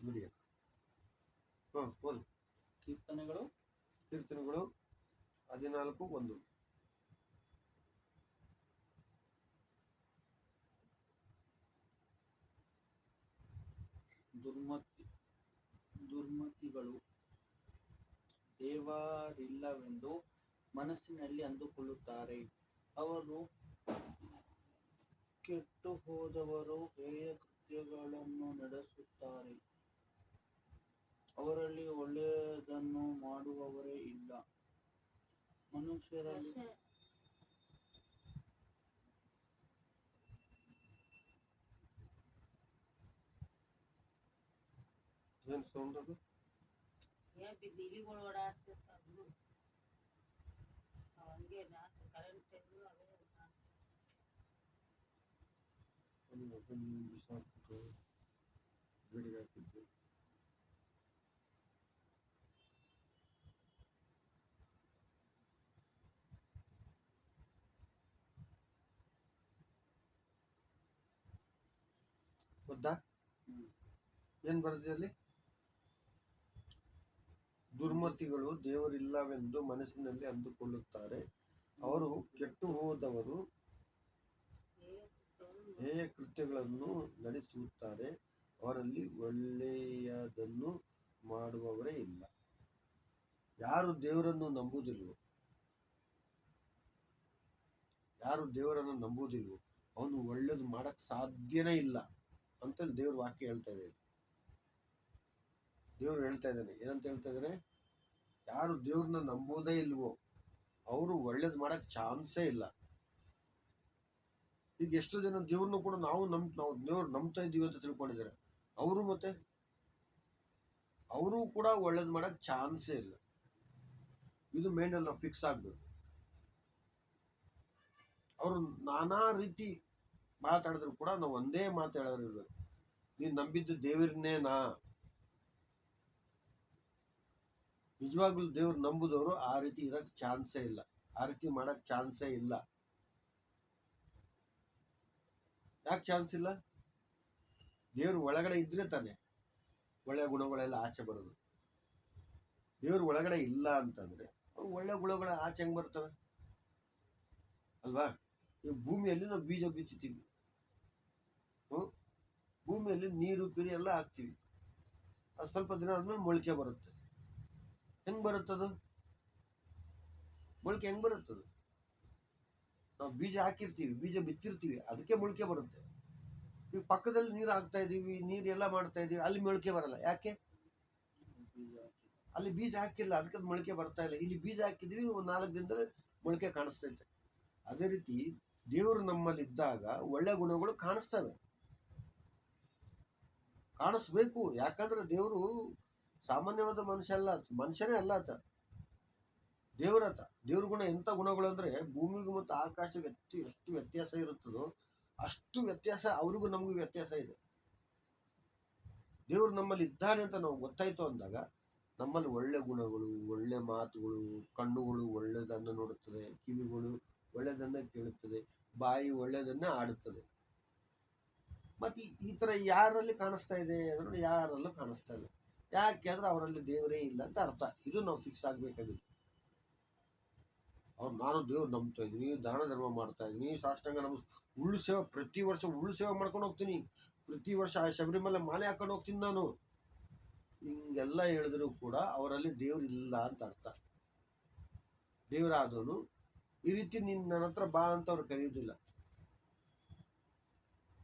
ನುಡಿಯ ಓದು. ಕೀರ್ತನೆಗಳು 14:1. ದುರ್ಮತಿಗಳು ದೇವರಿಲ್ಲವೆಂದು ಮನಸ್ಸಿನಲ್ಲಿ ಅಂದುಕೊಳ್ಳುತ್ತಾರೆ. ಅವರು ಕೆಟ್ಟು ಹೋದವರು ಹೇಯ ಕೃತ್ಯಗಳನ್ನು ನಡೆಸುತ್ತಾರೆ. ಅವರಲ್ಲಿ ಒಳ್ಳೆಯದನ್ನು ಮಾಡುವವರೇ ಇಲ್ಲ. ಮನುಷ್ಯರಲ್ಲಿ ಏನು ಸೌಂಡ್ ಅದು? ಇಲಿಗಳು ಓಡಾಡ್ತಿರ್ತಾವ ಹಂಗೆ ಕರೆಂಟ್ ಬೇಡಿಗೆ ಹಾಕಿದ್ದು ಗೊತ್ತಾ? ಏನ್ ಬರುತ್ತೆ ಅಲ್ಲಿ? ದುರ್ಮತಿಗಳು ದೇವರಿಲ್ಲವೆಂದು ಮನಸ್ಸಿನಲ್ಲಿ ಅಂದುಕೊಳ್ಳುತ್ತಾರೆ. ಅವರು ಕೆಟ್ಟು ಹೋದವರು ಹೇಯ ಕೃತ್ಯಗಳನ್ನು ನಡೆಸುತ್ತಾರೆ. ಅವರಲ್ಲಿ ಒಳ್ಳೆಯದನ್ನು ಮಾಡುವವರೇ ಇಲ್ಲ. ಯಾರು ದೇವರನ್ನು ನಂಬುವುದಿಲ್ವೋ ಅವನು ಒಳ್ಳೇದು ಮಾಡಕ್ ಸಾಧ್ಯನೇ ಇಲ್ಲ ಅಂತ ದೇವ್ರ ವಾಕ್ಯ ಹೇಳ್ತಾ ಇದೆ. ದೇವ್ರು ಹೇಳ್ತಾ ಇದ್ದಾನೆ, ಏನಂತ ಹೇಳ್ತಾ ಇದ್ದಾನೆ? ಯಾರು ದೇವ್ರನ್ನ ನಂಬೋದೇ ಇಲ್ವೋ ಅವರು ಒಳ್ಳೇದು ಮಾಡಕ್ ಚಾನ್ಸೇ ಇಲ್ಲ. ಈಗ ಎಷ್ಟೋ ಜನ ದೇವ್ರನ್ನ ಕೂಡ ನಾವು ದೇವ್ರು ನಂಬ್ತಾ ಇದ್ದೀವಿ ಅಂತ ತಿಳ್ಕೊಂಡಿದ್ದಾರೆ. ಅವರು ಕೂಡ ಒಳ್ಳೇದು ಮಾಡಕ್ ಚಾನ್ಸೇ ಇಲ್ಲ. ಇದು ಮೇಂಡಲ್ ನಾವು ಫಿಕ್ಸ್ ಆಗ್ಬೇಕು. ಅವರು ನಾನಾ ರೀತಿ ಮಾತಾಡಿದ್ರು ಕೂಡ ನಾವು ಒಂದೇ ಮಾತು ಹೇಳೋರು ಇರ್ಬೇಕು, ನೀನ್ ನಂಬಿದ್ದು ದೇವ್ರನ್ನೇನಾ? ನಿಜವಾಗ್ಲೂ ದೇವ್ರು ನಂಬುದವರು ಆ ರೀತಿ ಇರಕ್ ಚಾನ್ಸೇ ಇಲ್ಲ, ಆ ರೀತಿ ಮಾಡಕ್ ಚಾನ್ಸೇ ಇಲ್ಲ. ಯಾಕೆ ಚಾನ್ಸ್ ಇಲ್ಲ? ದೇವ್ರ ಒಳಗಡೆ ಇದ್ರೆ ತಾನೆ ಒಳ್ಳೆ ಗುಣಗಳೆಲ್ಲ ಆಚೆ ಬರೋದು. ದೇವ್ರ ಒಳಗಡೆ ಇಲ್ಲ ಅಂತಂದ್ರೆ ಒಳ್ಳೆ ಗುಣಗಳ ಆಚೆ ಹೆಂಗ್ ಬರ್ತವೆ ಅಲ್ವಾ? ಈ ಭೂಮಿಯಲ್ಲಿ ನಾವು ಬೀಜ ಬಿತ್ತೀವಿ, ಭೂಮಿಯಲ್ಲಿ ನೀರು ಪಿರಿ ಎಲ್ಲ ಹಾಕ್ತಿವಿ. ಅದು ಸ್ವಲ್ಪ ದಿನ ಆದ್ಮೇಲೆ ಮೊಳಕೆ ಬರುತ್ತೆ. ಹೆಂಗ್ ಬರುತ್ತದು ಮೊಳಕೆ? ಹೆಂಗ್ ಬರುತ್ತದು? ನಾವು ಬೀಜ ಹಾಕಿರ್ತೀವಿ, ಬೀಜ ಬಿತ್ತಿರ್ತೀವಿ, ಅದಕ್ಕೆ ಮೊಳಕೆ ಬರುತ್ತೆ. ಈಗ ಪಕ್ಕದಲ್ಲಿ ನೀರು ಹಾಕ್ತಾ ಇದೀವಿ, ನೀರು ಎಲ್ಲ ಮಾಡ್ತಾ ಇದೀವಿ, ಅಲ್ಲಿ ಮೊಳಕೆ ಬರಲ್ಲ. ಯಾಕೆ? ಅಲ್ಲಿ ಬೀಜ ಹಾಕಿಲ್ಲ, ಅದಕ್ಕೆ ಮೊಳಕೆ ಬರ್ತಾ ಇಲ್ಲ. ಇಲ್ಲಿ ಬೀಜ ಹಾಕಿದೀವಿ, ಒಂದು 4 ದಿನದಲ್ಲಿ ಮೊಳಕೆ ಕಾಣಿಸ್ತೈತೆ. ಅದೇ ರೀತಿ ದೇವರು ನಮ್ಮಲ್ಲಿ ಇದ್ದಾಗ ಒಳ್ಳೆ ಗುಣಗಳು ಕಾಣಿಸ್ಬೇಕು. ಯಾಕಂದ್ರೆ ದೇವರು ಸಾಮಾನ್ಯವಾದ ಮನುಷ್ಯನೇ ಅಲ್ಲ ಆತ, ದೇವ್ರಾತ. ದೇವ್ರ ಗುಣ ಎಂತ ಗುಣಗಳು ಅಂದ್ರೆ ಭೂಮಿಗೂ ಮತ್ತು ಆಕಾಶಕ್ಕೆ ಎಷ್ಟು ವ್ಯತ್ಯಾಸ ಇರುತ್ತದೋ ಅಷ್ಟು ವ್ಯತ್ಯಾಸ ಅವ್ರಿಗೂ ನಮಗೂ ವ್ಯತ್ಯಾಸ ಇದೆ. ದೇವ್ರು ನಮ್ಮಲ್ಲಿ ಇದ್ದಾನೆ ಅಂತ ನಾವು ಗೊತ್ತಾಯ್ತು ಅಂದಾಗ ನಮ್ಮಲ್ಲಿ ಒಳ್ಳೆ ಗುಣಗಳು, ಒಳ್ಳೆ ಮಾತುಗಳು, ಕಣ್ಣುಗಳು ಒಳ್ಳೆದನ್ನು ನೋಡುತ್ತದೆ, ಕಿವಿಗಳು ಒಳ್ಳೆದನ್ನ ಕೇಳುತ್ತದೆ, ಬಾಯಿ ಒಳ್ಳೆದನ್ನ ಆಡುತ್ತದೆ. ಮತ್ತೆ ಈ ತರ ಯಾರಲ್ಲಿ ಕಾಣಿಸ್ತಾ ಇದೆ ಅಂದ್ರೆ ಯಾರಲ್ಲೂ ಕಾಣಿಸ್ತಾ ಇಲ್ಲ. ಯಾಕೆ ಅಂದ್ರೆ ಅವರಲ್ಲಿ ದೇವರೇ ಇಲ್ಲ ಅಂತ ಅರ್ಥ. ಇದು ನಾವು ಫಿಕ್ಸ್ ಆಗ್ಬೇಕಾಗಿದೆ. ನಾನು ದೇವ್ರು ನಂಬ್ತಾ ಇದೀನಿ, ದಾನ ಧರ್ಮ ಮಾಡ್ತಾ ಇದೀನಿ, ಸಾಷ್ಟಾಂಗ ಉಳ್ಳು ಸೇವೆ, ಪ್ರತಿ ವರ್ಷ ಉಳ್ಳು ಸೇವೆ ಮಾಡ್ಕೊಂಡು ಹೋಗ್ತೀನಿ, ಪ್ರತಿ ವರ್ಷ ಶಬರಿಮಲೆ ಮಾಲೆ ಹಾಕೊಂಡು ಹೋಗ್ತೀನಿ ನಾನು. ಹಿಂಗೆಲ್ಲ ಹೇಳಿದ್ರು ಕೂಡ ಅವರಲ್ಲಿ ದೇವ್ರು ಇಲ್ಲ ಅಂತ ಅರ್ಥ. ದೇವರಾದವನು ಈ ರೀತಿ ನನ್ನ ಹತ್ರ ಬಾ ಅಂತ ಅವ್ರು ಕರೆಯೋದಿಲ್ಲ.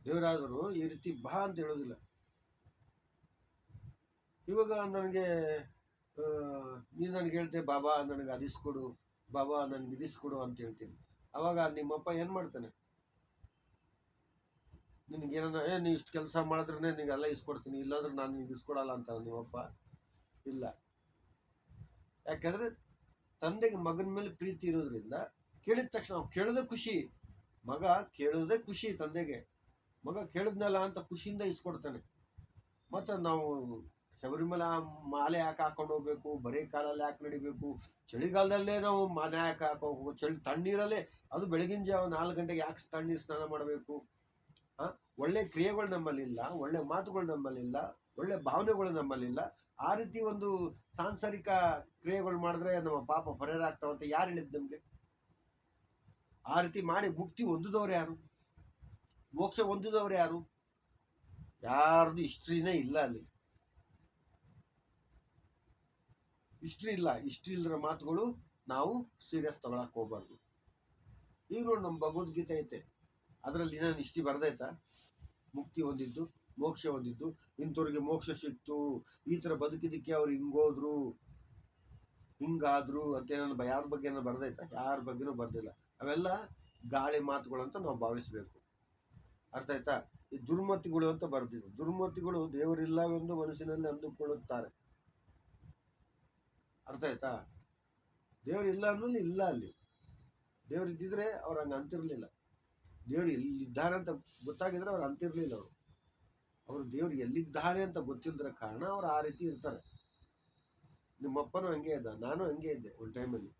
ದೇವರಾದವನು ಈ ರೀತಿ ಬಾ ಅಂತ ಹೇಳೋದಿಲ್ಲ. ಇವಾಗ ನೀನು ನನಗೆ ಹೇಳ್ತೆ, ಬಾಬಾ ನನಗೆ ಅದಿಸ್ಕೊಡು, ಬಾಬಾ ನನ್ಗೆ ಇದಿಸ್ಕೊಡು ಅಂತ ಹೇಳ್ತೀನಿ. ಅವಾಗ ನಿಮ್ಮಪ್ಪ ಏನ್ ಮಾಡ್ತಾನೆ? ನಿನಗೇನ ನೀ ಇಷ್ಟು ಕೆಲಸ ಮಾಡಿದ್ರೆ ನಿನಗೆಲ್ಲ ಇಸ್ಕೊಡ್ತೀನಿ, ಇಲ್ಲಾಂದ್ರೆ ನಾನು ನಿನ್ಗೆ ಇಸ್ಕೊಡಲ್ಲ ಅಂತಾನೆ ನಿಮ್ಮಪ್ಪ? ಇಲ್ಲ. ಯಾಕಂದ್ರೆ ತಂದೆಗೆ ಮಗನ ಮೇಲೆ ಪ್ರೀತಿ ಇರೋದ್ರಿಂದ ಕೇಳಿದ ತಕ್ಷಣ ಕೇಳೋದೇ ಖುಷಿ. ಮಗ ಕೇಳೋದೇ ಖುಷಿ ತಂದೆಗೆ. ಮಗ ಕೇಳಿದ್ನಲ್ಲ ಅಂತ ಖುಷಿಯಿಂದ ಇಸ್ಕೊಡ್ತಾನೆ. ಮತ್ತೆ ನಾವು ಶಬರಿಮಲೆ ಮಾಲೆ ಯಾಕೆ ಹಾಕೊಂಡು ಹೋಗ್ಬೇಕು, ಬರೀ ಕಾಲಲ್ಲಿ ಯಾಕೆ ನಡಿಬೇಕು, ಚಳಿಗಾಲದಲ್ಲೇ ನಾವು ಮಾಲೆ ಯಾಕೆ ಹಾಕೋಬೇಕು, ತಣ್ಣೀರಲ್ಲೇ, ಅದು ಬೆಳಗಿನ ಜಾವ 4 ಗಂಟೆಗೆ ಯಾಕೆ ತಣ್ಣೀರು ಸ್ನಾನ ಮಾಡಬೇಕು, ಒಳ್ಳೆ ಕ್ರಿಯೆಗಳು ನಮ್ಮಲ್ಲಿಲ್ಲ, ಒಳ್ಳೆ ಮಾತುಗಳು ನಮ್ಮಲ್ಲಿಲ್ಲ, ಒಳ್ಳೆ ಭಾವನೆಗಳು ನಮ್ಮಲ್ಲಿಲ್ಲ. ಆ ರೀತಿ ಒಂದು ಸಾಂಸಾರಿಕ ಕ್ರಿಯೆಗಳು ಮಾಡಿದ್ರೆ ನಮ್ಮ ಪಾಪ ಪರಿಹಾರ ಆಗ್ತಾವಂತ ಯಾರು ಹೇಳಿದ್ ನಮ್ಗೆ? ಆ ರೀತಿ ಮಾಡಿ ಮುಕ್ತಿ ಹೊಂದಿದವ್ರು ಯಾರು? ಮೋಕ್ಷ ಹೊಂದಿದವ್ರು ಯಾರು? ಯಾರ್ದು ಹಿಸ್ಟ್ರಿನೇ ಇಲ್ಲ ಅಲ್ಲಿ. ಹಿಸ್ಟ್ರಿ ಇಲ್ಲ. ಹಿಸ್ಟ್ರಿ ಇಲ್ಲದ ಮಾತುಗಳು ನಾವು ಸೀರಿಯಸ್ ತಗೊಳಕ್ ಹೋಗ್ಬಾರ್ದು. ಈಗ ನೋಡಿ, ನಮ್ಮ ಭಗವದ್ಗೀತೆ ಐತೆ, ಅದರಲ್ಲಿ ನಾನು ಹಿಸ್ಟ್ರಿ ಬರ್ದೈತಾ? ಮುಕ್ತಿ ಹೊಂದಿದ್ದು, ಮೋಕ್ಷ ಹೊಂದಿದ್ದು, ಇಂಥವ್ರಿಗೆ ಮೋಕ್ಷ ಸಿಕ್ತು, ಈ ಥರ ಬದುಕಿದ್ದಕ್ಕೆ ಅವ್ರು ಹಿಂಗೋದ್ರು ಹಿಂಗಾದ್ರು ಅಂತ ಏನಾರ ಯಾರ ಬಗ್ಗೆ ಏನೋ ಬರ್ದೈತಾ? ಯಾರ ಬಗ್ಗೆನೂ ಬರ್ದಿಲ್ಲ. ಅವೆಲ್ಲ ಗಾಳಿ ಮಾತುಗಳು ಅಂತ ನಾವು ಭಾವಿಸ್ಬೇಕು. ಅರ್ಥ ಆಯ್ತಾ? ಈ ದುರ್ಮತಿಗಳು ಅಂತ ಬರ್ದಿದೆ. ದುರ್ಮತಿಗಳು ದೇವರಿಲ್ಲವೆಂದು ಮನಸ್ಸಿನಲ್ಲಿ ಅಂದುಕೊಳ್ಳುತ್ತಾರೆ. ಅರ್ಥ ಆಯ್ತಾ? ದೇವರಿಲ್ಲ ಅನ್ನೋಲ್ಲಿ ಇಲ್ಲ. ಅಲ್ಲಿ ದೇವ್ರು ಇದ್ದಿದ್ರೆ ಅವ್ರು ಹಂಗೆ ಅಂತಿರ್ಲಿಲ್ಲ. ದೇವ್ರು ಎಲ್ಲಿದ್ದಾರೆ ಅಂತ ಗೊತ್ತಾಗಿದ್ರೆ ಅವ್ರು ಅಂತಿರ್ಲಿಲ್ಲ. ಅವರು ದೇವ್ರು ಎಲ್ಲಿದ್ದಾರೆ ಅಂತ ಗೊತ್ತಿಲ್ದ್ರ ಕಾರಣ ಅವ್ರು ಆ ರೀತಿ ಇರ್ತಾರೆ. ನಿಮ್ಮಪ್ಪನೂ ಹಂಗೆ ಇದ್ದ, ನಾನು ಹಂಗೆ ಇದ್ದೆ ಒಂದು ಟೈಮಲ್ಲಿ.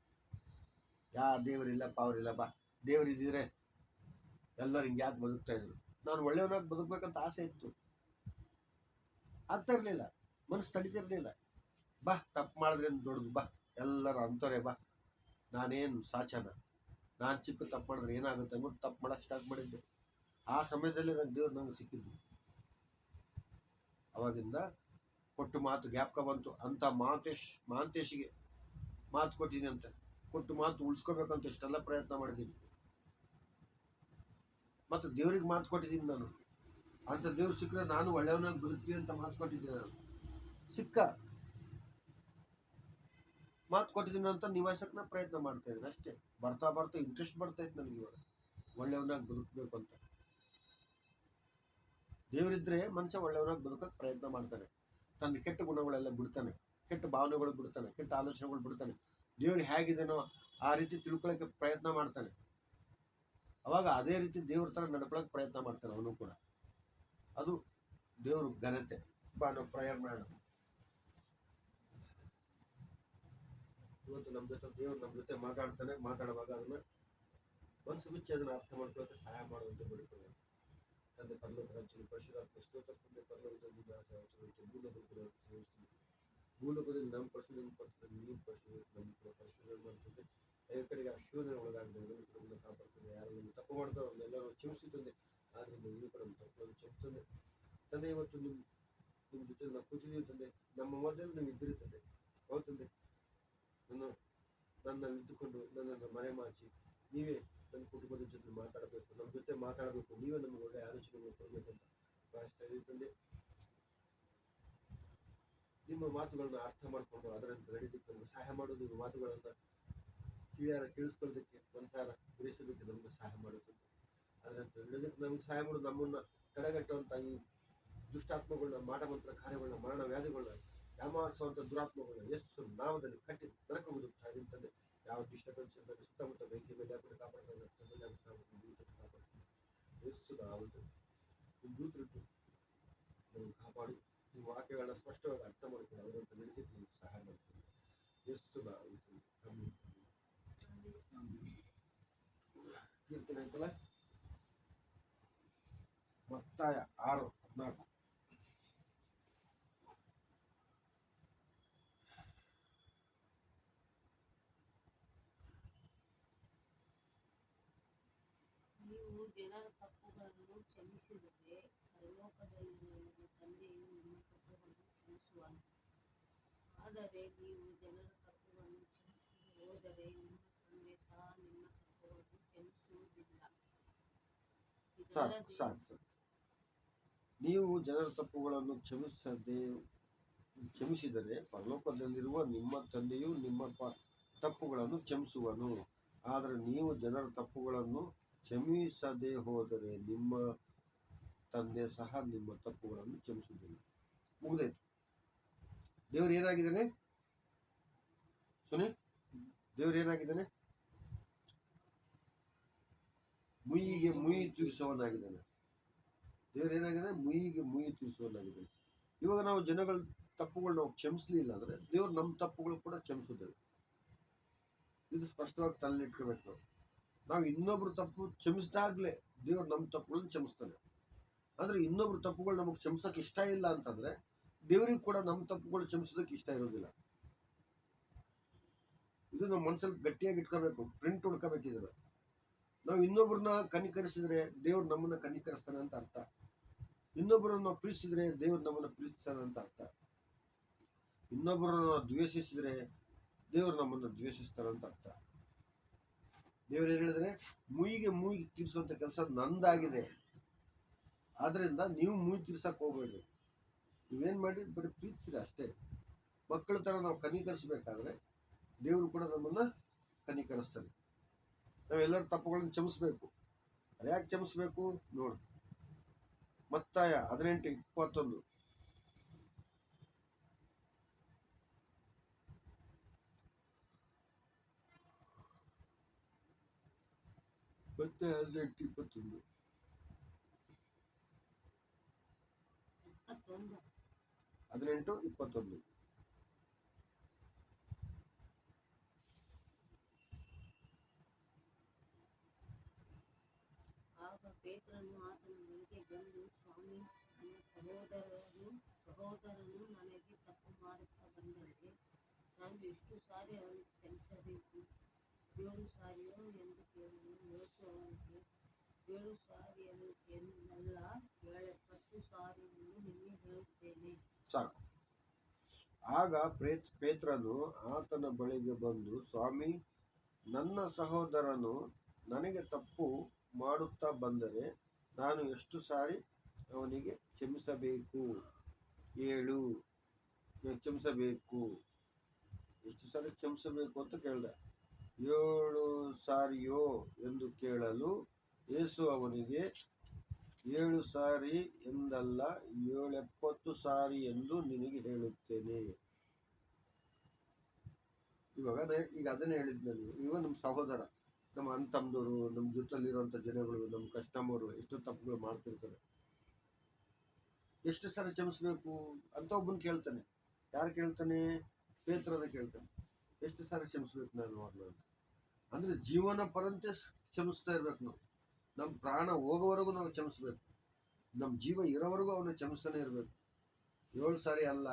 ದೇವರಿಲ್ಲ ಪಾವರಿಲ್ಲ, ಬಾ ದೇವ್ರು ಇದ್ದಿದ್ರೆ ಎಲ್ಲರೂ ಹಿಂಗೆ ಯಾಕೆ ಬದುಕ್ತಾ ಇದ್ರು. ನಾನು ಒಳ್ಳೆಯವನಾಗಿ ಬದುಕ್ಬೇಕಂತ ಆಸೆ ಇತ್ತು, ಆಗ್ತಾ ಇರ್ಲಿಲ್ಲ, ಮನಸ್ಸು ತಡಿತಿರ್ಲಿಲ್ಲ. ಬಾ ತಪ್ಪು ಮಾಡಿದ್ರೆ ದೊಡ್ಡದು, ಬಾ ಎಲ್ಲರೂ ಅಂತಾರೆ, ಬಾ ನಾನೇನು ಸಾಚನ, ನಾನು ಚಿಕ್ಕ ತಪ್ಪು ಮಾಡಿದ್ರೆ ಏನಾಗುತ್ತೆ ಅಂದ್ಬಿಟ್ಟು ತಪ್ಪು ಮಾಡಕ್ಕೆ ಸ್ಟಾರ್ಟ್ ಮಾಡಿದ್ದೆ. ಆ ಸಮಯದಲ್ಲಿ ನನ್ನ ದೇವ್ರು ನಂಗೆ ಸಿಕ್ಕಿದ್ದು. ಅವಾಗಿಂದ ಕೊಟ್ಟು ಮಾತು ಜ್ಞಾಪಕ ಬಂತು ಅಂತ. ಮಾಂತೇಶಿಗೆ ಮಾತು ಕೊಟ್ಟಿದ್ದೀನಿ ಅಂತ, ಕೊಟ್ಟು ಮಾತು ಉಳಿಸ್ಕೋಬೇಕಂತ ಇಷ್ಟೆಲ್ಲ ಪ್ರಯತ್ನ ಮಾಡಿದ್ದೀನಿ. ಮತ್ತು ದೇವ್ರಿಗೆ ಮಾತು ಕೊಟ್ಟಿದ್ದೀನಿ ನಾನು. ಅಂತ ದೇವ್ರು ಸಿಕ್ಕರೆ ನಾನು ಒಳ್ಳೆಯವನಾಗಿ ಬದುಕ್ತೀನಿ ಅಂತ ಮಾತು ಕೊಟ್ಟಿದ್ದೀನಿ ನಾನು. ಸಿಕ್ಕ ಮಾತು ಕೊಟ್ಟಿದ್ದೀನಿ ಅಂತ ನಿವಾಸಕ್ಕೆ ನಾ ಪ್ರಯತ್ನ ಮಾಡ್ತಾ ಇದ್ದೀನಿ ಅಷ್ಟೇ. ಬರ್ತಾ ಬರ್ತಾ ಇಂಟ್ರೆಸ್ಟ್ ಬರ್ತಾ ಇತ್ತು ನನಗೆ ಇವಾಗ ಒಳ್ಳೆಯವನಾಗಿ ಬದುಕಬೇಕು ಅಂತ. ದೇವರಿದ್ರೆ ಮನುಷ್ಯ ಒಳ್ಳೆಯವನಾಗಿ ಬದುಕಕ್ಕೆ ಪ್ರಯತ್ನ ಮಾಡ್ತಾನೆ. ತನ್ನ ಕೆಟ್ಟ ಗುಣಗಳೆಲ್ಲ ಬಿಡ್ತಾನೆ, ಕೆಟ್ಟ ಭಾವನೆಗಳು ಬಿಡ್ತಾನೆ, ಕೆಟ್ಟ ಆಲೋಚನೆಗಳು ಬಿಡ್ತಾನೆ. ದೇವ್ರು ಹೇಗಿದೆನೋ ಆ ರೀತಿ ತಿಳ್ಕೊಳಕ್ಕೆ ಪ್ರಯತ್ನ ಮಾಡ್ತಾನೆ. ಅವಾಗ ಅದೇ ರೀತಿ ದೇವ್ರ ಥರ ನಡ್ಕೊಳಕ್ಕೆ ಪ್ರಯತ್ನ ಮಾಡ್ತಾನೆ ಅವನು ಕೂಡ. ಅದು ದೇವ್ರ ಘನತೆ. ಬಾ ನಾವು ಪ್ರೇಯರ್ ಮಾಡೋಣ. ಇವತ್ತು ನಮ್ಮ ಜೊತೆ ದೇವ್ರು ನಮ್ಮ ಜೊತೆ ಮಾತಾಡ್ತಾನೆ. ಮಾತಾಡುವಾಗ ಅದನ್ನ ಮನಸ್ಸು ಬಿಚ್ಚಿ ಅದನ್ನ ಅರ್ಥ ಮಾಡ್ಕೊಳ್ಳೋಕೆ ಸಹಾಯ ಮಾಡುವಂತೆ ಬಿಡ್ತಾನೆ. ತಂದೆ ಪರಲೋಕ ರಾಜ್ಯದಲ್ಲಿ ಪರಿಶುದ್ಧಾತ್ಮ ಸ್ತೋತ್ರ. ತಂದೆ ಪರಲೋಕದಲ್ಲಿ ಭೂಲೋಕದಲ್ಲಿ ನಮ್ಮ ಪರಿಶುದ್ಧನ ಪಡ್ತದೆ, ನೀವು ಪರಿಶುದ್ಧ ನಮ್ಮ ಪರಿಶುದ್ಧ ಮಾಡ್ತದೆ. ಕಡೆಗೆ ಅಶೋಧನೆ ಒಳಗಾಗದೆ ಅದನ್ನು ಕೂಡ ಕಾಪಾಡ್ತದೆ. ಯಾರು ನೀವು ತಪ್ಪು ಮಾಡ್ತಾರೋ ಅವನ್ನೆಲ್ಲರೂ ಕ್ಷಮಿಸುತ್ತದೆ. ಆದ್ರಿಂದ ನೀವು ಕೂಡ ನಮ್ಮ ತಪ್ಪನ್ನು ಕ್ಷಮಿಸ್ತದೆ. ತಂದೆ ಇವತ್ತು ನಿಮ್ಮ ಜೊತೆ ನಾವು ಕೂತಿದ್ದೀವಿ ತಂದೆ. ನಮ್ಮ ಮಧ್ಯದಲ್ಲಿ ನೀವು ಇದ್ದೀರಿ ತಂದೆ. ಹೌದು ತಂದೆ, ನನ್ನಲ್ಲಿ ಇದ್ದುಕೊಂಡು ನನ್ನನ್ನು ಮರೆಮಾಚಿ ನೀವೇ ನನ್ನ ಕುಟುಂಬದ ಜೊತೆ ಮಾತಾಡಬೇಕು, ನಮ್ಮ ಜೊತೆ ಮಾತಾಡಬೇಕು, ನೀವೇ ನಮಗೆ ಒಳ್ಳೆಯ ಆಲೋಚನೆಗಳು ಕೊಡಬೇಕಂತ ಭಾವಿಸ್ತಾ ಇದ್ದೀವಿ ತಂದೆ. ನಿಮ್ಮ ಮಾತುಗಳನ್ನ ಅರ್ಥ ಮಾಡಿಕೊಂಡು ಅದರಂತೆ ನಡೀಲಿಕ್ಕೆ ನಮ್ಗೆ ಸಹಾಯ ಮಾಡೋದು. ನಿಮ್ಮ ಮಾತುಗಳನ್ನ ಕಿವಿಯಾರ ಕೇಳಿಸ್ಕೊಳ್ಳೋದಕ್ಕೆ, ಮನಸಾರ ಗ್ರಹಿಸೋದಕ್ಕೆ ನಮ್ಗೆ ಸಹಾಯ ಮಾಡೋದು. ಅದರಂತೆ ನಡೆಯೋದಕ್ಕೆ ನಮ್ಗೆ ಸಹಾಯ ಮಾಡೋದು. ನಮ್ಮನ್ನ ತಡೆಗಟ್ಟುವಂತ ಈ ದುಷ್ಟಾತ್ಮಗಳನ್ನ, ಮಾಟಮಂತ್ರ ಕಾರ್ಯಗಳನ್ನ, ಮರಣ ವ್ಯಾಧಿಗಳನ್ನ, ಯಾಮಾರಿಸುವಂತ ದುರಾತ್ಮಗಳನ್ನ ಯೇಸು ನಾಮದಲ್ಲಿ ಕಟ್ಟಿ ನರಕವುದು ತಂದೆ. ಯಾವ ಡಿಸ್ಟರ್ಬೆನ್ಸ್ ಇದ್ದರೆ ಸುತ್ತಮುತ್ತ ಬೆಂಕಿ ಮೇಲೆ ಹಾಕೊಂಡು ಕಾಪಾಡ್ತಾರೆ. ಯೇಸು ನಾಮದಲ್ಲಿ ನಿಮ್ಮ ದೂತರಿಟ್ಟು ನಮಗೆ ಕಾಪಾಡಿ ನಿಮ್ಮ ವಾಕ್ಯಗಳನ್ನ ಸ್ಪಷ್ಟವಾಗಿ ಅರ್ಥ ಮಾಡಿಕೊಂಡು ಅದರಂತೆ ನಡೀಲಿಕ್ಕೆ ನಿಮ್ಗೆ ಸಹಾಯ ಮಾಡ್ತೀನಿ. ಯೇಸು ನಾಮದಲ್ಲಿ ಆಮೆನ್. ಕೀರ್ತನೆ ಐತಲ್ಲ, ಮತ್ತಾಯ 6:14. ನೀವು ಜನರ ತಪ್ಪುಗಳನ್ನು ಕ್ಷಮಿಸಿದರೆ ಪರಲೋಕದಲ್ಲಿರುವ ನಿಮ್ಮ ತಂದೆಯು ನಿಮ್ಮ ತಪ್ಪುಗಳನ್ನು ಕ್ಷಮಿಸುವನು. ಆದರೆ ನೀವು ಜನರ ತಪ್ಪುಗಳನ್ನು ಕ್ಷಮಿಸದೆ ಹೋದರೆ ನಿಮ್ಮ ತಂದೆ ಸಹ ನಿಮ್ಮ ತಪ್ಪುಗಳನ್ನು ಕ್ಷಮಿಸುವುದಿಲ್ಲ. ಸಾಕು. ನೀವು ಜನರ ತಪ್ಪುಗಳನ್ನು ಕ್ಷಮಿಸಿದರೆ ಪರಲೋಕದಲ್ಲಿರುವ ನಿಮ್ಮ ತಂದೆಯು ನಿಮ್ಮ ತಪ್ಪುಗಳನ್ನು ಕ್ಷಮಿಸುವನು. ಆದರೆ ನೀವು ಜನರ ತಪ್ಪುಗಳನ್ನು ಕ್ಷಮಿಸದೆ ಹೋದರೆ ನಿಮ್ಮ ತಂದೆ ಸಹ ನಿಮ್ಮ ತಪ್ಪುಗಳನ್ನು ಕ್ಷಮಿಸುವುದಿಲ್ಲ. ಮುಗಿದಾಯ್ತು. ದೇವ್ರು ಏನಾಗಿದ್ದಾನೆ ಸುನಿ? ದೇವ್ರು ಏನಾಗಿದ್ದಾನೆ? ಮುಯಿಗೆ ಮುಯಿ ತೀರಿಸುವವನಾಗಿದ್ದಾನೆ. ದೇವ್ರು ಏನಾಗಿದೆ? ಮುಯಿಗೆ ಮುಯಿ ತೀರಿಸುವವನಾಗಿದ್ದಾನೆ. ಇವಾಗ ನಾವು ಜನಗಳ ತಪ್ಪುಗಳು ನಾವು ಕ್ಷಮಿಸ್ಲಿಲ್ಲ ಅಂದ್ರೆ ದೇವ್ರು ನಮ್ಮ ತಪ್ಪುಗಳು ಕೂಡ ಕ್ಷಮಿಸುತ್ತದೆ. ಇದು ಸ್ಪಷ್ಟವಾಗಿ ತಲೆಲಿಟ್ಕೋಬೇಕು. ನಾವು ಇನ್ನೊಬ್ರು ತಪ್ಪು ಕ್ಷಮಿಸಿದಾಗ್ಲೇ ದೇವ್ರು ನಮ್ಮ ತಪ್ಪುಗಳನ್ನು ಕ್ಷಮಿಸ್ತಾನೆ. ಅಂದ್ರೆ ಇನ್ನೊಬ್ರು ತಪ್ಪುಗಳು ನಮಗೆ ಕ್ಷಮಿಸಕ್ಕೆ ಇಷ್ಟ ಇಲ್ಲ ಅಂತಂದ್ರೆ ದೇವರಿಗೆ ಕೂಡ ನಮ್ಮ ತಪ್ಪುಗಳು ಕ್ಷಮಿಸೋದಕ್ಕೆ ಇಷ್ಟ ಇರೋದಿಲ್ಲ. ಇದು ನಮ್ಮ ಮನಸ್ಸಲ್ಲಿ ಗಟ್ಟಿಯಾಗಿ ಇಟ್ಕೋಬೇಕು, ಪ್ರಿಂಟ್ ಹೊಡ್ಕೋಬೇಕಿದ್ರೆ. ನಾವು ಇನ್ನೊಬ್ರನ್ನ ಕನಿಕರಿಸಿದ್ರೆ ದೇವ್ರು ನಮ್ಮನ್ನ ಕನಿಕರಿಸ್ತಾನೆ ಅಂತ ಅರ್ಥ. ಇನ್ನೊಬ್ಬರನ್ನ ನಾವು ಪ್ರೀತಿಸಿದ್ರೆ ದೇವ್ರು ನಮ್ಮನ್ನ ಪ್ರೀತಿಸ್ತಾನೆ ಅಂತ ಅರ್ಥ. ಇನ್ನೊಬ್ಬರನ್ನ ದ್ವೇಷಿಸಿದ್ರೆ ದೇವ್ರು ನಮ್ಮನ್ನ ದ್ವೇಷಿಸ್ತಾನೆ ಅಂತ ಅರ್ಥ. ದೇವ್ರು ಏನ್ ಹೇಳಿದ್ರೆ, ಮುಯಿಗೆ ಮುಯಿ ತೀರಿಸುವಂತ ಕೆಲಸ ನಂದಾಗಿದೆ, ಆದ್ರಿಂದ ನೀವು ಮುಯಿ ತೀರ್ಸಕ್ ಹೋಗ್ಬೇಡ್ರಿ, ನೀವೇನ್ ಮಾಡಿ ಬರೀ ಪ್ರೀತಿಸಿರಿ ಅಷ್ಟೇ. ಮಕ್ಕಳ ತರ ನಾವು ಕನಿಕರಿಸ್ಬೇಕಾದ್ರೆ ದೇವ್ರು ಕೂಡ ನಮ್ಮನ್ನ ಕನಿಕರಿಸ್ತಾನೆ. ನಾವೆಲ್ಲರ ತಪ್ಪುಗಳನ್ನು ಕ್ಷಮಿಸ್ಬೇಕು. ಅದ್ಯಾಕೆ ಕ್ಷಮಿಸ್ಬೇಕು ನೋಡು, ಮತ್ತಾಯ 18:21. ಮತ್ತೆ 18:21. 18:21. ಆಗ ಪೇತ್ರನು ಆತನ ಬಳಿಗೆ ಬಂದು, ಸ್ವಾಮಿ, ನನ್ನ ಸಹೋದರನು ನನಗೆ ತಪ್ಪು ಮಾಡುತ್ತಾ ಬಂದರೆ ನಾನು ಎಷ್ಟು ಸಾರಿ ಅವನಿಗೆ ಕ್ಷಮಿಸಬೇಕು? 7 ಸಾರಿಯೋ ಎಂದು ಕೇಳಿದನು. ಯೇಸು ಅವನಿಗೆ, 7 ಸಾರಿ എന്നಲ್ಲ, 70 ಸಾರಿ ಎಂದು ನಿನಗೆ ಹೇಳುತ್ತೇನೆ. ಸಾಕು. ಆಗ ಪೇತ್ರನು ಆತನ ಬಳಿಗೆ ಬಂದು, ಸ್ವಾಮಿ, ನನ್ನ ಸಹೋದರನು ನನಗೆ ತಪ್ಪು ಮಾಡುತ್ತಾ ಬಂದರೆ ನಾನು ಎಷ್ಟು ಸಾರಿ ಅವನಿಗೆ ಕ್ಷಮಿಸಬೇಕು? 7 ಕ್ಷಮಿಸಬೇಕು. ಎಷ್ಟು ಸಾರಿ ಕ್ಷಮಿಸಬೇಕು ಅಂತ ಕೇಳ್ದ. 7 ಸಾರಿಯೋ ಎಂದು ಕೇಳಲು ಯೇಸು ಅವನಿಗೆ, 7 ಸಾರಿ ಎಂದಲ್ಲ, 70 ಸಾರಿ ಎಂದು ನಿನಗೆ ಹೇಳುತ್ತೇನೆ. ಈಗ ಅದನ್ನೇ ಹೇಳಿದ್ ನನಗೆ. ಇವಾಗ ನಮ್ಮ ಸಹೋದರ, ನಮ್ಮ ಅಣ್ಣ ತಮ್ಮದವರು, ನಮ್ಮ ಜೊತೆಲಿರುವಂತ ಜನಗಳು, ನಮ್ಮ ಕಸ್ಟಮರು ಎಷ್ಟು ತಪ್ಪುಗಳು ಮಾಡ್ತಿರ್ತಾರೆ. ಎಷ್ಟು ಸಲ ಕ್ಷಮಿಸ್ಬೇಕು ಅಂತ ಒಬ್ಬನ್ ಕೇಳ್ತಾನೆ. ಯಾರು ಕೇಳ್ತಾನೆ? ಪೇತ್ರನ ಕೇಳ್ತಾನೆ. ಎಷ್ಟು ಸಾರಿ ಕ್ಷಮಿಸ್ಬೇಕು ನಾನು ಅವ್ರನ್ನ ಅಂತ. ಅಂದ್ರೆ ಜೀವನ ಪರಂತೆ ಕ್ಷಮಿಸ್ತಾ ಇರ್ಬೇಕು ನಾವು. ನಮ್ಮ ಪ್ರಾಣ ಹೋಗೋವರೆಗೂ ನಾವು ಕ್ಷಮಿಸ್ಬೇಕು. ನಮ್ಮ ಜೀವ ಇರೋವರೆಗೂ ಅವನ್ನ ಕ್ಷಮಿಸ್ತಾನೆ ಇರ್ಬೇಕು. 7 ಸಾರಿ ಅಲ್ಲ,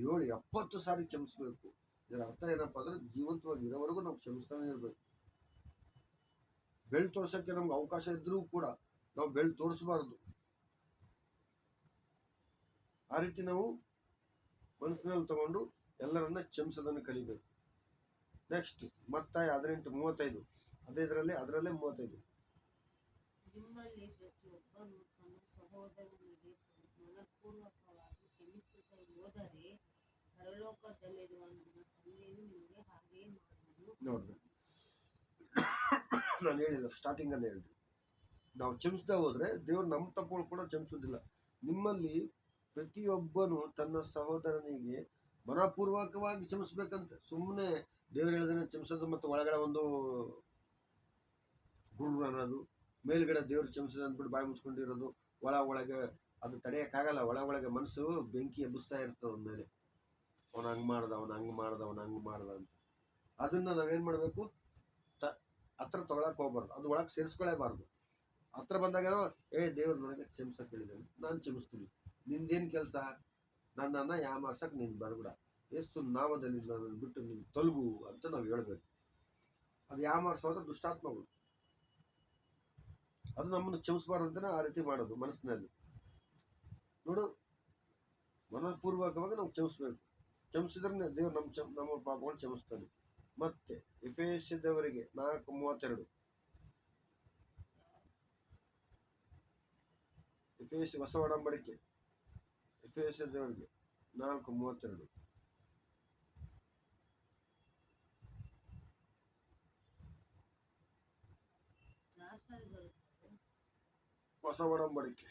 70 ಸಾರಿ ಕ್ಷಮಿಸ್ಬೇಕು. ಇದರ ಅರ್ಥ ಏನಪ್ಪಾ ಅಂದ್ರೆ, ಜೀವಂತವಾಗಿ ಇರೋವರೆಗೂ ನಾವು ಕ್ಷಮಿಸ್ತಾನೆ ಇರ್ಬೇಕು. ಬೆಳ್ ತೋರ್ಸಕ್ಕೆ ನಮ್ಗೆ ಅವಕಾಶ ಇದ್ರೂ ಕೂಡ ನಾವು ಬೆಳ್ ತೋರಿಸಬಾರ್ದು. ಆ ರೀತಿ ನಾವು ಮನಸ್ಸಿನಲ್ಲಿ ತಗೊಂಡು ಎಲ್ಲರನ್ನ ಕ್ಷಮಿಸೋದನ್ನು ಕಲಿಬೇಕು. ನೆಕ್ಸ್ಟ್ ಮತ್ತಾಯ 18:35. ಅದರಲ್ಲೇ 35. ನಿಮ್ಮಲ್ಲಿ ಪ್ರತಿಯೊಬ್ಬನು ತನ್ನ ಸಹೋದರನಿಗೆ ಮನಪೂರ್ವಕವಾಗಿ ಕ್ಷಮಿಸದೆ ಹೋದರೆ ಪರಲೋಕದಲ್ಲಿರುವ ನನ್ನ ತಂದೆಯು ನಿಮಗೆ ಹಾಗೆಯೇ ಮಾಡುವನು. ನೋಡ್ದೆ, ನಾನು ಹೇಳಿಲ್ಲ, ಸ್ಟಾರ್ಟಿಂಗ್ ಅಲ್ಲೇ ಹೇಳಿದೆ, ನಾವು ಕ್ಷಮಿಸ್ತಾ ಹೋದ್ರೆ ದೇವ್ರು ನಮ್ಮ ತಪ್ಪುಗಳು ಕೂಡ ಕ್ಷಮಿಸೋದಿಲ್ಲ. ನಿಮ್ಮಲ್ಲಿ ಪ್ರತಿಯೊಬ್ಬನು ತನ್ನ ಸಹೋದರನಿಗೆ ಮನಪೂರ್ವಕವಾಗಿ ಕ್ಷಮಿಸ್ಬೇಕಂತ. ಸುಮ್ಮನೆ ದೇವ್ರು ಹೇಳಿದ್ರೆ ಕ್ಷಮಿಸೋದು, ಮತ್ತೆ ಒಳಗಡೆ ಒಂದು ಗುರು ಅನ್ನೋದು, ಮೇಲ್ಗಡೆ ದೇವ್ರು ಕ್ಷಮಿಸೋದು ಅಂದ್ಬಿಟ್ಟು ಬಾಯಿ ಮುಚ್ಕೊಂಡಿರೋದು, ಒಳಗೆ ಅದು ತಡೆಯಕ್ಕಾಗಲ್ಲ. ಒಳಗೆ ಮನಸ್ಸು ಬೆಂಕಿ ಎಬ್ಬಿಸ್ತಾ ಇರ್ತದೆ ಅವನ ಮೇಲೆ. ಅವನ ಹಂಗ್ ಮಾಡ್ದ ಅಂತ. ಅದನ್ನ ನಾವೇನ್ ಮಾಡ್ಬೇಕು? ಹತ್ರ ತಗೊಳಕ್ ಹೋಗ್ಬಾರ್ದು. ಅದು ಒಳಗೆ ಸೇರಿಸ್ಕೊಳ್ಳೇಬಾರ್ದು. ಹತ್ರ ಬಂದಾಗ ದೇವ್ರು ನನಗೆ ಕ್ಷಮಿಸಕ್ ಹೇಳಿದ್ದಾನೆ, ನಾನು ಕ್ಷಮಿಸ್ತೀನಿ, ನಿಂದೇನ್ ಕೆಲಸ? ನನ್ನನ್ನ ಯಾಮಾರ್ಸಕ್ ನೀನ್ ಬರ್ಬಿಡ, ಎಷ್ಟು ನಾಮದಲ್ಲಿ ನನ್ನ ಬಿಟ್ಟು ನೀನು ತೊಲಗು ಅಂತ ನಾವು ಹೇಳ್ಬೇಕು. ಅದು ಯಾಮಾರ್ಸೋದ್ರೆ ದುಷ್ಟಾತ್ಮಗಳು. ಅದು ನಮ್ಮನ್ನು ಕ್ಷಮಿಸಬಾರ್ದು ಅಂತಾನೆ ಆ ರೀತಿ ಮಾಡೋದು ಮನಸ್ಸಿನಲ್ಲಿ. ನೋಡು, ಮನಪೂರ್ವಕವಾಗಿ ನಾವು ಕ್ಷಮಿಸ್ಬೇಕು. ಕ್ಷಮಿಸಿದ್ರೆ ದೇವ್ರು ನಮ್ಮ ಪಾಪಗಳನ್ನು ಕ್ಷಮಿಸ್ತಾನೆ. ಮತ್ತೆ ಎಫೆಸದವರಿಗೆ 4:32. ಹೊಸ ಒಡಂಬಡಿಕೆ ಎಫೆಸದವರಿಗೆ 4:32. ಹೊಸ ಒಡಂಬಡಿಕೆ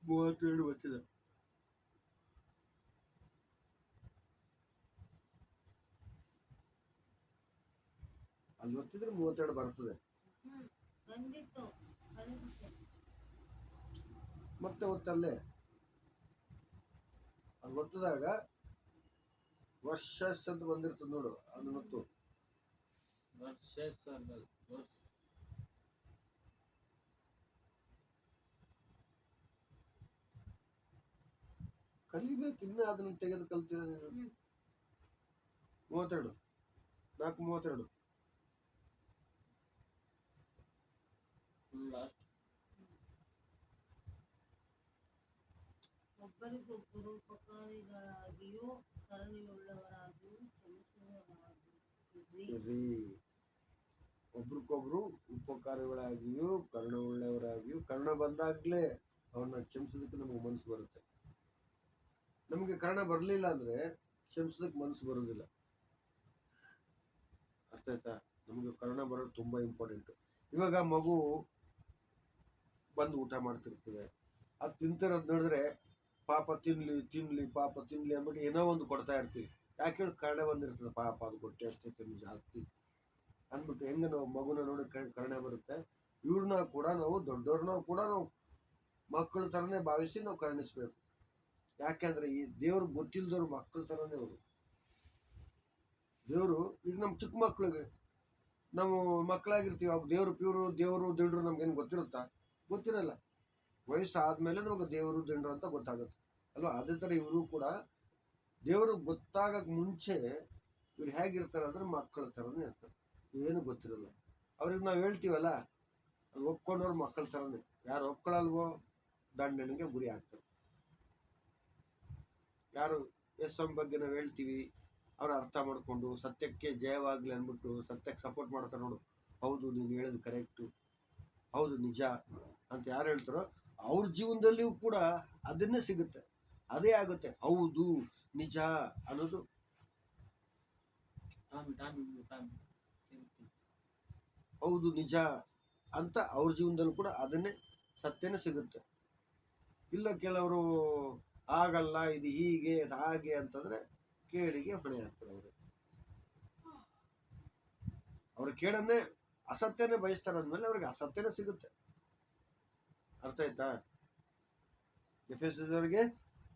4:32 ವಚನ. ಅಲ್ಲಿ ಒತ್ತಿದ್ರೆ 32 ಬರ್ತದೆ. ಮತ್ತೆ ಒತ್ತಲ್ಲೇ ಅದು ಒತ್ತದಾಗ ವರ್ಷ ಅಂತ ಬಂದಿರ್ತದೆ ನೋಡು, ಅದನ್ನೊತ್ತು. ಕಲಿಬೇಕು, ಇನ್ನೂ ಅದನ್ನು ತೆಗೆದು ಕಲ್ತಿಲ್ಲ ನೀನು. 32 4:32 ಲಾಸ್ಟ್. ಒಬ್ಬರಿಗೊಬ್ಬರು ಉಪಕಾರಿಗಳಾಗಿಯೂ ಕರುಣೆಯುಳ್ಳವರಾಗಿಯೂ ಕ್ಷಮಿಸುವವರಾಗಿರಿ. ಇರ್ರಿ. ಒಬ್ರಿಗೊಬ್ರು ಉಪಕಾರಗಳಾಗಿಯೂ ಕರುಣೆಯುಳ್ಳವರಾಗಿಯೂ, ಕರುಣ ಬಂದಾಗ್ಲೇ ಅವನ್ನ ಕ್ಷಮಿಸೋದಕ್ಕೆ ನಮಗೆ ಮನಸ್ಸು ಬರುತ್ತೆ. ನಮಗೆ ಕರುಣ ಬರಲಿಲ್ಲ ಅಂದ್ರೆ ಕ್ಷಮಿಸೋದಕ್ಕೆ ಮನಸ್ಸು ಬರೋದಿಲ್ಲ. ಅರ್ಥ ಆಯ್ತಾ? ನಮಗೆ ಕರುಣ ಬರೋದು ತುಂಬಾ ಇಂಪಾರ್ಟೆಂಟ್. ಇವಾಗ ಮಗು ಬಂದು ಊಟ ಮಾಡ್ತಿರ್ತದೆ, ಅದು ತಿಂತಿರೋದು ನೋಡಿದ್ರೆ ಪಾಪ ತಿನ್ಲಿ ತಿನ್ಲಿ ಪಾಪ ತಿನ್ಲಿ ಅಂದ್ಬಿಟ್ಟು ಏನೋ ಒಂದು ಕೊಡ್ತಾ ಇರ್ತೀವಿ. ಯಾಕೆ ಹೇಳಿ? ಕರುಣೆ ಬಂದಿರ್ತದೆ, ಪಾಪ ಅದು ಕೊಟ್ಟೆ ಅಷ್ಟೇ ತಿನ್ನು ಜಾಸ್ತಿ ಅಂದ್ಬಿಟ್ಟು ಹೆಂಗ ನಾವು ಮಗುನ ನೋಡಿ ಕರುಣೆ ಬರುತ್ತೆ. ಇವ್ರನ್ನ ಕೂಡ ನಾವು ದೊಡ್ಡವ್ರನ್ನ ಕೂಡ ನಾವು ಮಕ್ಕಳ ತರನೇ ಭಾವಿಸಿ ನಾವು ಕರುಣಿಸ್ಬೇಕು. ಯಾಕೆಂದ್ರೆ ಈ ದೇವ್ರು ಗೊತ್ತಿಲ್ದವ್ರು ಮಕ್ಕಳ ತರನೇ ಅವರು. ದೇವ್ರು ಈಗ ನಮ್ಮ ಚಿಕ್ಕ ಮಕ್ಳಿಗೆ ನಾವು ಮಕ್ಕಳಾಗಿರ್ತೀವಿ, ಅವಾಗ ದೇವರು ದಿಂಡ್ರು ನಮ್ಗೇನು ಗೊತ್ತಿರುತ್ತಾ? ಗೊತ್ತಿರಲ್ಲ. ವಯಸ್ಸಾದ್ಮೇಲೆ ನಮಗೆ ದೇವರು ದಿಂಡ್ರು ಅಂತ ಗೊತ್ತಾಗುತ್ತೆ ಅಲ್ವಾ? ಅದೇ ತರ ಇವರು ಕೂಡ ದೇವರು ಗೊತ್ತಾಗಕ್ ಮುಂಚೆ ಇವ್ರು ಹೇಗಿರ್ತಾರೆ ಅಂದ್ರೆ ಮಕ್ಕಳ ತರನೇ ಇರ್ತಾರೆ, ಏನು ಗೊತ್ತಿರಲ್ಲ. ಅವ್ರಿಗೆ ನಾವು ಹೇಳ್ತೀವಲ್ಲ, ಅದು ಒಪ್ಕೊಂಡವ್ರು ಮಕ್ಕಳ ತರನೇ. ಯಾರು ಒಪ್ಕೊಳ್ಳಲ್ವೋ ದಂಡನೆಗೆ ಗುರಿ ಆಗ್ತಾರೆ. ಯಾರು ಯೇಸುವಿನ ಬಗ್ಗೆ ನಾವು ಹೇಳ್ತೀವಿ, ಅವ್ರು ಅರ್ಥ ಮಾಡ್ಕೊಂಡು ಸತ್ಯಕ್ಕೆ ಜಯವಾಗ್ಲಿ ಅಂದ್ಬಿಟ್ಟು ಸತ್ಯಕ್ಕೆ ಸಪೋರ್ಟ್ ಮಾಡ್ತಾರೆ ನೋಡು, ಹೌದು ನೀನು ಹೇಳೋದು ಕರೆಕ್ಟು, ಹೌದು ನಿಜ ಅಂತ ಯಾರು ಹೇಳ್ತಾರೋ ಅವ್ರ ಜೀವನದಲ್ಲಿಯೂ ಕೂಡ ಅದನ್ನೇ ಸಿಗುತ್ತೆ, ಅದೇ ಆಗುತ್ತೆ. ಹೌದು ನಿಜ ಅನ್ನೋದು, ಹೌದು ನಿಜ ಅಂತ ಅವ್ರ ಜೀವನದಲ್ಲೂ ಕೂಡ ಅದನ್ನೇ ಸತ್ಯನೇ ಸಿಗುತ್ತೆ. ಇಲ್ಲ ಕೆಲವರು ಆಗಲ್ಲ, ಇದು ಹೀಗೆ ಇದು ಹಾಗೆ ಅಂತಂದ್ರೆ ಕೇಡಿಗೆ ಹೊಣೆ ಆಗ್ತಾರೆ. ಅವ್ರ ಕೇಡನ್ನೇ ಅಸತ್ಯನೇ ಬಯಸ್ತಾರೆ ಅಂದ್ಮೇಲೆ ಅವ್ರಿಗೆ ಅಸತ್ಯನೇ ಸಿಗುತ್ತೆ. ಅರ್ಥ ಆಯ್ತಾ? ಎಫೆಸದವರಿಗೆ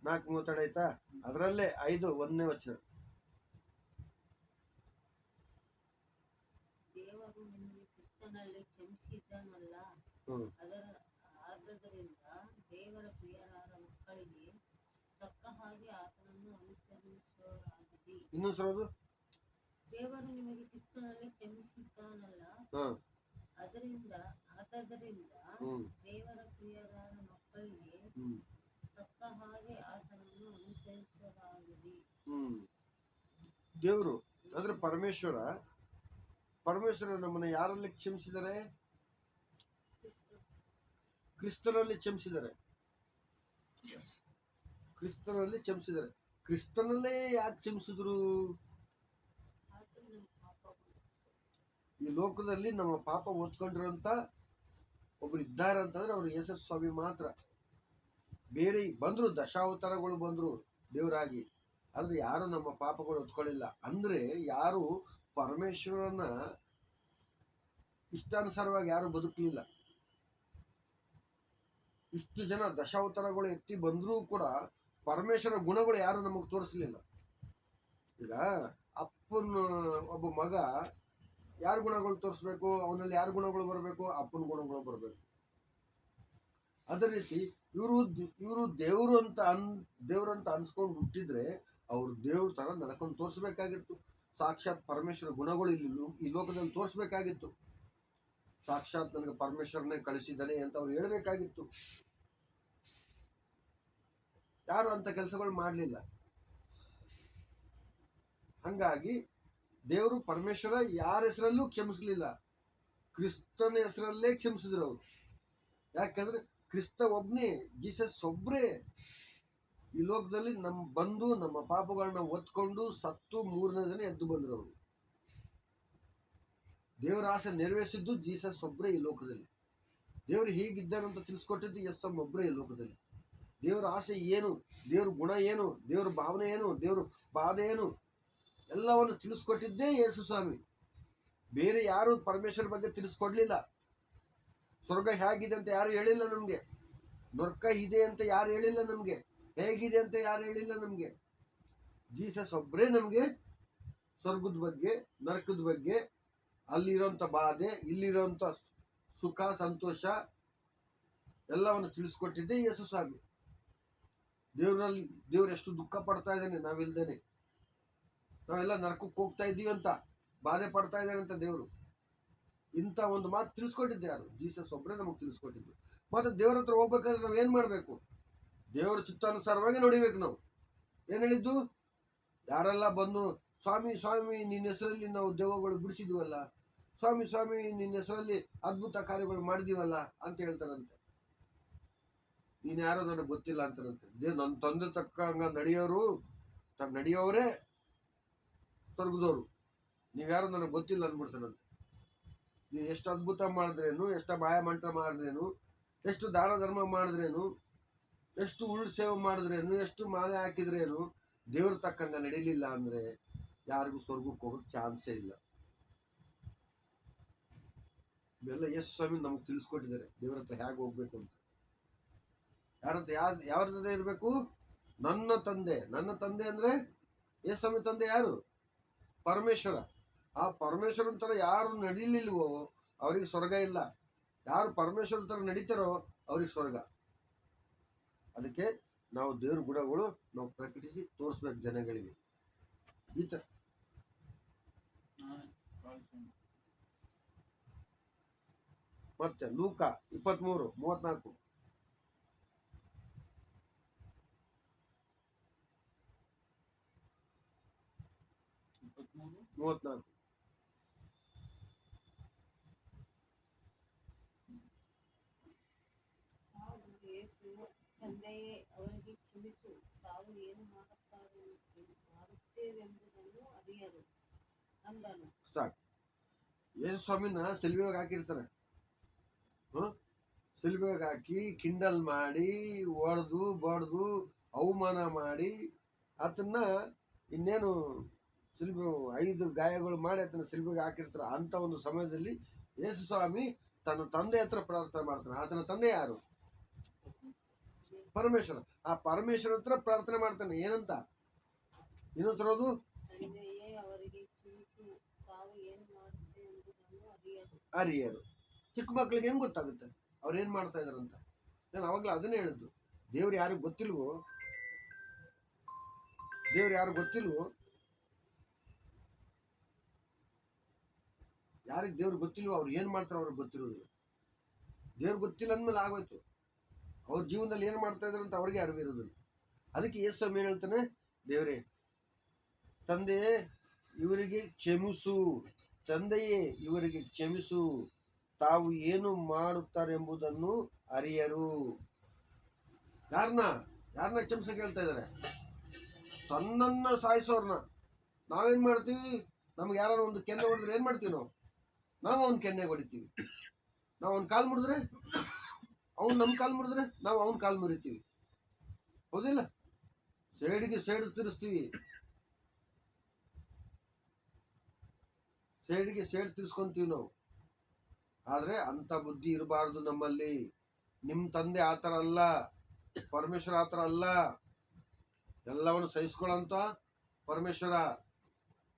4:32 ಆಯ್ತಾ? ಅದರಲ್ಲೇ 5:1 ದೇವರು ನಿಮಗೆ ಕ್ರಿಸ್ತನಲ್ಲಿ ಕ್ಷಮಿಸಿದನಲ್ಲ, ಆದದರಿಂದ ದೇವರ ಪ್ರಿಯರಾದ ಮಕ್ಕಳಿಗೆ ತಕ್ಕ ಹಾಗೆ ಆತನನ್ನು ಅನುಸರಿಸುವವರಾಗಿರಿ. ಇನ್ನೂ ಸರೋದು, ದೇವರು ನಿಮಗೆ ಕ್ರಿಸ್ತನಲ್ಲಿ ಕ್ಷಮಿಸಿದ್ದಾನಲ್ಲ, ಆದದರಿಂದ ದೇವರ ಪ್ರಿಯರಾದ ಮಕ್ಕಳಿಗೆ ತಕ್ಕ ಹಾಗೆ ಆತನನ್ನು ಅನುಸರಿಸುವವರಾಗಿರಿ. ದೇವರು ಅಂದ್ರೆ ಪರಮೇಶ್ವರ ನಮ್ಮನ್ನ ಯಾರಲ್ಲಿ ಕ್ಷಮಿಸಿದರೆ? ಕ್ರಿಸ್ತನಲ್ಲಿ ಕ್ಷಮಿಸಿದರೆ. ಕ್ರಿಸ್ತನಲ್ಲಿ ಕ್ಷಮಿಸಿದರೆ. ಕ್ರಿಸ್ತನಲ್ಲೇ ಯಾಕೆ ಕ್ಷಮಿಸಿದ್ರು? ಈ ಲೋಕದಲ್ಲಿ ನಮ್ಮ ಪಾಪ ಓದ್ಕೊಂಡಿರೋಂತ ಒಬ್ರು ಇದ್ದಾರೆ ಅಂತಂದ್ರೆ ಅವ್ರು ಯೇಸು ಸ್ವಾಮಿ ಮಾತ್ರ. ಬೇರೆ ಬಂದ್ರು, ದಶಾವತಾರಗಳು ಬಂದ್ರು ದೇವರಾಗಿ, ಆದ್ರೆ ಯಾರು ನಮ್ಮ ಪಾಪಗಳು ಹೊತ್ಕೊಳ್ಳಿಲ್ಲ. ಅಂದ್ರೆ ಯಾರು ಪರಮೇಶ್ವರನ ಇಷ್ಟಾನುಸಾರವಾಗಿ ಯಾರು ಬದುಕಲಿಲ್ಲ. ಇಷ್ಟು ಜನ ದಶಾವತಾರಗಳು ಎತ್ತಿ ಬಂದ್ರೂ ಕೂಡ ಪರಮೇಶ್ವರ ಗುಣಗಳು ಯಾರು ನಮಗ್ ತೋರಿಸ್ಲಿಲ್ಲ. ಈಗ ಅಪ್ಪನ ಒಬ್ಬ ಮಗ ಯಾರ ಗುಣಗಳು ತೋರಿಸ್ಬೇಕು? ಅವನಲ್ಲಿ ಯಾರ ಗುಣಗಳು ಬರಬೇಕು? ಅಪ್ಪನ ಗುಣಗಳು ಬರಬೇಕು. ಅದೇ ರೀತಿ ಇವರು ದೇವ್ರು ಅಂತ ಅನ್ಸ್ಕೊಂಡು ಹುಟ್ಟಿದ್ರೆ ಅವ್ರು ದೇವ್ರ ತರ ನಡ್ಕೊಂಡು ತೋರಿಸ್ಬೇಕಾಗಿತ್ತು. ಸಾಕ್ಷಾತ್ ಪರಮೇಶ್ವರ ಗುಣಗಳು ಈ ಲೋಕದಲ್ಲಿ ತೋರಿಸ್ಬೇಕಾಗಿತ್ತು. ಸಾಕ್ಷಾತ್ ನನಗೆ ಪರಮೇಶ್ವರನೇ ಕಳಿಸಿದ್ದಾನೆ ಅಂತ ಅವ್ರು ಹೇಳ್ಬೇಕಾಗಿತ್ತು. ಯಾರು ಅಂತ ಕೆಲಸಗಳು ಮಾಡ್ಲಿಲ್ಲ. ಹಂಗಾಗಿ ದೇವರು ಪರಮೇಶ್ವರ ಯಾರ ಹೆಸರಲ್ಲೂ ಕ್ಷಮಿಸ್ಲಿಲ್ಲ, ಕ್ರಿಸ್ತನ ಹೆಸರಲ್ಲೇ ಕ್ಷಮಿಸಿದ್ರು ಅವರು. ಯಾಕಂದ್ರೆ ಕ್ರಿಸ್ತ ಒಬ್ನೇ, ಜೀಸಸ್ ಒಬ್ರೇ ಈ ಲೋಕದಲ್ಲಿ ನಮ್ಮ ಪಾಪಗಳನ್ನ ಒತ್ಕೊಂಡು ಸತ್ತು 3ನೇ ದಿನ ಎದ್ದು ಬಂದ್ರು ಅವರು. ದೇವರ ಆಸೆ ನೆರವೇರಿಸಿದ್ದು ಜೀಸಸ್ ಒಬ್ರೇ ಈ ಲೋಕದಲ್ಲಿ. ದೇವರು ಹೀಗಿದ್ದಾನಂತ ತಿಳಿಸ್ಕೊಟ್ಟಿದ್ದು ಯೇಸು ಒಬ್ರೇ ಈ ಲೋಕದಲ್ಲಿ. ದೇವರ ಆಸೆ ಏನು, ದೇವ್ರ ಗುಣ ಏನು, ದೇವ್ರ ಭಾವನೆ ಏನು, ದೇವ್ರ ಬಾಧೆ ಏನು, ಎಲ್ಲವನ್ನು ತಿಳಿಸ್ಕೊಟ್ಟಿದ್ದೇ ಯೇಸು ಸ್ವಾಮಿ. ಬೇರೆ ಯಾರು ಪರಮೇಶ್ವರ ಬಗ್ಗೆ ತಿಳಿಸ್ಕೊಡ್ಲಿಲ್ಲ. ಸ್ವರ್ಗ ಹೇಗಿದೆ ಅಂತ ಯಾರು ಹೇಳಿಲ್ಲ ನಮ್ಗೆ, ನರ್ಕ ಇದೆ ಅಂತ ಯಾರು ಹೇಳಿಲ್ಲ ನಮ್ಗೆ, ಹೇಗಿದೆ ಅಂತ ಯಾರು ಹೇಳಿಲ್ಲ ನಮ್ಗೆ. ಜೀಸಸ್ ಒಬ್ರೇ ನಮ್ಗೆ ಸ್ವರ್ಗದ ಬಗ್ಗೆ, ನರಕದ ಬಗ್ಗೆ, ಅಲ್ಲಿರೋಂಥ ಬಾಧೆ, ಇಲ್ಲಿರೋಂಥ ಸುಖ ಸಂತೋಷ ಎಲ್ಲವನ್ನು ತಿಳಿಸ್ಕೊಟ್ಟಿದ್ದೆ ಯೇಸು ಸ್ವಾಮಿ. ದೇವ್ರು ಎಷ್ಟು ದುಃಖ ಪಡ್ತಾ ಇದ್ದಾನೆ ನಾವಿಲ್ದೇನೆ. ನಾವೆಲ್ಲ ನರಕಕ್ಕೆ ಹೋಗ್ತಾ ಇದ್ದೀವಿ ಅಂತ ಬಾಧೆ ಪಡ್ತಾ ಇದ್ದಾನೆ ಅಂತ ದೇವರು ಇಂಥ ಒಂದು ಮಾತು ತಿಳಿಸ್ಕೊಟ್ಟಿದ್ದೆ. ಯಾರು? ಜೀಸಸ್ ಒಬ್ಬರೇ ನಮಗೆ ತಿಳಿಸ್ಕೊಟ್ಟಿದ್ದು. ಮತ್ತೆ ದೇವ್ರ ಹತ್ರ ಹೋಗ್ಬೇಕಾದ್ರೆ ನಾವು ಏನ್ ಮಾಡ್ಬೇಕು? ದೇವರ ಚಿತ್ತಾನುಸಾರವಾಗಿ ನೋಡಿಬೇಕು. ನಾವು ಏನ್ ಹೇಳಿದ್ದು? ಯಾರೆಲ್ಲ ಬಂದು ಸ್ವಾಮಿ ಸ್ವಾಮಿ ನಿನ್ನ ಹೆಸರಲ್ಲಿ ನಾವು ದೆವ್ವಗಳು ಬಿಡಿಸಿದ್ವಲ್ಲ, ಸ್ವಾಮಿ ಸ್ವಾಮಿ ನಿನ್ನ ಹೆಸರಲ್ಲಿ ಅದ್ಭುತ ಕಾರ್ಯಗಳು ಮಾಡಿದೀವಲ್ಲ ಅಂತ ಹೇಳ್ತಾರಂತೆ. ನೀನ್ ಯಾರೋ ನನಗೆ ಗೊತ್ತಿಲ್ಲ ಅಂತಾರಂತೆ. ನನ್ನ ತಂದೆ ತಕ್ಕಂಗ ನಡೆಯೋರೇ ಸ್ವರ್ಗದವರು, ನೀವ್ಯಾರು ನನಗೆ ಗೊತ್ತಿಲ್ಲ ಅಂದ್ಬಿಡ್ತಾರಂತೆ. ನೀನು ಎಷ್ಟು ಅದ್ಭುತ ಮಾಡಿದ್ರೇನು, ಎಷ್ಟು ಮಾಯ ಮಂತ್ರ ಮಾಡಿದ್ರೇನು, ಎಷ್ಟು ದಾನ ಧರ್ಮ ಮಾಡಿದ್ರೇನು, ಎಷ್ಟು ಉರುಳು ಸೇವೆ ಮಾಡಿದ್ರೇನು, ಎಷ್ಟು ಮಾಲೆ ಹಾಕಿದ್ರೇನು, ದೇವ್ರ ತಕ್ಕಂಗ ನಡೀಲಿಲ್ಲ ಅಂದ್ರೆ ಯಾರಿಗೂ ಸ್ವರ್ಗಕ್ಕೆ ಹೋಗೋಕೆ ಚಾನ್ಸೇ ಇಲ್ಲ. ಇವೆಲ್ಲ ಯೇಸು ಸ್ವಾಮಿ ನಮ್ಗೆ ತಿಳಿಸ್ಕೊಟ್ಟಿದ್ದಾರೆ ದೇವ್ರ ಹತ್ರ ಹೇಗೆ ಹೋಗ್ಬೇಕು ಅಂತ. ಯಾರಂತ ಯಾರ ಜೊತೆ ಇರ್ಬೇಕು? ನನ್ನ ತಂದೆ. ನನ್ನ ತಂದೆ ಅಂದ್ರೆ ಯೇಸು ಸ್ವಾಮಿ ತಂದೆ ಯಾರು? ಪರಮೇಶ್ವರ. ಆ ಪರಮೇಶ್ವರನ ತರ ಯಾರು ನಡೀಲಿಲ್ವೋ ಅವ್ರಿಗೆ ಸ್ವರ್ಗ ಇಲ್ಲ. ಯಾರು ಪರಮೇಶ್ವರನ ತರ ನಡೀತಾರೋ ಅವ್ರಿಗೆ ಸ್ವರ್ಗ. ಅದಕ್ಕೆ ನಾವು ದೇವ್ರ ಗುಣಗಳು ನಾವು ಪ್ರಕಟಿಸಿ ತೋರಿಸ್ಬೇಕು ಜನಗಳಿಗೆ. ಈ ತರ ಮತ್ತೆ ಲೂಕ 23:34. ಯೇಸು, ತಂದೆಯೇ, ಅವರಿಗೆ ಕ್ಷಮಿಸು, ತಾವು ಏನು ಮಾಡುತ್ತೇವೆಂಬುದನ್ನು ಅರಿಯರು ಅಂದನು. ಸಾಕು. ಯೇಸು ಸ್ವಾಮಿನ ಸಿಲ್ವೆಗೆ ಹಾಕಿರ್ತಾರೆ. ಸಿಲ್ವೆಗೆ ಹಾಕಿ ಕಿಂಡಲ್ ಮಾಡಿ ಹೊಡೆದು ಬಡ್ದು ಅವಮಾನ ಮಾಡಿ ಆತನ್ನ ಇನ್ನೇನು 5 ಗಾಯಗಳು ಮಾಡಿ ಆತನ ಸಿಲ್ವೆಗೆ ಹಾಕಿರ್ತಾರೆ. ಅಂತ ಒಂದು ಸಮಯದಲ್ಲಿ ಯೇಸು ಸ್ವಾಮಿ ತನ್ನ ತಂದೆ ಹತ್ರ ಪ್ರಾರ್ಥನೆ ಮಾಡ್ತಾನೆ. ಆತನ ತಂದೆ ಯಾರು? ಪರಮೇಶ್ವರ. ಆ ಪರಮೇಶ್ವರ ಹತ್ರ ಪ್ರಾರ್ಥನೆ ಮಾಡ್ತಾನೆ. ಏನಂತ? ಇನ್ನೊಂದು ತಂದೆಯೇ, ಅವರಿಗೆ ಕ್ಷಮಿಸು, ತಾವು ಏನು ಮಾಡುತ್ತೇವೆಂಬುದನ್ನು ಅರಿಯರು. ಚಿಕ್ಕ ಮಕ್ಳಿಗೆ ಹೆಂಗ್ ಗೊತ್ತಾಗುತ್ತೆ ಅವ್ರು ಏನ್ ಮಾಡ್ತಾ ಇದಾರಂತ? ನಾನು ಅವಾಗ್ಲೂ ಅದನ್ನೇ ಹೇಳಿದ್ದು. ದೇವ್ರು ಯಾರಿಗೂ ಗೊತ್ತಿಲ್ವೋ ಯಾರಿಗೆ ದೇವ್ರಿಗೆ ಗೊತ್ತಿಲ್ವೋ ಅವ್ರು ಏನ್ ಮಾಡ್ತಾರೋ ಅವ್ರಿಗೆ ಗೊತ್ತಿರೋದಿಲ್ಲ. ದೇವ್ರಿಗೆ ಗೊತ್ತಿಲ್ಲ ಅಂದ್ಮೇಲೆ ಆಗೋಯ್ತು. ಅವ್ರ ಜೀವನದಲ್ಲಿ ಏನ್ ಮಾಡ್ತಾ ಇದಾರೆ ಅಂತ ಅವ್ರಿಗೆ ಅರಿವಿರೋದಿಲ್ಲ. ಅದಕ್ಕೆ ಯೇಸು ಸ್ವಾಮಿ ಏನ್ ಹೇಳ್ತಾನೆ? ದೇವ್ರೇ, ತಂದೆಯೇ ಇವರಿಗೆ ಕ್ಷಮಿಸು, ತಂದೆಯೇ ಇವರಿಗೆ ಕ್ಷಮಿಸು, ತಾವು ಏನು ಮಾಡುತ್ತಾರೆ ಎಂಬುದನ್ನು ಅರಿಯರು. ಯಾರನ್ನ ಕ್ಷಮಿಸಕ್ಕೆ ಹೇಳ್ತಾ ಇದಾರೆ? ತನ್ನನ್ನ ಸಾಯಿಸೋರ್ನ. ನಾವೇನ್ ಮಾಡ್ತೀವಿ? ನಮ್ಗೆ ಯಾರು ಒಂದು ಕೆನ್ನೆ ಹೊಡೆದ್ರೆ ಏನ್ ಮಾಡ್ತೀವಿ? ನಾವು ಅವ್ನ ಕೆನ್ನೆ ಹೊಡಿತೀವಿ. ನಾವು ಅವ್ನ ಕಾಲ್ ಮುಡಿದ್ರೆ ಅವ್ನು ನಮ್ಮ ಕಾಲ್ ಮುಡಿದ್ರೆ ನಾವು ಅವ್ನ ಕಾಲ್ ಮುರಿತೀವಿ. ಹೌದಿಲ್ಲ? ಸೈಡ್ಗೆ ಸೈಡ್ ತಿರ್ಸ್ತೀವಿ. ಸೈಡ್ಗೆ ಸೈಡ್ ತಿರ್ಸ್ಕೊಂತೀವಿ ನಾವು. ಆದ್ರೆ ಅಂತ ಬುದ್ಧಿ ಇರಬಾರ್ದು ನಮ್ಮಲ್ಲಿ. ನಿಮ್ ತಂದೆ ಆತರ ಅಲ್ಲ, ಪರಮೇಶ್ವರ ಆತರ ಅಲ್ಲ. ಎಲ್ಲವನ್ನು ಸಹಿಸ್ಕೊಳ್ಳಂತ ಪರಮೇಶ್ವರ.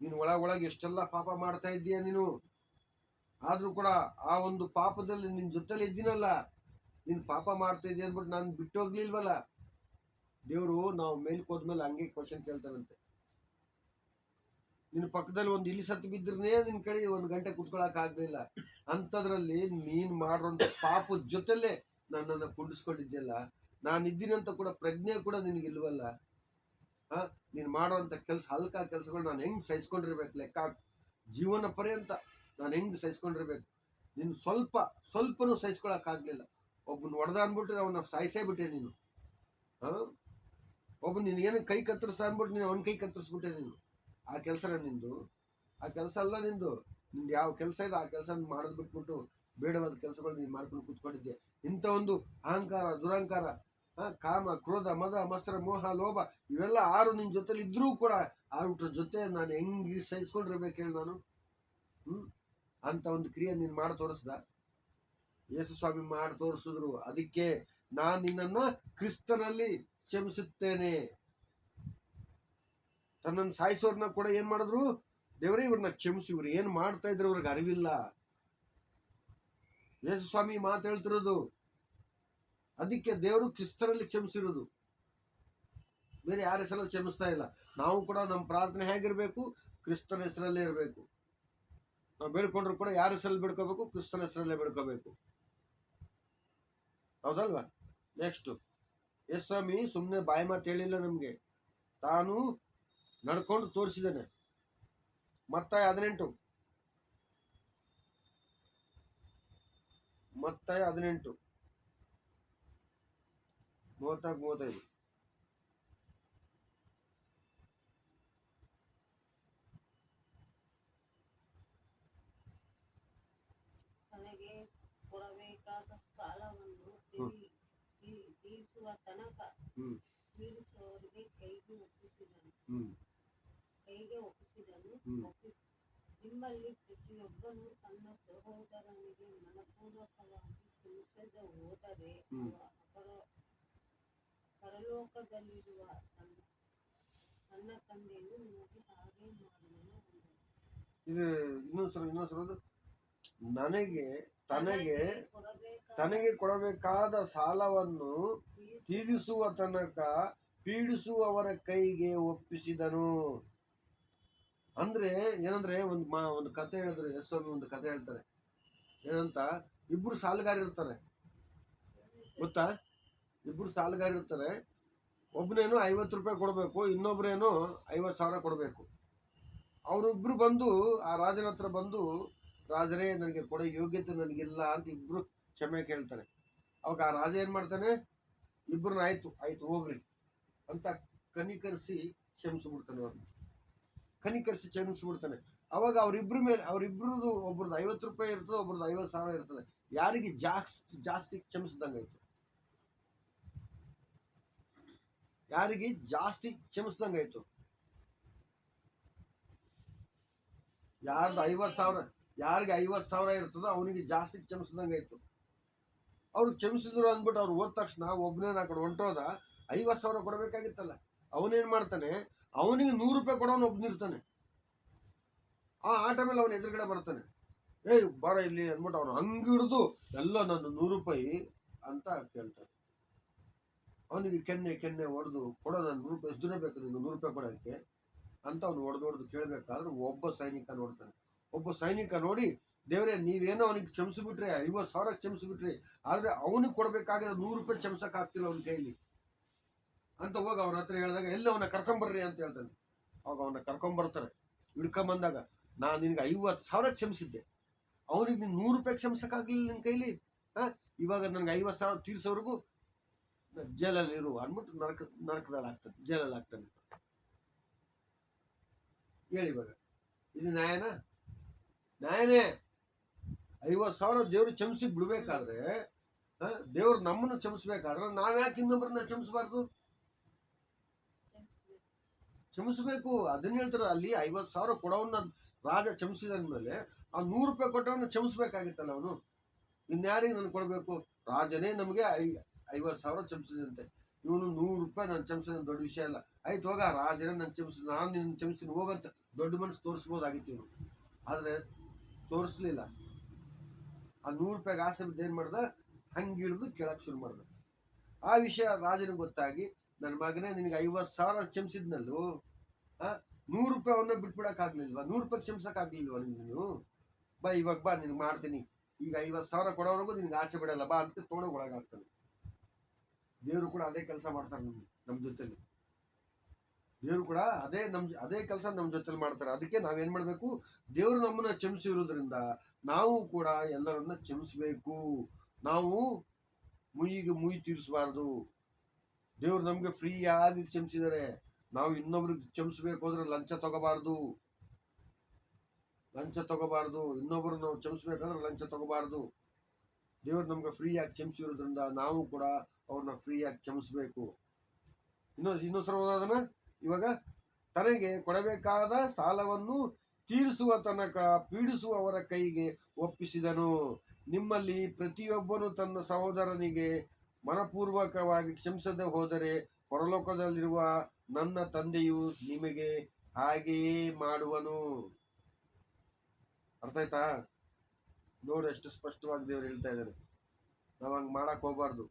ನೀನು ಒಳಗೊಳಗೆ ಎಷ್ಟೆಲ್ಲ ಪಾಪ ಮಾಡ್ತಾ ಇದ್ದೀಯ ನೀನು. ಆದ್ರೂ ಕೂಡ ಆ ಒಂದು ಪಾಪದಲ್ಲಿ ನಿನ್ ಜೊತೆಲಿ ಇದ್ದೀನಲ್ಲ, ನೀನ್ ಪಾಪ ಮಾಡ್ತಾ ಇದೀಯ ಅಂದ್ಬಿಟ್ಟು ನಾನು ಬಿಟ್ಟು ಹೋಗ್ಲಿಲ್ವಲ್ಲ. ದೇವ್ರು ನಾವು ಮೇಲ್ಕ್ ಹೋದ್ಮೇಲೆ ಹಂಗೆ ಕ್ವಶನ್ ಕೇಳ್ತಾರಂತೆ. ನಿನ್ನ ಪಕ್ಕದಲ್ಲಿ ಒಂದು ಇಲಿ ಸತ್ತು ಬಿದ್ರನೇ ನಿನ್ ಕಡೆ 1 ಗಂಟೆ ಕುತ್ಕೊಳಕ್ ಆಗ್ಲಿಲ್ಲ. ಅಂತದ್ರಲ್ಲಿ ನೀನ್ ಮಾಡಿರೋಂಥ ಪಾಪದ ಜೊತೆಲೆ ನನ್ನನ್ನು ಕುಂಡಿಸ್ಕೊಂಡಿದ್ಯಲ್ಲ. ನಾನು ಇದ್ದೀನಂತ ಕೂಡ ಪ್ರಜ್ಞೆ ಕೂಡ ನಿನಗಿಲ್ವಲ್ಲ. ನೀನ್ ಮಾಡೋಂಥ ಹಲ್ಕ ಕೆಲಸಗಳು ನಾನು ಹೆಂಗ್ ಸಹಿಸ್ಕೊಂಡಿರ್ಬೇಕು ಲೆಕ್ಕ. ಜೀವನ ಪರ್ಯಂತ ನಾನು ಹೆಂಗ್ ಸಹಿಸ್ಕೊಂಡಿರ್ಬೇಕು. ನೀನು ಸ್ವಲ್ಪನೂ ಸಹಿಸ್ಕೊಳಕ್ ಆಗ್ಲಿಲ್ಲ. ಒಬ್ಬನ ಹೊಡೆದ ಅನ್ಬಿಟ್ಟು ಅವನ ಸಾಯಿಸೇ ಬಿಟ್ಟೆ ನೀನು. ಒಬ್ಬ ನೀನು ಏನು ಕೈ ಕತ್ತರಿಸ ಅನ್ಬಿಟ್ಟು ನೀನು ಅವನ ಕೈ ಕತ್ತರಿಸ್ಬಿಟ್ಟೆ ನೀನು. ಆ ಕೆಲಸನ ನಿಂದು? ಆ ಕೆಲಸ ಅಲ್ಲ ನಿಂದು ಯಾವ ಕೆಲಸ ಇದೆ ಆ ಕೆಲಸ ಮಾಡೋದ್ ಬಿಟ್ಬಿಟ್ಟು ಬೇಡವಾದ ಕೆಲಸಗಳು ನೀನು ಮಾಡ್ಕೊಂಡು ಕೂತ್ಕೊಂಡಿದ್ದೆ. ಇಂಥ ಒಂದು ಅಹಂಕಾರ, ದುರಹಂಕಾರ, ಕಾಮ, ಕ್ರೋಧ, ಮದ, ಮತ್ಸರ, ಮೋಹ, ಲೋಭ ಇವೆಲ್ಲ 6 ನಿನ್ ಜೊತೆಲಿ ಇದ್ರೂ ಕೂಡ ಆರುಟ್ರ ಜೊತೆ ನಾನು ಹೆಂಗ್ ಸಹಿಸ್ಕೊಂಡಿರ್ಬೇಕು ಹೇಳಿ ನಾನು. ಅಂತ ಒಂದು ಕ್ರಿಯೆ ನೀನ್ ಮಾಡಿ ತೋರಿಸ್ದ? ಯೇಸು ಸ್ವಾಮಿ ಮಾಡಿ ತೋರಿಸಿದ್ರು. ಅದಕ್ಕೆ ನಾನ್ ನಿನ್ನನ್ನ ಕ್ರಿಸ್ತನಲ್ಲಿ ಕ್ಷಮಿಸುತ್ತೇನೆ. ತನ್ನನ್ನು ಸಾಯಿಸೋರ್ನ ಕೂಡ ಏನ್ ಮಾಡಿದ್ರು? ದೇವರೇ ಇವ್ರನ್ನ ಕ್ಷಮಿಸಿ, ಇವ್ರು ಏನ್ ಮಾಡ್ತಾ ಇದ್ರು ಅವ್ರಿಗೆ ಅರಿವಿಲ್ಲ. ಯೇಸು ಸ್ವಾಮಿ ಮಾತು ಹೇಳ್ತಿರೋದು. ಅದಕ್ಕೆ ದೇವರು ಕ್ರಿಸ್ತರಲ್ಲಿ ಕ್ಷಮಿಸಿರೋದು. ಬೇರೆ ಯಾರ ಹೆಸರಲ್ಲಿ ಕ್ಷಮಿಸ್ತಾ ಇಲ್ಲ. ನಾವು ಕೂಡ ನಮ್ಮ ಪ್ರಾರ್ಥನೆ ಹೇಗಿರ್ಬೇಕು? ಕ್ರಿಸ್ತನ ಹೆಸರಲ್ಲೇ ಇರಬೇಕು. ನಾವು ಬೇಡ್ಕೊಂಡ್ರು ಕೂಡ ಯಾರ ಹೆಸರಲ್ಲಿ ಬೇಡ್ಕೋಬೇಕು? ಕ್ರಿಸ್ತನ ಹೆಸರಲ್ಲೇ ಬೇಡ್ಕೋಬೇಕು. ಹೌದಲ್ವಾ? ನೆಕ್ಸ್ಟ್, ಎಸ್ ಸ್ವಾಮಿ ಸುಮ್ಮನೆ ಬಾಯಿ ಮಾತು ಹೇಳಿಲ್ಲ, ನಮ್ಗೆ ತಾನು ನಡ್ಕೊಂಡು ತೋರಿಸಿದ್ದಾನೆ. ಮತ್ತಾಯ 18 34-35. ತನಗೆ ಕೊಡಬೇಕಾದ ಸಾಲವನ್ನು ತೀರಿಸುವ ತನಕ ಹ್ಮ್ ಪೀಡಿಸುವವರಿಗೆ ಕೈಗೆ ಒಪ್ಪಿಸಿದನು. ಹ್ಮ್ ನಿಮ್ಮಲ್ಲಿ ಪ್ರತಿಯೊಬ್ಬನು ತನ್ನ ಸಹೋದರನಿಗೆ ಮನಪೂರ್ವಕವಾಗಿ ಕ್ಷಮಿಸದೆ ಹೋದರೆ ಹ್ಮ್. ಪರಲೋಕದಲ್ಲಿರುವ ನನ್ನ ತಂದೆಯು ನಿಮಗೆ ಹಾಗೆ ಮಾಡುವನು ಎಂದನು. ಇದು ಇನ್ನೊಂದ್ಸಲ ನನಗೆ ಕೊಡಬೇಕಾದ ತನಗೆ ಕೊಡಬೇಕಾದ ಸಾಲವನ್ನು ತೀರಿಸುವ ತನಕ ಪೀಡಿಸುವವರ ಕೈಗೆ ಒಪ್ಪಿಸಿದನು. ಅಂದ್ರೆ ಏನಂದ್ರೆ ಒಂದು ಕತೆ ಹೇಳಿದ್ರು. ಎಸ್ ಸ್ವಾಮಿ ಒಂದು ಕತೆ ಹೇಳ್ತಾರೆ. ಏನಂತ, ಇಬ್ರು ಸಾಲಗಾರ ಇರ್ತಾರೆ, ಗೊತ್ತಾ? ಇಬ್ರು ಸಾಲಗಾರ ಇರ್ತಾರೆ. ಒಬ್ಬನೇನು 50 ರೂಪಾಯಿ ಕೊಡಬೇಕು, ಇನ್ನೊಬ್ರೇನು 50,000 ಕೊಡಬೇಕು. ಅವರಿಬ್ರು ಬಂದು ಆ ರಾಜನ ಹತ್ರ ಬಂದು, ರಾಜರೇ ನನಗೆ ಕೊಡೋ ಯೋಗ್ಯತೆ ನನಗಿಲ್ಲ ಅಂತ ಇಬ್ರು ಕ್ಷಮೆ ಕೇಳ್ತಾರೆ. ಅವಾಗ ಆ ರಾಜ ಏನ್ ಮಾಡ್ತಾನೆ? ಇಬ್ರನ್ನ ಆಯ್ತು ಹೋಗ್ರಿ ಅಂತ ಕನಿಕರಿಸಿ ಕ್ಷಮಿಸ್ಬಿಡ್ತಾನೆ. ಅವ್ರನ್ನ ಕನಿಕರಿಸಿ ಕ್ಷಮಿಸ್ಬಿಡ್ತಾನೆ. ಅವಾಗ ಅವರಿಬ್ರದ್ದು ಒಬ್ರದ್ದು 50 ರೂಪಾಯಿ ಇರ್ತದೆ, ಒಬ್ರದ್ದು 50,000 ಇರ್ತದೆ. ಯಾರಿಗೆ ಜಾಸ್ತಿ ಕ್ಷಮಿಸ್ದಂಗಾಯ್ತು? ಯಾರಿಗೆ ಜಾಸ್ತಿ ಕ್ಷಮಿಸ್ದಂಗಾಯ್ತು? ಯಾರ್ದು 50,000, ಯಾರಿಗೆ 50,000 ಇರ್ತದೋ ಅವನಿಗೆ ಜಾಸ್ತಿ ಕ್ಷಮಿಸ್ದಂಗಾಯ್ತು. ಅವ್ರು ಕ್ಷಮಿಸಿದ್ರು ಅಂದ್ಬಿಟ್ಟು ಅವ್ರು ಹೋದ ತಕ್ಷಣ ಒಬ್ಬನೇನ ಆ ಕಡೆ ಹೊಂಟೋದ, 50,000 ಕೊಡಬೇಕಾಗಿತ್ತಲ್ಲ. ಅವನೇನ್ ಮಾಡ್ತಾನೆ? ಅವನಿಗೆ 100 ರೂಪಾಯಿ ಕೊಡೋನು ಒಬ್ಬನಿರ್ತಾನೆ. ಆ ಟೈಮಲ್ಲಿ ಅವನ ಎದುರುಗಡೆ ಬರ್ತಾನೆ. ಏಯ್ ಬರ ಇಲ್ಲಿ ಅಂದ್ಬಿಟ್ಟು ಅವನು ಹಂಗಿಡ್ದು ಎಲ್ಲ ನನ್ನ 100 ರೂಪಾಯಿ ಅಂತ ಕೇಳ್ತಾನೆ. ಅವನಿಗೆ ಕೆನ್ನೆ ಹೊಡೆದು, ಕೊಡೋ ನಾನು 100 ರೂಪಾಯಿ, ಎಷ್ಟು ದಿನ ಬೇಕು ನಿಮ್ಗೆ 100 ರೂಪಾಯಿ ಕೊಡೋಕ್ಕೆ ಅಂತ ಅವ್ನು ಹೊಡೆದು ಕೇಳಬೇಕಾದ್ರೆ ಒಬ್ಬ ಸೈನಿಕ ನೋಡ್ತಾನೆ. ಒಬ್ಬ ಸೈನಿಕ ನೋಡಿ, ದೇವ್ರೆ ನೀವೇನೋ ಅವನಿಗೆ ಕ್ಷಮಿಸಿಬಿಟ್ರಿ, 50,000 ಕ್ಷಮಿಸಿಬಿಟ್ರಿ, ಆದ್ರೆ ಅವನಿಗೆ ಕೊಡ್ಬೇಕಾಗಿರೋ 100 ರೂಪಾಯಿ ಕ್ಷಮಿಸಕ್ ಆಗ್ತಿಲ್ಲ ಅವನ ಕೈಲಿ ಅಂತ ಹೋಗಿ ಅವ್ರ ಹತ್ರ ಹೇಳಿದಾಗ, ಎಲ್ಲಿ ಅವನ ಕರ್ಕೊಂಬರ್ರಿ ಅಂತ ಹೇಳ್ತಾನೆ. ಅವಾಗ ಅವನ ಕರ್ಕೊಂಬರ್ತಾರೆ. ಹಿಡ್ಕೊಂಬಂದಾಗ, ನಾನು ನಿನ್ಗೆ 50,000 ಕ್ಷಮಿಸಿದ್ದೆ, ಅವನಿಗೆ ನೀನು 100 ರೂಪಾಯಿ ಕ್ಷಮಿಸಕ್ಕಾಗ್ಲಿಲ್ಲ ನಿನ್ ಕೈಲಿ. ಇವಾಗ ನನ್ಗೆ 50,000 ತೀರ್ಸೋವರೆಗೂ ಜೈಲಲ್ಲಿ ಇರು ಅಂದ್ಬಿಟ್ಟು ನರಕದಲ್ಲಿ ಆಗ್ತಾನೆ, ಜೈಲಲ್ಲಿ ಆಗ್ತಾನೆ. ಹೇಳಿ ಇವಾಗ ಇದು ನ್ಯಾಯನೇ? 50,000 ದೇವ್ರು ಕ್ಷಮಿಸಿ ಬಿಡ್ಬೇಕಾದ್ರೆ, ದೇವ್ರು ನಮ್ಮನ್ನು ಕ್ಷಮಿಸ್ಬೇಕಾದ್ರೆ ನಾವ್ಯಾಕೆ ಇನ್ನೊಬ್ಬರನ್ನ ಕ್ಷಮಿಸಬಾರ್ದು? ಕ್ಷಮಿಸ್ಬೇಕು. ಅದನ್ನ ಹೇಳ್ತಾರೆ ಅಲ್ಲಿ. 50,000 ಕೊಡೋನ್ನ ರಾಜ ಕ್ಷಮಿಸಿದಂದ್ಮೇಲೆ ಆ 100 ರೂಪಾಯಿ ಕೊಟ್ಟವನ್ನ ಕ್ಷಮಿಸ್ಬೇಕಾಗಿತ್ತಲ್ಲ ಅವನು. ಇನ್ಯಾರಿಗೆ ನಾನು ಕೊಡ್ಬೇಕು? ರಾಜನೇ ನಮಗೆ 50,000 ಕ್ಷಮಿಸಿದಂತೆ, ಇವನು 100 ರೂಪಾಯಿ ನಾನು ಕ್ಷಮಿಸಿದ ದೊಡ್ಡ ವಿಷಯ ಅಲ್ಲ. ಆಯ್ತು ಹೋಗ, ರಾಜನೇ ನಾನು ಕ್ಷಮಿಸಿದ, ನಾನು ನಿನ್ನ ಕ್ಷಮಿಸ್ತೀನಿ ಹೋಗಂತ ದೊಡ್ಡ ಮನಸ್ಸು ತೋರಿಸ್ಬೋದಾಗಿತ್ತು ಇವನು. ಆದ್ರೆ ತೋರಿಸ್ಲಿಲ್ಲ. ಆ 100 ರೂಪಾಯಿಗೆ ಆಸೆ ಬಿದ್ದು ಏನ್ ಮಾಡ್ದ? ಹಂಗಿಡ್ದು ಕೇಳಕ್ ಶುರು ಮಾಡ್ದ. ಆ ವಿಷಯ ರಾಜನಿಗೆ ಗೊತ್ತಾಗಿ, ನನ್ನ ಮಗನೇ ನಿನಗೆ 50,000 ಕ್ಷಮಿಸಿದ್ನಲ್ಲೂ 100 ರೂಪಾಯಿ ಅವನ್ನ ಬಿಟ್ಬಿಡಕ್ ಆಗ್ಲಿಲ್ವಾ? 100 ರೂಪಾಯಿ ಕ್ಷಮಿಸಕ್ ಆಗ್ಲಿಲ್ವಾ ನೀನು? ಬಾ ಇವಾಗ ಬಾ, ನಿನ್ಗೆ ಮಾಡ್ತೀನಿ, ಈಗ 50,000 ಕೊಡೋವರೆಗೂ ನಿನ್ಗೆ ಆಸೆ ಬಿಡಲ್ಲ ಬಾ ಅಂತ ತೊಗೊಂಡೋಗಿ ಒಳಗಾಗ್ತಾನೆ. ದೇವ್ರು ಕೂಡ ಅದೇ ಕೆಲಸ ಮಾಡ್ತಾರೆ ನಮ್ಮ ಜೊತೆಲಿ. ದೇವ್ರು ಕೂಡ ಅದೇ ಕೆಲಸ ನಮ್ಮ ಜೊತೆಲಿ ಮಾಡ್ತಾರೆ. ಅದಕ್ಕೆ ನಾವೇನ್ ಮಾಡ್ಬೇಕು? ದೇವ್ರು ನಮ್ಮನ್ನ ಕ್ಷಮಿಸಿರೋದ್ರಿಂದ ನಾವು ಕೂಡ ಎಲ್ಲರನ್ನ ಕ್ಷಮಿಸ್ಬೇಕು. ನಾವು ಮುಯಿ ತೀರಿಸಬಾರ್ದು. ದೇವ್ರು ನಮ್ಗೆ ಫ್ರೀಯಾಗಿ ಕ್ಷಮಿಸಿದರೆ, ನಾವು ಇನ್ನೊಬ್ರಿಗೆ ಕ್ಷಮಿಸ್ಬೇಕು ಅಂದ್ರೆ ಲಂಚ ತಗೋಬಾರ್ದು. ಇನ್ನೊಬ್ರು ನಾವು ಕ್ಷಮಿಸ್ಬೇಕಂದ್ರೆ ಲಂಚ ತಗೋಬಾರ್ದು. ದೇವ್ರು ನಮ್ಗೆ ಫ್ರೀಯಾಗಿ ಕ್ಷಮಿಸಿರೋದ್ರಿಂದ ನಾವು ಕೂಡ ಅವ್ರನ್ನ ಫ್ರೀಯಾಗಿ ಕ್ಷಮಿಸ್ಬೇಕು. ಇನ್ನೊಂದ್ಸಲ ಓದೋದನ್ನ ಇವಾಗ, ತನಗೆ ಕೊಡಬೇಕಾದ ಸಾಲವನ್ನು ತೀರಿಸುವ ತನಕ ಪೀಡಿಸುವವರ ಕೈಗೆ ಒಪ್ಪಿಸಿದನು. ನಿಮ್ಮಲ್ಲಿ ಪ್ರತಿಯೊಬ್ಬನು ತನ್ನ ಸಹೋದರನಿಗೆ ಮನಪೂರ್ವಕವಾಗಿ ಕ್ಷಮಿಸದೆ ಹೋದರೆ ಪರಲೋಕದಲ್ಲಿರುವ ನನ್ನ ತಂದೆಯು ನಿಮಗೆ ಹಾಗೆಯೇ ಮಾಡುವನು. ಅರ್ಥ ಆಯ್ತಾ? ನೋಡಿ ಎಷ್ಟು ಸ್ಪಷ್ಟವಾಗಿ ದೇವ್ರು ಹೇಳ್ತಾ ಇದ್ದಾರೆ. ನಾವ್ ಹಂಗ್ ಮಾಡಕ್ ಹೋಗ್ಬಾರ್ದು.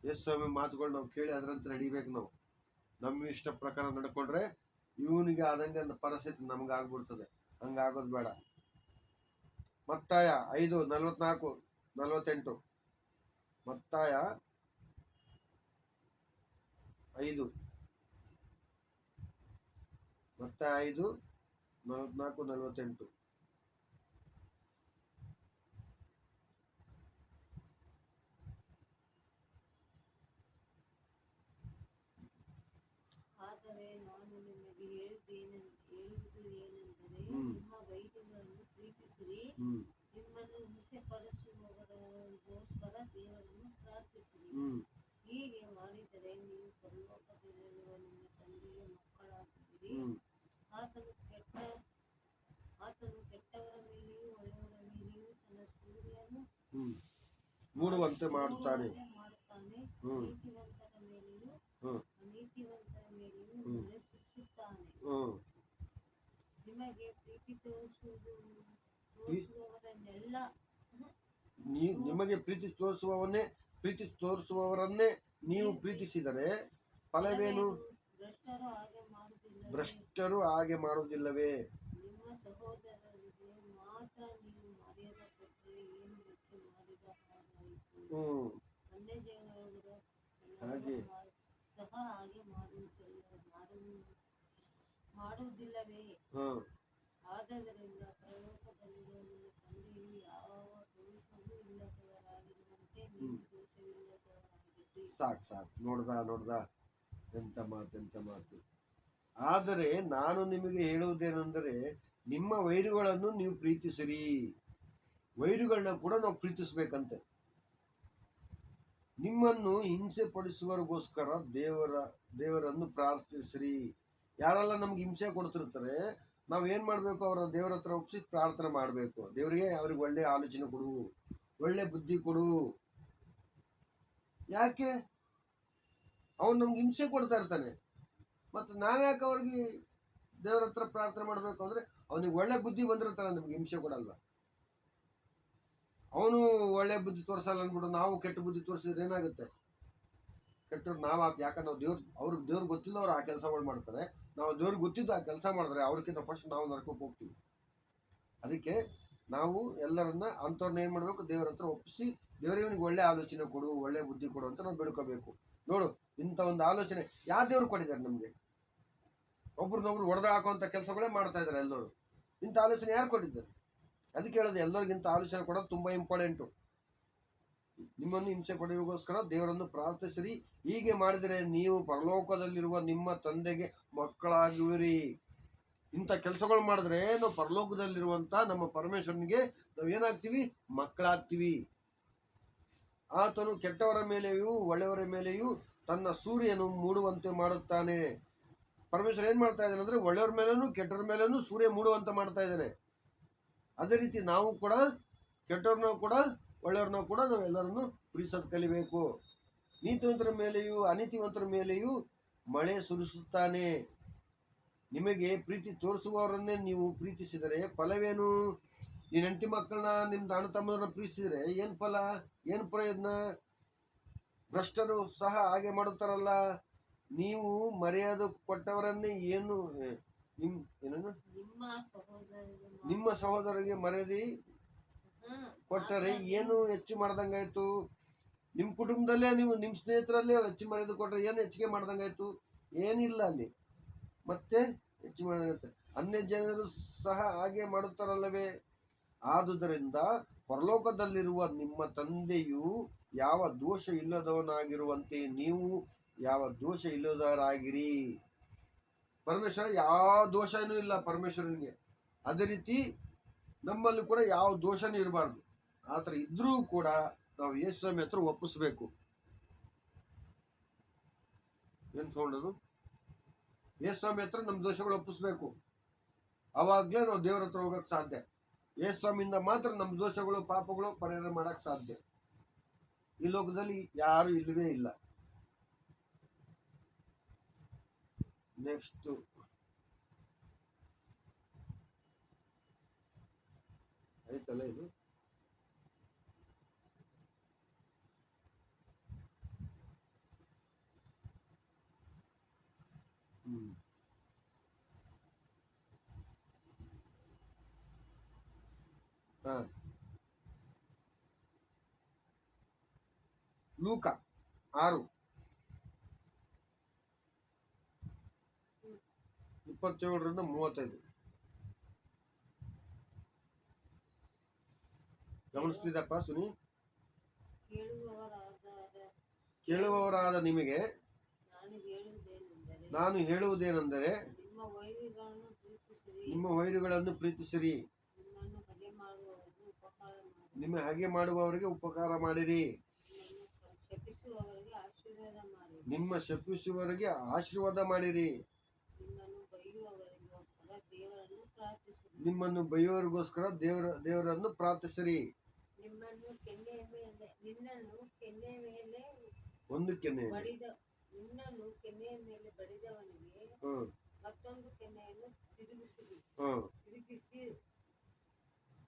ಯೇಸು ಸ್ವಾಮಿ ಮಾತುಗಳು ನಾವು ಕೇಳಿ ಅದರಂತೆ ನಡಿಬೇಕು ನಾವು. ನಮ್ಮ ಇಷ್ಟ ಪ್ರಕಾರ ನಡ್ಕೊಂಡ್ರೆ ಇವನಿಗೆ ಆದಂಗೆ ಒಂದು ಪರಿಸ್ಥಿತಿ ನಮ್ಗೆ ಆಗ್ಬಿಡ್ತದೆ. ಹಂಗಾಗೋದು ಬೇಡ. ಮತ್ತಾಯ 5:44-48. ಮತ್ತಾಯ 5 5:44-48. ಆದರೆ ನಾನು ನಿಮಗೆ ಹೇಳುವುದು ಏನೆಂದರೆ, ಹ್ಮ್ ನಿಮ್ಮ ವೈರಿಗಳನ್ನು ಪ್ರೀತಿಸಿರಿ, ಹ್ಮ್ ನಿಮ್ಮನ್ನು ಹಿಂಸೆಪಡಿಸುವವರಿಗೋಸ್ಕರ ದೇವರನ್ನು ಪ್ರಾರ್ಥಿಸಿರಿ. ಹ್ಮ್ ಹೀಗೆ ಮಾಡಿದರೆ ನೀವು ಪರಲೋಕದಲ್ಲಿರುವ ನಿಮ್ಮ ತಂದೆಗೆ ಮಕ್ಕಳಾಗುವಿರಿ. ಹ್ಮ್ ಆತನು ಕೆಟ್ಟವರ ಮೇಲೆಯೂ ಒಳ್ಳೆಯವರ ಮೇಲೆಯೂ ತನ್ನ ಸೂರ್ಯನು ಮೂಡುವಂತೆ ಮಾಡುತ್ತಾನೆ. ಹ್ಮ್ ನೀತಿವಂತರ ಮೇಲೆಯೂ ಹ್ಮ್ ಅನೀತಿವಂತರ ಮೇಲೆಯೂ ಹ್ಮ್ ಮಳೆ ಸುರಿಸುತ್ತಾನೆ. ಹ್ಮ್ ನಿಮಗೆ ಪ್ರೀತಿ ಈ- ತೋರಿಸುವವರನ್ನೆಲ್ಲ ನಿಮಗೆ ಪ್ರೀತಿ ತೋರಿಸುವವರನ್ನೇ ನೀವು ಪ್ರೀತಿಸಿದರೆ ಫಲವೇನು? ಭ್ರಷ್ಟರು ಹಾಗೆ ಮಾಡುವುದಿಲ್ಲವೇ? ನಿಮ್ಮ ಸಹೋದರರಿಗೆ ಮಾತ್ರ ನೀವು ಮರ್ಯಾದೆ ಕೊಟ್ಟರೆ ಏನು ಹೆಚ್ಚು ಮಾಡಿದ ಹಾಗಾಯಿತು? ಅನ್ಯಜನರು ಹಾಗೆ ಸಹ ಹಾಗೆ ಮಾಡುವುದಿಲ್ಲವೇ? ಆದದರಿಂದ ಪರಲೋಕದಲ್ಲಿರುವ ನಿಮ್ಮ ತಂದೆಯು ಯಾವ ದೋಷವೂ ಇಲ್ಲದವರಾಗಿರುವಂತೆ ನೀವು ದೋಷವಿಲ್ಲದವರಾಗಿರಿ. ಸಾಕು ನೋಡ್ದ ಎಂತ ಮಾತು. ಆದರೆ ನಾನು ನಿಮಗೆ ಹೇಳುವುದೇನೆಂದರೆ, ನಿಮ್ಮ ವೈರಿಗಳನ್ನು ನೀವು ಪ್ರೀತಿಸಿರಿ. ವೈರಿಗಳನ್ನ ಕೂಡ ನಾವು ಪ್ರೀತಿಸ್ಬೇಕಂತೆ. ನಿಮ್ಮನ್ನು ಹಿಂಸೆ ಪಡಿಸುವವರಿಗೋಸ್ಕರ ದೇವರನ್ನು ಪ್ರಾರ್ಥಿಸಿರಿ. ಯಾರೆಲ್ಲ ನಮ್ಗೆ ಹಿಂಸೆ ಕೊಡ್ತಿರ್ತಾರೆ, ನಾವ್ ಏನ್ ಮಾಡ್ಬೇಕು? ಅವರ ದೇವರ ಹತ್ರ ಒಪ್ಪಿಸಿ ಪ್ರಾರ್ಥನೆ ಮಾಡ್ಬೇಕು. ದೇವರಿಗೆ ಅವ್ರಿಗೆ ಒಳ್ಳೆ ಆಲೋಚನೆ ಕೊಡು, ಒಳ್ಳೆ ಬುದ್ಧಿ ಕೊಡು. ಯಾಕೆ? ಅವನು ನಮ್ಗೆ ಹಿಂಸೆ ಕೊಡ್ತಾ ಇರ್ತಾನೆ. ಮತ್ತೆ ನಾವ್ಯಾಕೆ ಅವ್ರಿಗೆ ದೇವರ ಹತ್ರ ಪ್ರಾರ್ಥನೆ ಮಾಡ್ಬೇಕು? ಅಂದ್ರೆ ಅವನಿಗೆ ಒಳ್ಳೆ ಬುದ್ಧಿ ಬಂದಿರ್ತಾನೆ, ನಮ್ಗೆ ಹಿಂಸೆ ಕೊಡಲ್ವ. ಅವನು ಒಳ್ಳೆ ಬುದ್ಧಿ ತೋರಿಸಲ್ಲ ಅಂದ್ಬಿಟ್ಟು ನಾವು ಕೆಟ್ಟ ಬುದ್ಧಿ ತೋರಿಸಿದ್ರೆ ಏನಾಗುತ್ತೆ? ಕೆಟ್ಟವ್ರು ಯಾಕಂದ್ರೆ ನಾವು ದೇವ್ರಿಗೆ ಗೊತ್ತಿಲ್ಲ, ಅವ್ರು ಆ ಕೆಲಸಗಳು ಮಾಡ್ತಾರೆ. ನಾವು ದೇವ್ರಿಗೆ ಗೊತ್ತಿದ್ದು ಆ ಕೆಲಸ ಮಾಡಿದ್ರೆ ಅವ್ರಿಗಿಂತ ಫಸ್ಟ್ ನಾವು ನಡ್ಕೋಕ್ ಹೋಗ್ತೀವಿ. ಅದಕ್ಕೆ ನಾವು ಎಲ್ಲರನ್ನ ಅಂಥವ್ರನ್ನ ಏನ್ ಮಾಡ್ಬೇಕು? ದೇವರ ಹತ್ರ ಒಪ್ಪಿಸಿ, ದೇವರಿಗೆ ಒಳ್ಳೆ ಆಲೋಚನೆ ಕೊಡು, ಒಳ್ಳೆ ಬುದ್ಧಿ ಕೊಡು ಅಂತ ನಾವು ಬೇಡ್ಕೋಬೇಕು. ನೋಡು, ಇಂಥ ಒಂದು ಆಲೋಚನೆ ಯಾವ ದೇವ್ರು ಕೊಟ್ಟಿದ್ದಾರೆ ನಮ್ಗೆ? ಒಬ್ರನ್ನೊಬ್ರು ಹೊಡೆದ ಹಾಕುವಂತ ಕೆಲಸಗಳೇ ಮಾಡ್ತಾ ಇದಾರೆ ಎಲ್ಲರೂ. ಇಂಥ ಆಲೋಚನೆ ಯಾರು ಕೊಟ್ಟಿದ್ದಾರೆ? ಅದಕ್ಕೆ ಹೇಳೋದು, ಎಲ್ಲರಿಗಿಂತ ಆಲೋಚನೆ ಕೊಡೋದು ತುಂಬಾ ಇಂಪಾರ್ಟೆಂಟು. ನಿಮ್ಮನ್ನು ಹಿಂಸೆ ಪಡೆಯುವಗೋಸ್ಕರ ದೇವರನ್ನು ಪ್ರಾರ್ಥಿಸಿರಿ. ಹೀಗೆ ಮಾಡಿದರೆ ನೀವು ಪರಲೋಕದಲ್ಲಿರುವ ನಿಮ್ಮ ತಂದೆಗೆ ಮಕ್ಕಳಾಗುವಿರಿ. ಇಂಥ ಕೆಲಸಗಳು ಮಾಡಿದ್ರೆ ನಾವು ಪರಲೋಕದಲ್ಲಿರುವಂತ ನಮ್ಮ ಪರಮೇಶ್ವರನಿಗೆ ನಾವು ಏನಾಗ್ತೀವಿ? ಮಕ್ಕಳಾಗ್ತೀವಿ. ಆತನು ಕೆಟ್ಟವರ ಮೇಲೆಯೂ ಒಳ್ಳೆಯವರ ಮೇಲೆಯೂ ತನ್ನ ಸೂರ್ಯನು ಮೂಡುವಂತೆ ಮಾಡುತ್ತಾನೆ. ಪರಮೇಶ್ವರ ಏನ್ ಮಾಡ್ತಾ ಇದ್ದಾನೆ ಅಂದ್ರೆ, ಒಳ್ಳೆಯವ್ರ ಮೇಲೇನು ಕೆಟ್ಟವ್ರ ಮೇಲೇನು ಸೂರ್ಯ ಮೂಡುವಂತೆ ಮಾಡ್ತಾ ಇದ್ದಾನೆ. ಅದೇ ರೀತಿ ನಾವು ಕೂಡ ಕೆಟ್ಟವ್ರನ್ನ ಕೂಡ ಒಳ್ಳೆಯವ್ರನ್ನ ಕೂಡ ನಾವು ಎಲ್ಲರನ್ನು ಪ್ರೀತಿಸೋದು ಕಲಿಬೇಕು. ನೀತಿವಂತರ ಮೇಲೆಯೂ ಅನೀತಿವಂತರ ಮೇಲೆಯೂ ಮಳೆ ಸುರಿಸುತ್ತಾನೆ. ನಿಮಗೆ ಪ್ರೀತಿ ತೋರಿಸುವವರನ್ನೇ ನೀವು ಪ್ರೀತಿಸಿದರೆ ಫಲವೇನು? ನೀನ್ ಹೆಂಡತಿ ಮಕ್ಕಳನ್ನ, ನಿಮ್ದು ಅಣ್ಣ ತಮ್ಮರನ್ನ ಪ್ರೀತಿಸಿದ್ರೆ ಏನ್ ಫಲ? ಏನ್ ಪ್ರಯೋಜನ? ಭ್ರಷ್ಟರು ಸಹ ಹಾಗೆ ಮಾಡುತ್ತಾರಲ್ಲ. ನೀವು ಮರ್ಯಾದೆ ಕೊಟ್ಟವರನ್ನೇ ನಿಮ್ಮ ಸಹೋದರರಿಗೆ ಮರ್ಯಾದೆ ಕೊಟ್ಟರೆ ಏನು ಹೆಚ್ಚು ಮಾಡ್ದಂಗಾಯ್ತು? ನಿಮ್ ಕುಟುಂಬದಲ್ಲೇ ನೀವು ನಿಮ್ ಸ್ನೇಹಿತರಲ್ಲೇ ಹೆಚ್ಚು ಮರ್ಯಾದೆ ಕೊಟ್ಟರೆ ಏನು ಹೆಚ್ಚಿಗೆ ಮಾಡ್ದಂಗಾಯ್ತು? ಏನಿಲ್ಲ ಅಲ್ಲಿ. ಮತ್ತೆ ಹೆಚ್ಚು ಮಾಡಿದಂಗಾಯ್ತು. ಅನ್ಯ ಜನರು ಸಹ ಹಾಗೆ ಮಾಡುತ್ತಾರಲ್ಲವೇ? ಆದುದರಿಂದ ಪರಲೋಕದಲ್ಲಿರುವ ನಿಮ್ಮ ತಂದೆಯು ಯಾವ ದೋಷ ಇಲ್ಲದವನಾಗಿರುವಂತೆ ನೀವು ಯಾವ ದೋಷ ಇಲ್ಲದವರಾಗಿರಿ. ಪರಮೇಶ್ವರ ಯಾವ ದೋಷನೂ ಇಲ್ಲ ಪರಮೇಶ್ವರನಿಗೆ. ಅದೇ ರೀತಿ ನಮ್ಮಲ್ಲಿ ಕೂಡ ಯಾವ ದೋಷನೂ ಇರಬಾರ್ದು. ಆತರ ಇದ್ರೂ ಕೂಡ ನಾವು ಯೇಸು ಸ್ವಾಮಿ ಹತ್ರ ಒಪ್ಪಿಸ್ಬೇಕು. ಏನ್ ತಗೊಂಡರು? ಯೇಸು ಸ್ವಾಮಿ ಹತ್ರ ನಮ್ಮ ದೋಷಗಳು ಒಪ್ಪಿಸ್ಬೇಕು. ಅವಾಗ್ಲೇ ನಾವು ದೇವರ ಹತ್ರ ಹೋಗಕ್ ಸಾಧ್ಯ. ಯೇಸು ಸ್ವಾಮಿಯಿಂದ ಮಾತ್ರ ನಮ್ಮ ದೋಷಗಳು ಪಾಪಗಳು ಪರಿಹಾರ ಮಾಡಕ್ ಸಾಧ್ಯ. ಈ ಲೋಕದಲ್ಲಿ ಯಾರು ಇಲ್ಲವೇ ಇಲ್ಲ. ನೆಕ್ಸ್ಟ್ ಆಯ್ತಲ್ಲ ಇದು. ಹಾ, ಲೂಕ 6:27-35 ಗಮನಿಸ್ತಿದ್ದಪ್ಪ ಸುನಿ. ಕೇಳುವವರಾದ ನಿಮಗೆ ನಾನು ಹೇಳುವುದೇನೆಂದರೆ ನಿಮ್ಮ ವೈರಿಗಳನ್ನು ಪ್ರೀತಿಸಿರಿ, ನಿಮ್ಮ ಹಾಗೆ ಮಾಡುವವರಿಗೆ ಉಪಕಾರ ಮಾಡಿರಿ, ನಿಮ್ಮ ಶಪಿಸುವವರಿಗೆ ಆಶೀರ್ವಾದ ಮಾಡಿರಿ, ನಿಮ್ಮನ್ನು ಬೈಯುವವರಿಗೋಸ್ಕರ ದೇವರನ್ನು ಪ್ರಾರ್ಥಿಸಿರಿ. ಒಂದು ಕೆನ್ನೆ ನಿನ್ನನ್ನು ಕೆನ್ನೆಯ ಮೇಲೆ ಬಡಿದವನಿಗೆ ಮತ್ತೊಂದು ಕೆನ್ನೆಯನ್ನು ತಿರುಗಿಸಿ,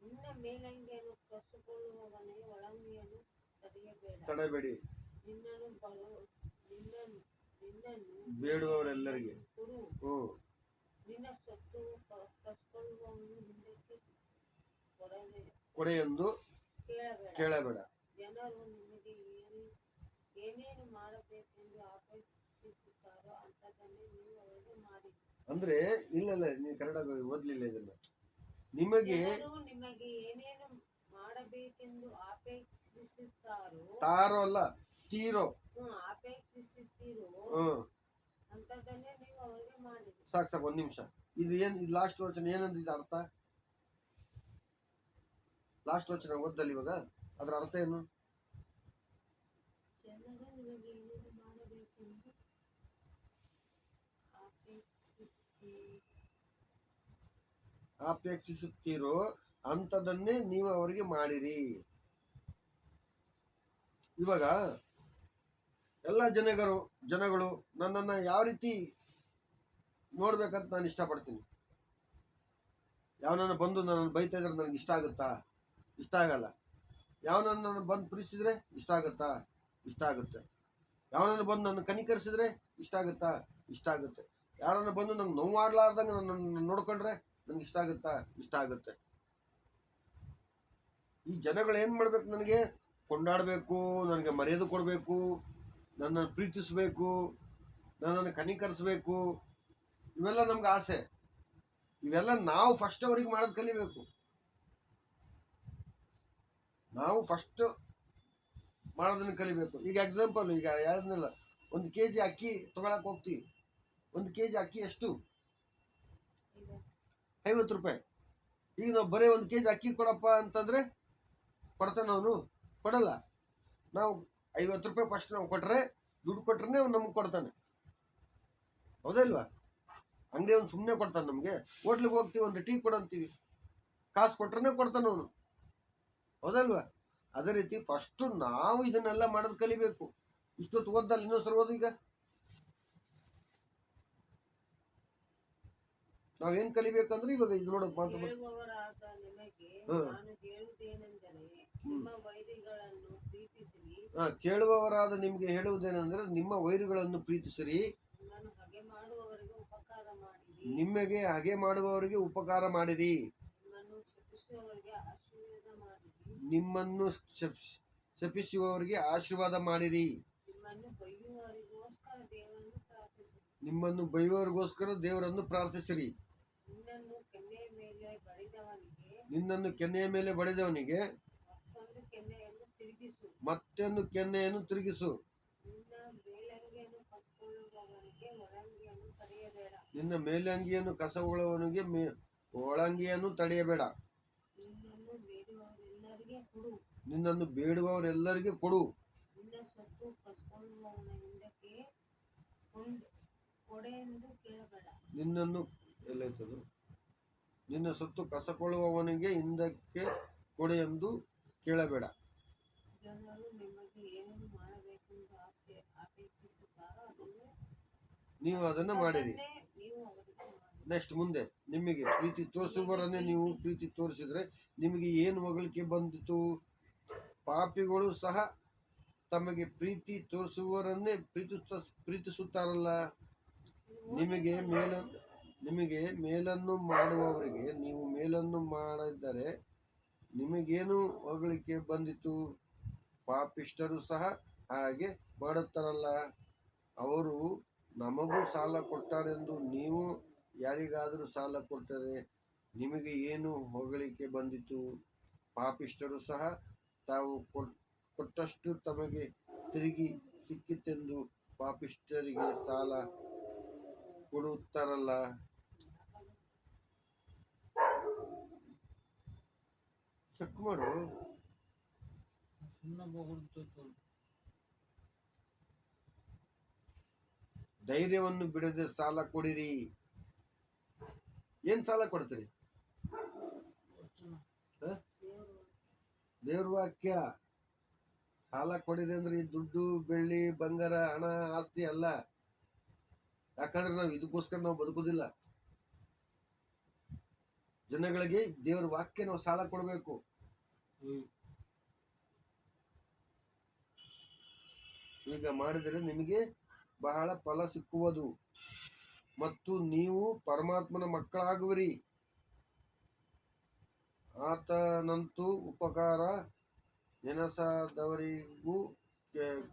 ನಿನ್ನ ಮೇಲಂಗಿಯನ್ನು ಕಸಿದುಕೊಳ್ಳುವವನಿಗೆ ಒಳಂಗಿಯನ್ನು ತಡೆಯಬೇಡಿ. ನಿನ್ನನ್ನು ಬೇಡುವವರೆಲ್ಲರಿಗೆ ಕೊಡು, ನಿನ್ನ ಸ್ವತ್ತು ಕಸಿದುಕೊಳ್ಳುವವನು ಹಿಂದಕ್ಕೆ ಕೊಡೆ ಎಂದು ಕೇಳಬೇಡ. ಜನರು ನಿಮಗೆ ಏನೇನು ಮಾಡಬೇಕೆಂದು ಅಪೇಕ್ಷಿಸುತ್ತಾರೋ ಅಂತದನ್ನೇ ನೀವು ಅವರಿಗೆ ಮಾಡಿ. ಅಂದ್ರೆ ಇಲ್ಲ ನೀವು ಕನ್ನಡ ಓದ್ಲಿಲ್ಲ ಇದನ್ನ. ನಿಮಗೆ ಏನೇನು ಮಾಡಬೇಕೆಂದು ತಾರೋ ಅಲ್ಲ ತೀರೋ ಅಪೇಕ್ಷಿಸುತ್ತೀರೋ ಅಂತದನ್ನೇ ನೀವು ಅವರಿಗೆ ಮಾಡಿ. ಸಾಕು 1 ನಿಮಿಷ. ಇದು ಏನ್ ಲಾಸ್ಟ್ ವಚನ ಏನಂದಿದೆ ಅರ್ಥ? ಲಾಸ್ಟ್ ವಚನ ಓದ್ದಲ್ಲ ಇವಾಗ, ಅದ್ರ ಅರ್ಥ ಏನು? ಜನರು ನಿಮಗೆ ಏನೇನು ಮಾಡಬೇಕೆಂದು ಅಪೇಕ್ಷಿಸುತ್ತೀರೋ ಅಂಥದನ್ನೇ ನೀವು ಅವರಿಗೆ ಮಾಡಿರಿ. ಇವಾಗ ಎಲ್ಲ ಜನಗಳು ನನ್ನನ್ನ ಯಾವ ರೀತಿ ನೋಡ್ಬೇಕಂತ ನಾನು ಇಷ್ಟಪಡ್ತೀನಿ. ಯಾವನನ್ನ ಬಂದು ನನ್ನನ್ನು ಬೈತಾ ಇದ್ರೆ ನನಗೆ ಇಷ್ಟ ಆಗುತ್ತಾ? ಇಷ್ಟ ಆಗಲ್ಲ. ಯಾವನನ್ನ ಬಂದು ಪ್ರೀತಿಸಿದ್ರೆ ಇಷ್ಟ ಆಗುತ್ತಾ? ಇಷ್ಟ ಆಗುತ್ತೆ. ಯಾವನನ್ನ ಬಂದು ನನ್ನ ಕನಿಕರಿಸಿದ್ರೆ ಇಷ್ಟ ಆಗುತ್ತಾ? ಇಷ್ಟ ಆಗುತ್ತೆ. ಯಾರನ್ನ ಬಂದು ನಂಗೆ ನೋವು ಮಾಡ್ಲಾರ್ದಂಗೆ ನನ್ನ ನೋಡ್ಕೊಂಡ್ರೆ ನಂಗೆ ಇಷ್ಟ ಆಗುತ್ತಾ? ಇಷ್ಟ ಆಗುತ್ತೆ. ಈ ಜನಗಳು ಏನ್ ಮಾಡ್ಬೇಕು? ನನಗೆ ಕೊಂಡಾಡಬೇಕು, ನನಗೆ ಮರ್ಯಾದೆ ಕೊಡಬೇಕು, ನನ್ನನ್ನು ಪ್ರೀತಿಸ್ಬೇಕು, ನನ್ನನ್ನು ಕನಿಕರಿಸ್ಬೇಕು, ಇವೆಲ್ಲ ನಮ್ಗೆ ಆಸೆ. ಇವೆಲ್ಲ ನಾವು ಫಸ್ಟ್ ಅವ್ರಿಗೆ ಮಾಡೋದು ಕಲಿಬೇಕು. ನಾವು ಫಸ್ಟ್ ಮಾಡೋದನ್ನ ಕಲಿಬೇಕು. ಈಗ ಎಕ್ಸಾಂಪಲ್, ಈಗ ಯಾವ್ದನ್ನೆಲ್ಲ 1 kg ಅಕ್ಕಿ ತಗೊಳಕ್ ಹೋಗ್ತೀವಿ. 1 kg ಅಕ್ಕಿ ಎಷ್ಟು? 50 ರೂಪಾಯಿ. ಈಗ ನಾವು ಬರೀ 1 kg ಅಕ್ಕಿ ಕೊಡಪ್ಪ ಅಂತಂದ್ರೆ ಕೊಡ್ತಾನೆ ಅವನು? ಕೊಡಲ್ಲ. ನಾವು 50 ರೂಪಾಯಿ ಫಸ್ಟ್ ನಾವು ಕೊಟ್ರೆ, ದುಡ್ಡು ಕೊಟ್ರೆ ಅವ್ನು ನಮ್ಗೆ ಕೊಡ್ತಾನೆ. ಹೌದಲ್ವಾ? ಅಂಗಡಿ ಅವ್ನು ಸುಮ್ಮನೆ ಕೊಡ್ತಾನೆ ನಮ್ಗೆ. ಹೋಟ್ಲಿಗೆ ಹೋಗ್ತೀವಿ, 1 ಟೀ ಕೊಡಂತೀವಿ, ಕಾಸು ಕೊಟ್ರೆ ಕೊಡ್ತಾನೆ ಅವನು. ಹೌದಲ್ವಾ? ಅದೇ ರೀತಿ ಫಸ್ಟ್ ನಾವು ಇದನ್ನೆಲ್ಲ ಮಾಡೋದು ಕಲಿಬೇಕು. ಇಷ್ಟೊತ್ತು ಓದ್ದಲ್ಲ, ಇನ್ನೊಂದ್ಸರಿ ಓದು. ಈಗ ನಾವೇನ್ ಕಲಿಬೇಕಂದ್ರೆ ಇವಾಗ ಇದು ನೋಡಕ್ ಮಾತು ಕೇಳುವವರಾದ ನಿಮ್ಗೆ ಹೇಳುವುದೇನೆಂದ್ರೆ ನಿಮ್ಮ ವೈರಿಗಳನ್ನು ಪ್ರೀತಿಸಿರಿ, ನಿಮಗೆ ಹಾಗೆ ಮಾಡುವವರಿಗೆ ಉಪಕಾರ ಮಾಡಿರಿ, ನಿಮ್ಮನ್ನು ಶಪಿಸುವವರಿಗೆ ಆಶೀರ್ವಾದ ಮಾಡಿರಿ, ನಿಮ್ಮನ್ನು ಬೈಯುವವರಿಗೋಸ್ಕರ ದೇವರನ್ನು ಪ್ರಾರ್ಥಿಸಿರಿ. ನಿನ್ನನ್ನು ಕೆನ್ನೆಯ ಮೇಲೆ ಬಡಿದವನಿಗೆ ಮತ್ತೊಂದು ಕೆನ್ನೆಯನ್ನು ತಿರುಗಿಸು, ನಿನ್ನ ಮೇಲಂಗಿಯನ್ನು ಕಸವುಳ್ಳವನಿಗೆ ಒಳಂಗಿಯನ್ನು ತಡೆಯಬೇಡ. ನಿನ್ನನ್ನು ಬೇಡುವವರೆಲ್ಲರಿಗೆ ಕೊಡು, ನಿನ್ನನ್ನು ಎಲ್ಲೈತದು ನಿನ್ನ ಸೊತ್ತು ಕಸಕೊಳ್ಳುವವನಿಗೆ ಹಿಂದಕ್ಕೆ ಕೊಡೆ ಎಂದು ಕೇಳಬೇಡ. ನೀವು ಅದನ್ನು ಮಾಡಿರಿ. ನೆಕ್ಸ್ಟ್ ಮುಂದೆ, ನಿಮಗೆ ಪ್ರೀತಿ ತೋರಿಸುವವರನ್ನೇ ನೀವು ಪ್ರೀತಿ ತೋರಿಸಿದ್ರೆ ನಿಮಗೆ ಏನು ಹೊಗಳಿಕೆ ಬಂದಿತು? ಪಾಪಿಗಳು ಸಹ ತಮಗೆ ಪ್ರೀತಿ ತೋರಿಸುವವರನ್ನೇ ಪ್ರೀತಿಸುತ್ತಾರಲ್ಲ. ನಿಮಗೆ ಮೇಲ ನಿಮಗೆ ಮೇಲನ್ನು ಮಾಡುವವರಿಗೆ ನೀವು ಮೇಲನ್ನು ಮಾಡಿದರೆ ನಿಮಗೇನು ಹೊಗಳಿಕೆ ಬಂದಿತು? ಪಾಪಿಷ್ಠರು ಸಹ ಹಾಗೆ ಮಾಡುತ್ತಾರಲ್ಲ. ಅವರು ನಮಗೂ ಸಾಲ ಕೊಟ್ಟಾರೆಂದು ನೀವು ಯಾರಿಗಾದರೂ ಸಾಲ ಕೊಟ್ಟರೆ ನಿಮಗೆ ಏನು ಹೊಗಳಿಕೆ ಬಂದಿತು? ಪಾಪಿಷ್ಠರು ಸಹ ತಾವು ಕೊಟ್ಟಷ್ಟು ತಮಗೆ ತಿರುಗಿ ಸಿಕ್ಕಿತೆಂದು ಪಾಪಿಷ್ಠರಿಗೆ ಸಾಲ ಕೊಡುತ್ತಾರಲ್ಲ. ಚೆಕ್ ಮಾಡು. ಧೈರ್ಯವನ್ನು ಬಿಡದೆ ಸಾಲ ಕೊಡಿರಿ. ಏನ್ ಸಾಲ ಕೊಡ್ತೀರಿ? ದೇವ್ರ ವಾಕ್ಯ. ಸಾಲ ಕೊಡಿರಿ ಅಂದ್ರೆ ಈ ದುಡ್ಡು ಬೆಳ್ಳಿ ಬಂಗಾರ ಹಣ ಆಸ್ತಿ ಅಲ್ಲ. ಯಾಕಂದ್ರೆ ನಾವು ಇದಕ್ಕೋಸ್ಕರ ನಾವು ಬದುಕುದಿಲ್ಲ. ಜನಗಳಿಗೆ ದೇವ್ರ ವಾಕ್ಯ ನಾವು ಸಾಲ ಕೊಡಬೇಕು. ಈಗ ಮಾಡಿದರೆ ನಿಮಗೆ ಬಹಳ ಫಲ ಸಿಕ್ಕುವುದು ಮತ್ತು ನೀವು ಪರಮಾತ್ಮನ ಮಕ್ಕಳಾಗುವಿರಿ. ಆತನಂತೂ ಉಪಕಾರ ನೆನಸದವರಿಗೂ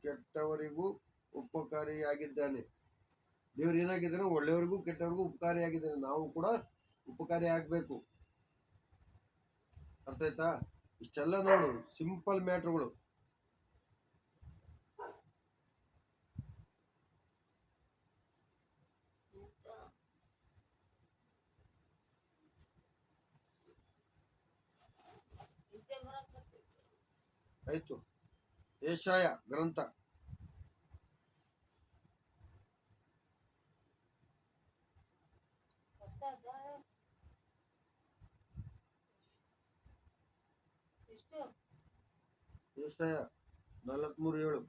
ಕೆಟ್ಟವರಿಗೂ ಉಪಕಾರಿಯಾಗಿದ್ದಾನೆ. ದೇವ್ರು ಏನಾಗಿದ್ದಾನೆ? ಒಳ್ಳೆಯವರಿಗೂ ಕೆಟ್ಟವರಿಗೂ ಉಪಕಾರಿಯಾಗಿದ್ದಾನೆ. ನಾವು ಕೂಡ ಉಪಕಾರಿ ಆಗ್ಬೇಕು. ಅರ್ಥ ಆಯ್ತಾ? ಇಷ್ಟೆಲ್ಲ ನೋಡು, ಸಿಂಪಲ್ ಮ್ಯಾಟ್ರುಗಳು. ಆಯ್ತು. ಯೆಶಾಯ ಗ್ರಂಥ ಯೆಶಾಯ 43:7.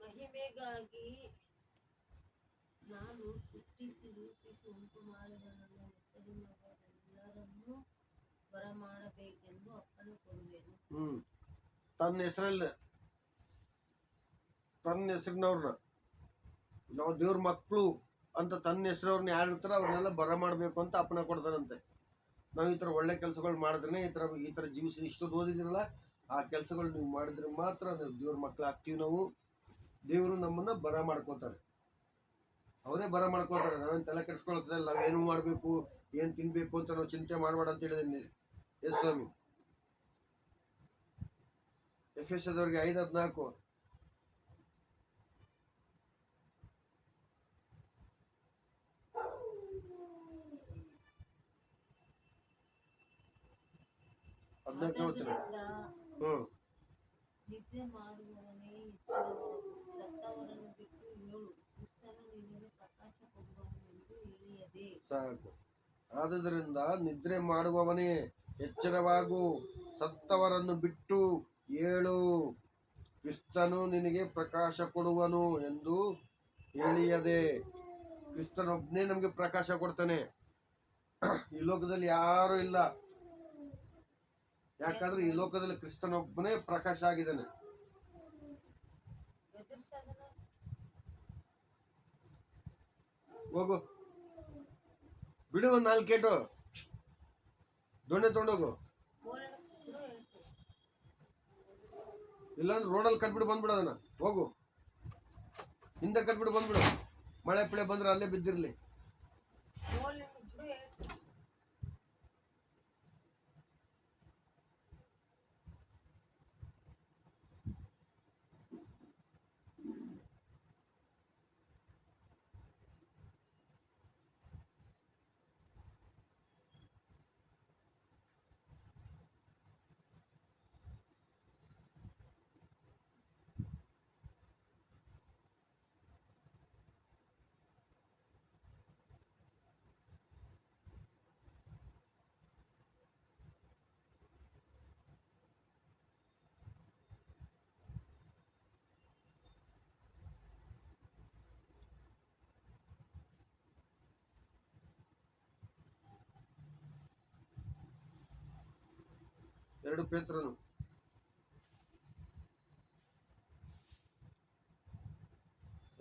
ಮಹಿಮೆಗಾಗಿ ನಾನು ಸೃಷ್ಟಿಸಿ ರೂಪಿಸಿ ಉಂಟು ಮಾಡಿದ ನನ್ನ ಹೆಸರಿನವರೆಲ್ಲರನ್ನೂ ಬರಮಾಡಬೇಕೆಂದು ಅಪ್ಪಣೆ ಕೊಡುವೆನು. ತನ್ನ ಹೆಸರಿನವ್ರನ್ನ, ನಾವು ದೇವ್ರ ಮಕ್ಕಳು ಅಂತ ತನ್ನ ಹೆಸರವ್ರನ್ನ ಯಾರು ಇರ್ತಾರ ಅವ್ರನ್ನೆಲ್ಲ ಬರ ಮಾಡ್ಬೇಕು ಅಂತ ಅಪ್ಪಣೆ ಕೊಡ್ತಾರಂತೆ. ನಾವು ಈ ತರ ಒಳ್ಳೆ ಕೆಲಸಗಳು ಮಾಡಿದ್ರೆ ಈ ತರ ಜೀವಿಸಿ ಇಷ್ಟೊಂದು ಓದಿದಿರಲ್ಲ, ಆ ಕೆಲಸಗಳು ನೀವು ಮಾಡಿದ್ರೆ ಮಾತ್ರ ನಾವು ದೇವ್ರ ಮಕ್ಕಳು ಆಗ್ತೀವಿ. ನಾವು ದೇವರು ನಮ್ಮನ್ನ ಬರ ಮಾಡ್ಕೋತಾರೆ. ಅವರೇ ಬರ ಮಾಡ್ಕೋತಾರೆ. ನಾವೇನು ತಲೆ ಕೆಡಿಸ್ಕೊಳ್ತದೆ, ನಾವೇನು ಮಾಡ್ಬೇಕು, ಏನ್ ತಿನ್ಬೇಕು ಅಂತ ನಾವು ಚಿಂತೆ ಮಾಡಬೇಡ ಅಂತ ಹೇಳಿದ್ದೀನಿ. ಎಸ್ ಸ್ವಾಮಿ. ಎಫೆಸದವರಿಗೆ 5:14. ನಿದ್ರೆ ಮಾಡುವವನೇ ಎಚ್ಚರವಾಗು, ಸತ್ತವರನ್ನು ಬಿಟ್ಟು ಏಳು, ಕ್ರಿಸ್ತನು ನಿನಗೆ ಪ್ರಕಾಶ ಕೊಡುವನೆಂದು ಹೇಳಿಯದೆ. ಸಾಕು. ಆದುದರಿಂದ ನಿದ್ರೆ ಮಾಡುವವನೇ ಎಚ್ಚರವಾಗು, ಸತ್ತವರನ್ನು ಬಿಟ್ಟು ಏಳು, ಕ್ರಿಸ್ತನು ನಿನಗೆ ಪ್ರಕಾಶ ಕೊಡುವನು ಎಂದು ಹೇಳಿಯದೆ. ಕ್ರಿಸ್ತನೊಬ್ಬನೇ ನಮಗೆ ಪ್ರಕಾಶ ಕೊಡ್ತಾನೆ. ಈ ಲೋಕದಲ್ಲಿ ಯಾರು ಇಲ್ಲ. ಯಾಕಂದ್ರೆ ಈ ಲೋಕದಲ್ಲಿ ಕ್ರಿಸ್ತನೊಬ್ಬನೇ ಪ್ರಕಾಶ ಆಗಿದ್ದಾನೆ. ಹೋಗು, ಬಿಡು, ಒಂದ್ 4 ಏಟು ದೊಣ್ಣೆ ತಗೊಂಡೋಗು. ಇಲ್ಲಾಂದ್ರೆ ರೋಡಲ್ಲಿ ಕಟ್ಬಿಡು ಬಂದ್ಬಿಡು. ಅದನ್ನ ಹೋಗು, ಹಿಂದೆ ಕಟ್ಬಿಡು ಬಂದ್ಬಿಡು. ಮಳೆ ಪಳೆ ಬಂದ್ರೆ ಅಲ್ಲೇ ಬಿದ್ದಿರ್ಲಿ. 2 ಪೇತ್ರನು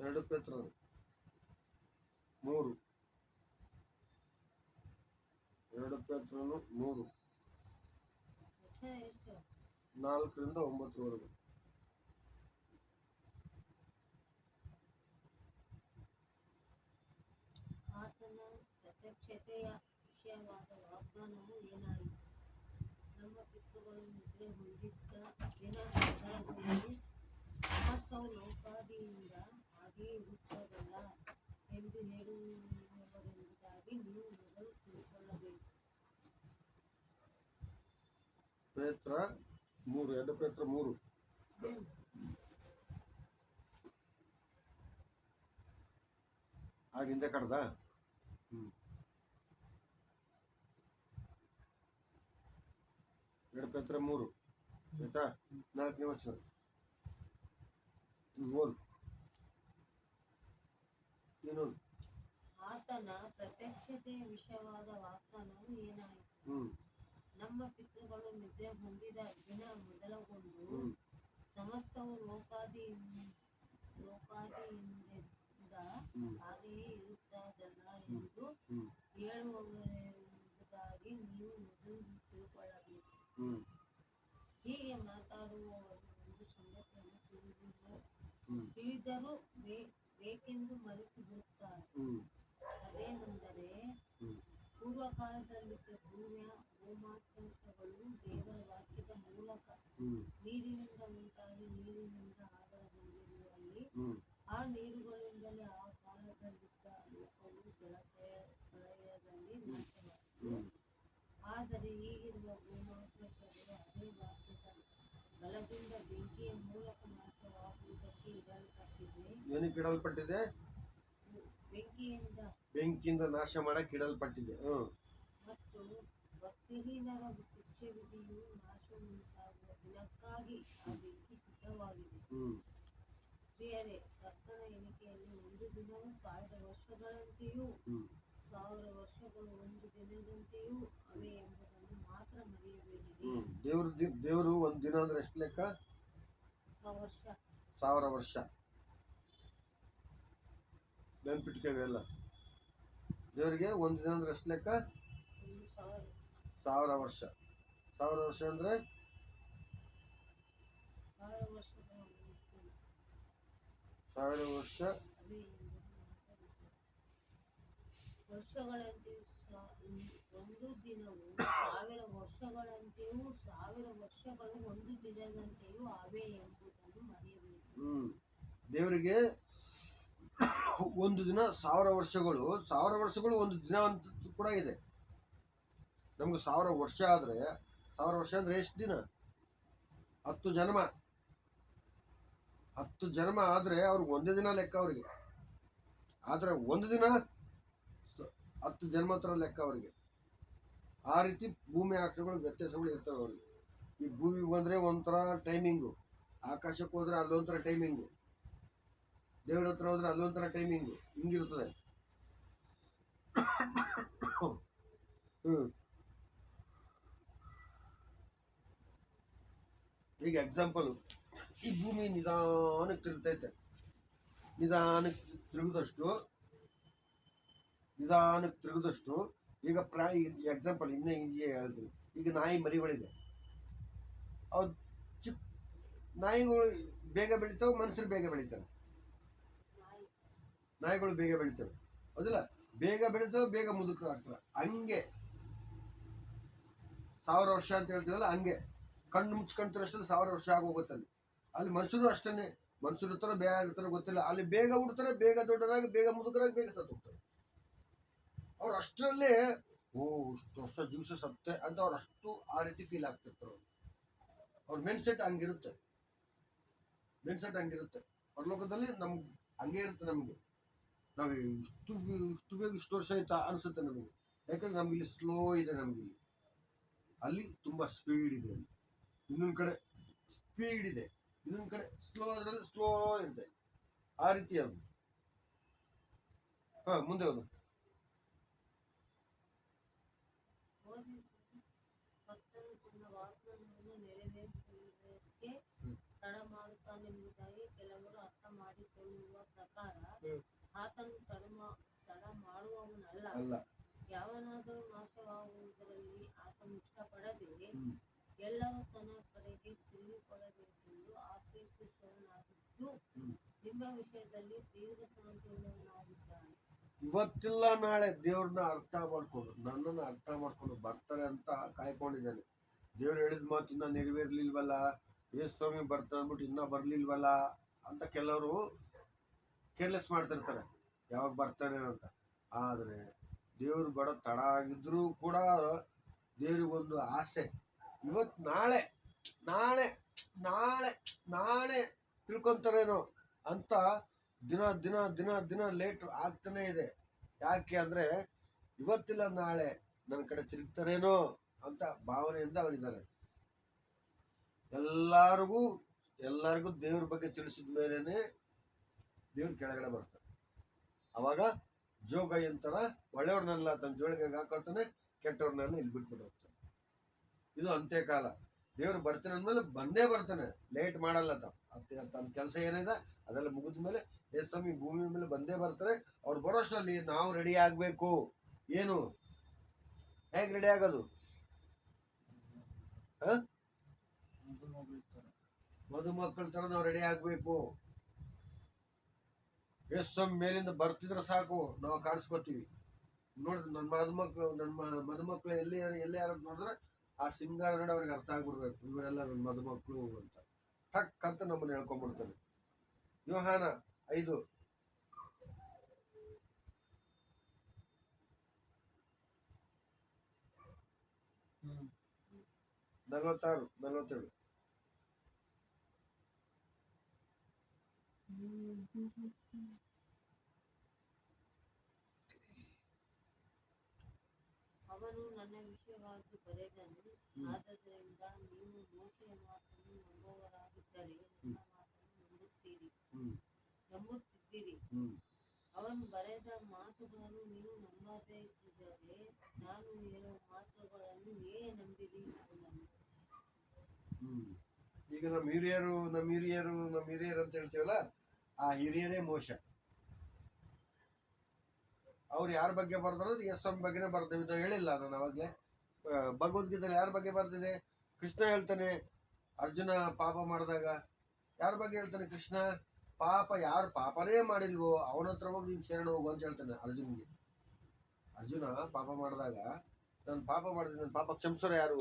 2 ಪೇತ್ರನು 3 2 ಪೇತ್ರನು 3 ವಚನ ಎಷ್ಟು? 4ರಿಂದ 9 ಆತನ ಪ್ರತ್ಯಕ್ಷತೆಯ ವಿಷಯವಾದ ವಾಗ್ದಾನವು ಏನಾಯಿತು? ನಮ್ಮ ಪಿತೃಗಳು ನಿದ್ರೆ ಹೊಂದಿದ್ದ ದಿನ ಮೊದಲುಗೊಂಡು ಸಮಸ್ತವು ಲೋಕಾದಿಯಿಂದ ಹಾಗೆಯೇ ಇರುತ್ತದಲ್ಲ ಎಂದು ಹೇಳುವವರೆಂಬುದಾಗಿ ನೀವು ಮೊದಲು ತಿಳ್ಕೊಳ್ಳಬೇಕು. ಪೇತ್ರ 3 2 ಪೇತ್ರ 3 ಆಗಿಂದ ಕಡ್ದ 2 ಪೇತ್ರ 3 ಆಯ್ತಾ 4ನೇ ವಚನ ಓದು ನೀನು ಆತನ ಪ್ರತ್ಯಕ್ಷತೆಯ ವಿಷಯವಾದ ವಾಗ್ದಾನವು ಏನಾಯಿತು? ನಮ್ಮ ಪಿತೃಗಳು ನಿದ್ರೆ ಹೊಂದಿದ ದಿನ ಮೊದಲುಗೊಂಡು ಸಮಸ್ತವು ಲೋಕಾದಿಯಿಂದ ಹಾಗೆಯೇ ಇರುತ್ತದಲ್ಲ ಎಂದು ಹೇಳುವವರೆಂಬುದಾಗಿ ನೀವು ಮೊದಲು ತಿಳ್ಕೊಳ್ಳಬೇಕು. ಹೀಗೆ ಮಾತಾಡುವವರು ಒಂದು ಸಂಗತಿಯನ್ನು ತಿಳಿದರೂ ಬೇಕೆಂದು ಮರೆತು ಬಿಡುತ್ತಾರೆ. ಅದೇನೆಂದರೆ ಪೂರ್ವಕಾಲದಲ್ಲಿದ್ದ ಭೂಮಾಕಾಶಗಳು ದೇವರ ವಾಕ್ಯದ ಮೂಲಕ ನೀರಿನಿಂದ ಉಂಟಾಗಿ ನೀರಿನಿಂದ ಆಧಾರಗೊಂಡಿರುವಲ್ಲಿ ಆ ನೀರುಗಳಿಂದಲೇ ಆ ಕಾಲದಲ್ಲಿದ್ದ ಲೋಕವು ಪ್ರಳಯದಲ್ಲಿ ನಾಶವಾಯಿತು. ಆದರೆ ಈಗಿರುವ ಭೂಮಾಕಾಶಗಳು ಅದೇ ವಾಕ್ಯದ ಬಲದಿಂದ ಬೆಂಕಿಯ ಮೂಲಕ ನಾಶವಾಗುವುದಕ್ಕೆ ಇಡಲ್ಪಟ್ಟಿದೆ. ಏನಕ್ಕೆ ಇಡಲ್ಪಟ್ಟಿದೆ? ಬೆಂಕಿಯಿಂದ ನಾಶ ಮಾಡಕ್ಕೆ ಇಡಲ್ಪಟ್ಟಿದೆ. ಮತ್ತು ಭಕ್ತಿಹೀನರ ಶಿಕ್ಷೆ ವಿಧಿಯು ನಾಶವುಂಟಾಗುವ ದಿನಕ್ಕಾಗಿ ಆ ಬೆಂಕಿ ಸಿದ್ಧವಾಗಿದೆ. ಪ್ರಿಯರೇ, ಕರ್ತನ ಎಣಿಕೆಯಲ್ಲಿ ಒಂದು ದಿನವು 1000 ವರ್ಷಗಳಂತೆಯೂ 1000 ವರ್ಷಗಳು ಒಂದು ದಿನದಂತೆಯೂ ಅವೆ ಎಂಬುದನ್ನು ಮಾತ್ರ ಮರೆಯಬೇಡಿರಿ. ದೇವರು ಒಂದು ದಿನ ಅಂದ್ರೆ ಎಷ್ಟು ಲೆಕ್ಕ? 1000 ವರ್ಷ. ನೆನ್ಪಿಟ್ಕೊಳ್ಳಿ ಎಲ್ಲ. ದೇವರಿಗೆ ಒಂದು ದಿನ ಅಂದ್ರೆ ಎಷ್ಟು ಲೆಕ್ಕ? 1000 ವರ್ಷ. 1000 ವರ್ಷ ಅಂದ್ರೆ 1000 ವರ್ಷ ವರ್ಷಗಳಂತೆಯೂ ಒಂದು ದಿನವು 1000 ವರ್ಷಗಳಂತೆಯೂ 1000 ವರ್ಷಗಳು ಒಂದು ದಿನದಂತೆಯೂ ಅವೆ ಎಂಬುದನ್ನು ಮರೆಯಬೇಕು. ದೇವರಿಗೆ ಒಂದು ದಿನ 1000 ವರ್ಷಗಳು 1000 ವರ್ಷಗಳು ಒಂದು ದಿನ ಅಂತ ಕೂಡ ಇದೆ. ನಮ್ಗೆ 1000 ವರ್ಷ ಆದ್ರೆ 1000 ವರ್ಷ ಅಂದ್ರೆ ಎಷ್ಟು ದಿನ? 10 ಜನ್ಮ. 10 ಜನ್ಮ ಆದ್ರೆ ಅವ್ರಿಗೆ ಒಂದೇ ದಿನ ಲೆಕ್ಕ ಅವ್ರಿಗೆ. ಆದ್ರೆ ಒಂದು ದಿನ 10 ಜನ್ಮ ತರ ಲೆಕ್ಕ ಅವ್ರಿಗೆ. ಆ ರೀತಿ ಭೂಮಿ ಆಕಾಶಗಳು ವ್ಯತ್ಯಾಸಗಳು ಇರ್ತವೆ ಅವ್ರಿಗೆ. ಈ ಭೂಮಿಗೆ ಬಂದ್ರೆ ಒಂಥರ ಟೈಮಿಂಗು, ಆಕಾಶಕ್ಕೆ ಹೋದ್ರೆ ಅಲ್ಲೊಂಥರ ಟೈಮಿಂಗು, ದೇವ್ರ ಹತ್ರ ಹೋದ್ರೆ ಅಲ್ಲೊಂಥರ ಟೈಮಿಂಗು, ಹಿಂಗಿರ್ತದೆ. ಈಗ ಎಕ್ಸಾಂಪಲ್, ಈ ಭೂಮಿ ನಿಧಾನಕ್ಕೆ ತಿರುಗ್ತೈತೆ. ನಿಧಾನಕ್ಕೆ ತಿರುಗಿದಷ್ಟು ಈಗ ಪ್ರಾಣಿ ಎಕ್ಸಾಂಪಲ್ ಇನ್ನೇ ಈಜಿ ಹೇಳ್ತೀನಿ. ಈಗ ನಾಯಿ ಮರಿಗಳಿದೆ. ಅವು ಚಿಕ್ಕ ನಾಯಿಗಳು ಬೇಗ ಬೆಳಿತಾವೆ, ಮನುಷ್ಯರು ಬೇಗ ಬೆಳಿತಾರೆ. ನಾಯಿಗಳು ಬೇಗ ಬೆಳಿತವೆ, ಹೌದಿಲ್ಲ? ಬೇಗ ಬೆಳಿತಾವೆ, ಬೇಗ ಮುದುಕರಾಗ್ತಾರೆ. ಹಂಗೆ 1000 ವರ್ಷ ಅಂತ ಹೇಳ್ತೀವಲ್ಲ, ಹಂಗೆ ಕಣ್ಣು ಮುಚ್ಕೊಂಡ್ರಷ್ಟಲ್ಲಿ 1000 ವರ್ಷ ಆಗೋಗುತ್ತಲ್ಲಿ. ಅಲ್ಲಿ ಮನುಷ್ಯರು ಅಷ್ಟೇ, ಮನುಷ್ಯರು ಇರ್ತಾರೋ ಬೇಗ ಇರ್ತಾರೋ ಗೊತ್ತಿಲ್ಲ. ಅಲ್ಲಿ ಬೇಗ ಹುಡ್ತಾರೆ, ಬೇಗ ದೊಡ್ಡರಾಗಿ, ಬೇಗ ಮುದುಕರಾಗಿ, ಬೇಗ ಸತ್ತು ಹೋಗ್ತಾರೆ. ಅವ್ರು ಅಷ್ಟರಲ್ಲೇ ಇಷ್ಟು ವರ್ಷ ಜೀವಿಸ ಸತ್ತೆ ಅಂತ ಅವ್ರು ಅಷ್ಟು ಆ ರೀತಿ ಫೀಲ್ ಆಗ್ತಿರ್ತಾರೆ. ಅವ್ರ ಮೈಂಡ್ ಸೆಟ್ ಹಂಗಿರುತ್ತೆ. ಪರಲೋಕದಲ್ಲಿ ನಮ್ಗೆ ಹಂಗೆ ಇರುತ್ತೆ. ನಮ್ಗೆ ನಾವು ಇಷ್ಟು ಬೇಗ ಇಷ್ಟು ವರ್ಷ ಆಯ್ತಾ ಅನಿಸುತ್ತೆ ನಮಗೆ. ಯಾಕಂದ್ರೆ ನಮ್ಗೆ ಇಲ್ಲಿ ಸ್ಲೋ ಇದೆ, ನಮ್ಗೆ ಇಲ್ಲಿ. ಅಲ್ಲಿ ತುಂಬಾ ಸ್ಪೀಡ್ ಇದೆ. ಅಲ್ಲಿ ಇನ್ನೊಂದು ಕಡೆ ಸ್ಪೀಡ್ ಇದೆ, ಇನ್ನೊಂದು ಕಡೆ ಸ್ಲೋ, ಅದರಲ್ಲಿ ಸ್ಲೋ ಇದೆ. ಆ ರೀತಿ ಅದು. ಮುಂದೆ ಹೋದ. ಕರ್ತನು ತನ್ನ ವಾಗ್ದಾನವನ್ನು ಹೇಳುವ ಪ್ರಕಾರ ಹ್ಮ್. ಆತನು ತಡ ಮಾಡುವವನಲ್ಲ. ಅಲ್ಲ. ಯಾವನಾದರೂ ನಾಶವಾಗುವುದರಲ್ಲಿ ಆತನು ಇಷ್ಟಪಡದೆ ಹ್ಮ್. ಎಲ್ಲರೂ ತನ್ನ ಕಡೆಗೆ ತಿರುಗಿಕೊಳ್ಳಬೇಕೆಂದು ಆಜ್ಞಾಪಿಸುವವನಾಗಿದ್ದು ಹ್ಮ್. ನಿಮ್ಮ ವಿಷಯದಲ್ಲಿ ದೀರ್ಘಶಾಂತಿಯುಳ್ಳವನಾಗಿದ್ದಾನೆ. ಇವತ್ತಿಲ್ಲ ನಾಳೆ ದೇವ್ರನ್ನ ಅರ್ಥ ಮಾಡ್ಕೊಂಡು ನನ್ನನ್ನು ಅರ್ಥ ಮಾಡ್ಕೊಂಡು ಬರ್ತಾರೆ ಅಂತ ಕಾಯ್ಕೊಂಡಿದ್ದಾನೆ. ದೇವ್ರು ಹೇಳಿದ ಮಾತು ಇನ್ನ ನೆರವೇರ್ಲಿಲ್ವಲ್ಲ, ಯೇಸು ಸ್ವಾಮಿ ಬರ್ತಾರೆ ಅಂದ್ಬಿಟ್ಟು ಇನ್ನ ಬರ್ಲಿಲ್ವಲ್ಲ ಅಂತ ಕೆಲವರು ಕೇರ್ಲೆಸ್ ಮಾಡ್ತಿರ್ತಾರೆ, ಯಾವಾಗ ಬರ್ತಾನೆ ಅಂತ. ಆದ್ರೆ ದೇವ್ರು ಬರೋ ತಡ ಆಗಿದ್ರೂ ಕೂಡ ದೇವ್ರಿಗೊಂದು ಆಸೆ, ಇವತ್ತು ನಾಳೆ ನಾಳೆ ನಾಳೆ ನಾಳೆ ತಿಳ್ಕೊಂತಾರೇನೋ ಅಂತ ದಿನ ದಿನ ದಿನ ದಿನ ಲೇಟ್ ಆಗ್ತಾನೆ ಇದೆ. ಯಾಕೆ ಅಂದ್ರೆ ಇವತ್ತಿಲ್ಲ ನಾಳೆ ನನ್ನ ಕಡೆ ತಿರುಗ್ತಾರೇನೋ ಅಂತ ಭಾವನೆಯಿಂದ ಅವರಿದ್ದಾರೆ. ಎಲ್ಲರಿಗೂ ದೇವ್ರ ಬಗ್ಗೆ ತಿಳಿಸಿದ ಮೇಲೇನೆ ದೇವ್ರ ಕೆಳಗಡೆ ಬರ್ತಾರೆ. ಅವಾಗ ಜೋಗ ಎಂತರ ಒಳ್ಳೆಯವ್ರನ್ನೆಲ್ಲ ತನ್ನ ಜೋಳಿಗೆ ಹಾಕೊಳ್ತಾನೆ, ಕೆಟ್ಟವ್ರನ್ನೆಲ್ಲ ಇಲ್ಲಿ ಬಿಟ್ಬಿಟ್ಟು ಹೋಗ್ತಾನೆ. ಇದು ಅಂತ್ಯಕಾಲ. ದೇವ್ರು ಬರ್ತಾನೆ ಅಂದ್ಮೇಲೆ ಬಂದೇ ಬರ್ತಾನೆ, ಲೇಟ್ ಮಾಡಲ್ಲ. ತನ್ನ ಕೆಲಸ ಏನಿದೆ ಅದೆಲ್ಲ ಮುಗಿದ ಮೇಲೆ ಯೇಸು ಸ್ವಾಮಿ ಭೂಮಿ ಮೇಲೆ ಬಂದೇ ಬರ್ತಾರೆ. ಅವ್ರು ಬರೋಷ್ಟರಲ್ಲಿ ನಾವು ರೆಡಿ ಆಗ್ಬೇಕು. ಏನು, ಹೇಗೆ ರೆಡಿ ಆಗೋದು? ಮದುಮಕ್ಕಳ ತರ ನಾವು ರೆಡಿ ಆಗ್ಬೇಕು. ಯೇಸು ಸ್ವಾಮಿ ಮೇಲಿಂದ ಬರ್ತಿದ್ರೆ ಸಾಕು, ನಾವು ಕಾಣಿಸ್ಕೋತೀವಿ. ನೋಡಿದ್ರೆ ನನ್ನ ಮದುಮಕ್ಕಳು ಎಲ್ಲಿ ಯಾರು ನೋಡಿದ್ರೆ ಆ ಸಿಂಗಾರ ನೋಡಿ ಅವ್ರಿಗೆ ಅರ್ಥ ಆಗ್ಬಿಡ್ಬೇಕು, ಇವರೆಲ್ಲ ನನ್ನ ಮದುಮಕ್ಕಳು ಅಂತ. ಟಕ್ ಅಂತ ನಮ್ಮನ್ನ ಹೇಳ್ಕೊಂಡ್ಬಿಡ್ತಾನೆ. ಯೋಹಾನ 5 46 47. ಅವನು ನನ್ನ ವಿಷಯವಾಗಿ ಬರೆದನು. ಆದ್ದರಿಂದ ನೀವು ಮೋಶೆಯ ಮಾತನ್ನು ನಂಬುವವರಾಗಿದ್ದರೆ ನನ್ನ ಮಾತನ್ನು ನಂಬುತ್ತಿದ್ದೀರಿ. ಅವನು ಬರೆದ ಮಾತುಗಳನ್ನು ನೀವು ನಂಬದೇ ಇದ್ದರೆ ನಾನು ಹೇಳುವ ಮಾತುಗಳನ್ನು ಹೇಗೆ ನಂಬಿರಿ ಎಂದನು. ಈಗ ನಮ್ಮ ಹಿರಿಯರು ಅಂತ ಹೇಳ್ತೀವಲ್ಲ, ಆ ಹಿರಿಯರೇ ಮೋಶ. ಅವ್ರು ಯಾರ ಬಗ್ಗೆ ಬರ್ದಿರೋದು? ಯೇಸು ಸ್ವಾಮಿ ಬಗ್ಗೆನೇ ಬರ್ತೀವಿ. ನಾವು ಹೇಳಿಲ್ಲ ನಾನು ಅವಾಗಲೇ? ಭಗವದ್ಗೀತೆಯಲ್ಲಿ ಯಾರ ಬಗ್ಗೆ ಬರ್ದಿದೆ? ಕೃಷ್ಣ ಹೇಳ್ತಾನೆ, ಅರ್ಜುನ ಪಾಪ ಮಾಡಿದಾಗ ಯಾರ ಬಗ್ಗೆ ಹೇಳ್ತಾನೆ ಕೃಷ್ಣ? ಯಾರು ಪಾಪನೇ ಮಾಡಿಲ್ವೋ ಅವನ ಹತ್ರ ಹೋಗಿ ನೀನು ಶರಣ ಹೋಗು ಅಂತ ಹೇಳ್ತಾನೆ ಅರ್ಜುನ್ಗೆ. ಅರ್ಜುನ ಪಾಪ ಮಾಡಿದಾಗ, ನಾನು ಪಾಪ ಮಾಡಿದ್ರೆ ನನ್ನ ಪಾಪ ಕ್ಷಮಿಸೋರು ಯಾರು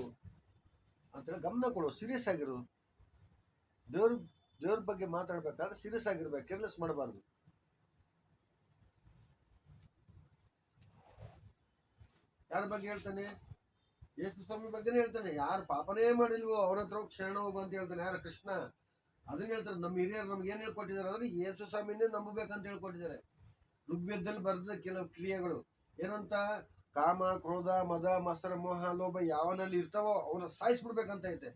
ಅಂತೇಳಿ ಗಮನ ಕೊಡು, ಸೀರಿಯಸ್ ಆಗಿರು. ದೇವ್ರ ಬಗ್ಗೆ ಮಾತಾಡ್ಬೇಕಾದ್ರೆ ಸೀರಿಯಸ್ ಆಗಿರ್ಬೇಕು, ಕೇರ್ಲೆಸ್ ಮಾಡಬಾರ್ದು. ಯಾರ ಬಗ್ಗೆ ಹೇಳ್ತಾನೆ? ಯೇಸು ಸ್ವಾಮಿ ಬಗ್ಗೆನೇ ಹೇಳ್ತಾನೆ. ಯಾರು ಪಾಪನೇ ಮಾಡಿಲ್ವೋ ಅವನ ಹತ್ರ ಹೋಗಿ ಶರಣ ಹೋಗು ಅಂತ ಹೇಳ್ತಾನೆ. ಯಾರು? ಕೃಷ್ಣ. ಅದನ್ನ ಹೇಳ್ತಾರೆ. ನಮ್ಮ ಹಿರಿಯರು ನಮ್ಗೆ ಏನ್ ಹೇಳ್ಕೊಟ್ಟಿದ್ದಾರೆ ಅಂದ್ರೆ ಯೇಸು ಸ್ವಾಮಿನೇ ನಂಬಬೇಕಂತ ಹೇಳ್ಕೊಟ್ಟಿದ್ದಾರೆ. ಋಗ್ವೇದದಲ್ಲಿ ಬರೆದ ಕೆಲವು ಕ್ರಿಯೆಗಳು ಏನಂತ? ಕಾಮ, ಕ್ರೋಧ, ಮದ, ಮತ್ಸರ, ಮೋಹ, ಲೋಭ ಯಾವನಲ್ಲಿ ಇರ್ತಾವೋ ಅವನ್ನ ಸಾಯಿಸ್ಬಿಡ್ಬೇಕಂತ ಐತೆ.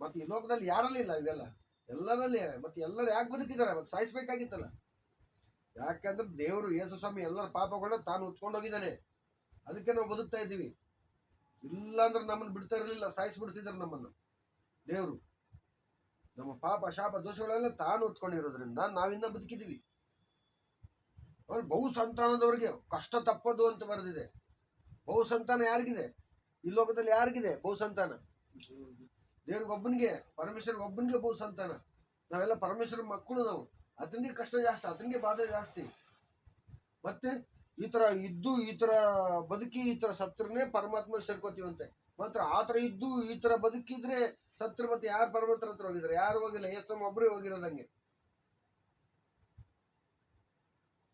ಮತ್ತೆ ಈ ಲೋಕದಲ್ಲಿ ಯಾರಲ್ಲಿ ಇಲ್ಲ ಇವೆಲ್ಲ? ಎಲ್ಲರಲ್ಲಿ. ಮತ್ತೆ ಎಲ್ಲರೂ ಯಾಕೆ ಬದುಕಿದ್ದಾರೆ? ಮತ್ತೆ ಸಾಯಿಸ್ಬೇಕಾಗಿತ್ತಲ್ಲ. ಯಾಕಂದ್ರೆ ದೇವರು ಯೇಸು ಸ್ವಾಮಿ ಎಲ್ಲರ ಪಾಪಗಳನ್ನ ತಾನು ಹೊತ್ಕೊಂಡೋಗಿದ್ದಾನೆ. ಅದಕ್ಕೆ ನಾವು ಬದುಕ್ತಾ ಇದ್ದೀವಿ. ಇಲ್ಲ ಅಂದ್ರೆ ನಮ್ಮನ್ನು ಬಿಡ್ತಾ ಇರಲಿಲ್ಲ, ಸಾಯಿಸ್ಬಿಡ್ತಿದ್ದಾರೆ ನಮ್ಮನ್ನು. ದೇವರು ನಮ್ಮ ಪಾಪ ಶಾಪ ದೋಷಗಳೆಲ್ಲ ತಾನು ಹೊತ್ಕೊಂಡಿರೋದ್ರಿಂದ ನಾವಿನ್ನ ಬದುಕಿದೀವಿ. ಬಹು ಸಂತಾನದವರಿಗೆ ಕಷ್ಟ ತಪ್ಪದು ಅಂತ ಬರೆದಿದೆ. ಬಹು ಸಂತಾನ ಯಾರಿಗಿದೆ ಈ ಲೋಕದಲ್ಲಿ? ಯಾರಿಗಿದೆ ಬಹು ಸಂತಾನ? ದೇವ್ರಿಗೊಬ್ಬನಿಗೆ, ಪರಮೇಶ್ವರ್ಗೊಬ್ಬನಿಗೆ ಬಹು ಸಂತಾನ. ನಾವೆಲ್ಲ ಪರಮೇಶ್ವರ ಮಕ್ಕಳು. ನಾವು ಅದನ್ನೇ ಕಷ್ಟ ಜಾಸ್ತಿ, ಅದನ್ನೇ ಬಾಧೆ ಜಾಸ್ತಿ. ಮತ್ತೆ ಈ ತರ ಬದುಕಿ ಈ ತರ ಸತ್ರನೇ ಪರಮಾತ್ಮ ಸೇರ್ಕೋತೀವಂತೆ. ಮಾತ್ರ ಆತರ ಇದ್ದು ಈ ತರ ಬದುಕಿದ್ರೆ ಸತ್ರ ಮತ್ತೆ ಯಾರು ಪರಮಾತ್ಮ ಹತ್ರ ಹೋಗಿದ್ದಾರೆ? ಯಾರು ಹೋಗಿಲ್ಲ. ಯೇಸು ಒಬ್ಬರೇ ಹೋಗಿರೋದಂಗೆ.